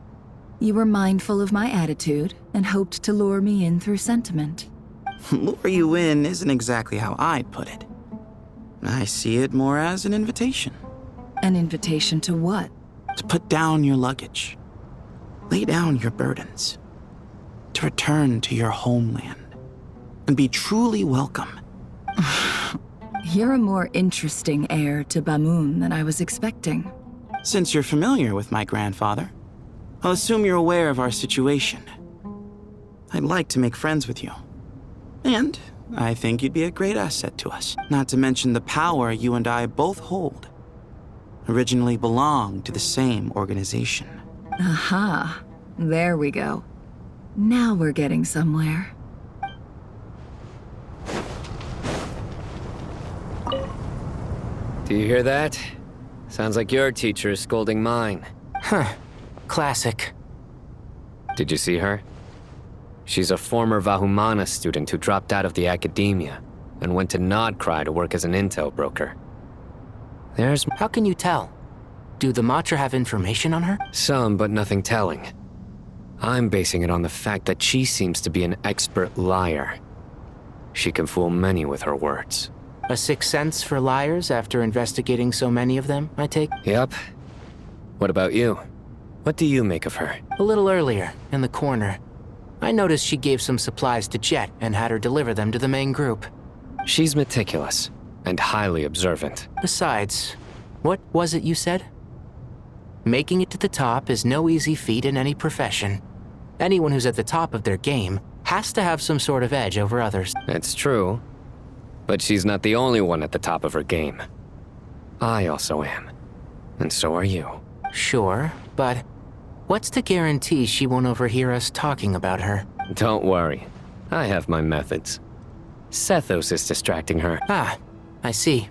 S: You were mindful of my attitude and hoped to lure me in through sentiment.
M: Lure you in isn't exactly how I'd put it. I see it more as an invitation.
S: An invitation to what?
M: To put down your luggage. Lay down your burdens. To return to your homeland. And be truly welcome.
S: You're a more interesting heir to Bamun than I was expecting.
M: Since you're familiar with my grandfather, I'll assume you're aware of our situation. I'd like to make friends with you. And I think you'd be a great asset to us. Not to mention the power you and I both hold. Originally belonged to the same organization.
S: Aha. There we go. Now we're getting somewhere.
K: Do you hear that? Sounds like your teacher is scolding mine.
L: Huh. Classic.
K: Did you see her? She's a former Vahumana student who dropped out of the academia and went to Nodcry to work as an intel broker.
L: How can you tell? Do the Matra have information on her?
K: Some, but nothing telling. I'm basing it on the fact that she seems to be an expert liar. She can fool many with her words.
L: A sixth sense for liars after investigating so many of them, I take?
K: Yep. What about you? What do you make of her?
L: A little earlier, in the corner, I noticed she gave some supplies to Jet and had her deliver them to the main group.
K: She's meticulous and highly observant.
L: Besides, what was it you said? Making it to the top is no easy feat in any profession. Anyone who's at the top of their game has to have some sort of edge over others.
K: It's true, but she's not the only one at the top of her game. I also am, and so are you.
L: Sure, but what's to guarantee she won't overhear us talking about her?
K: Don't worry, I have my methods. Sethos is distracting her.
L: Ah, I see.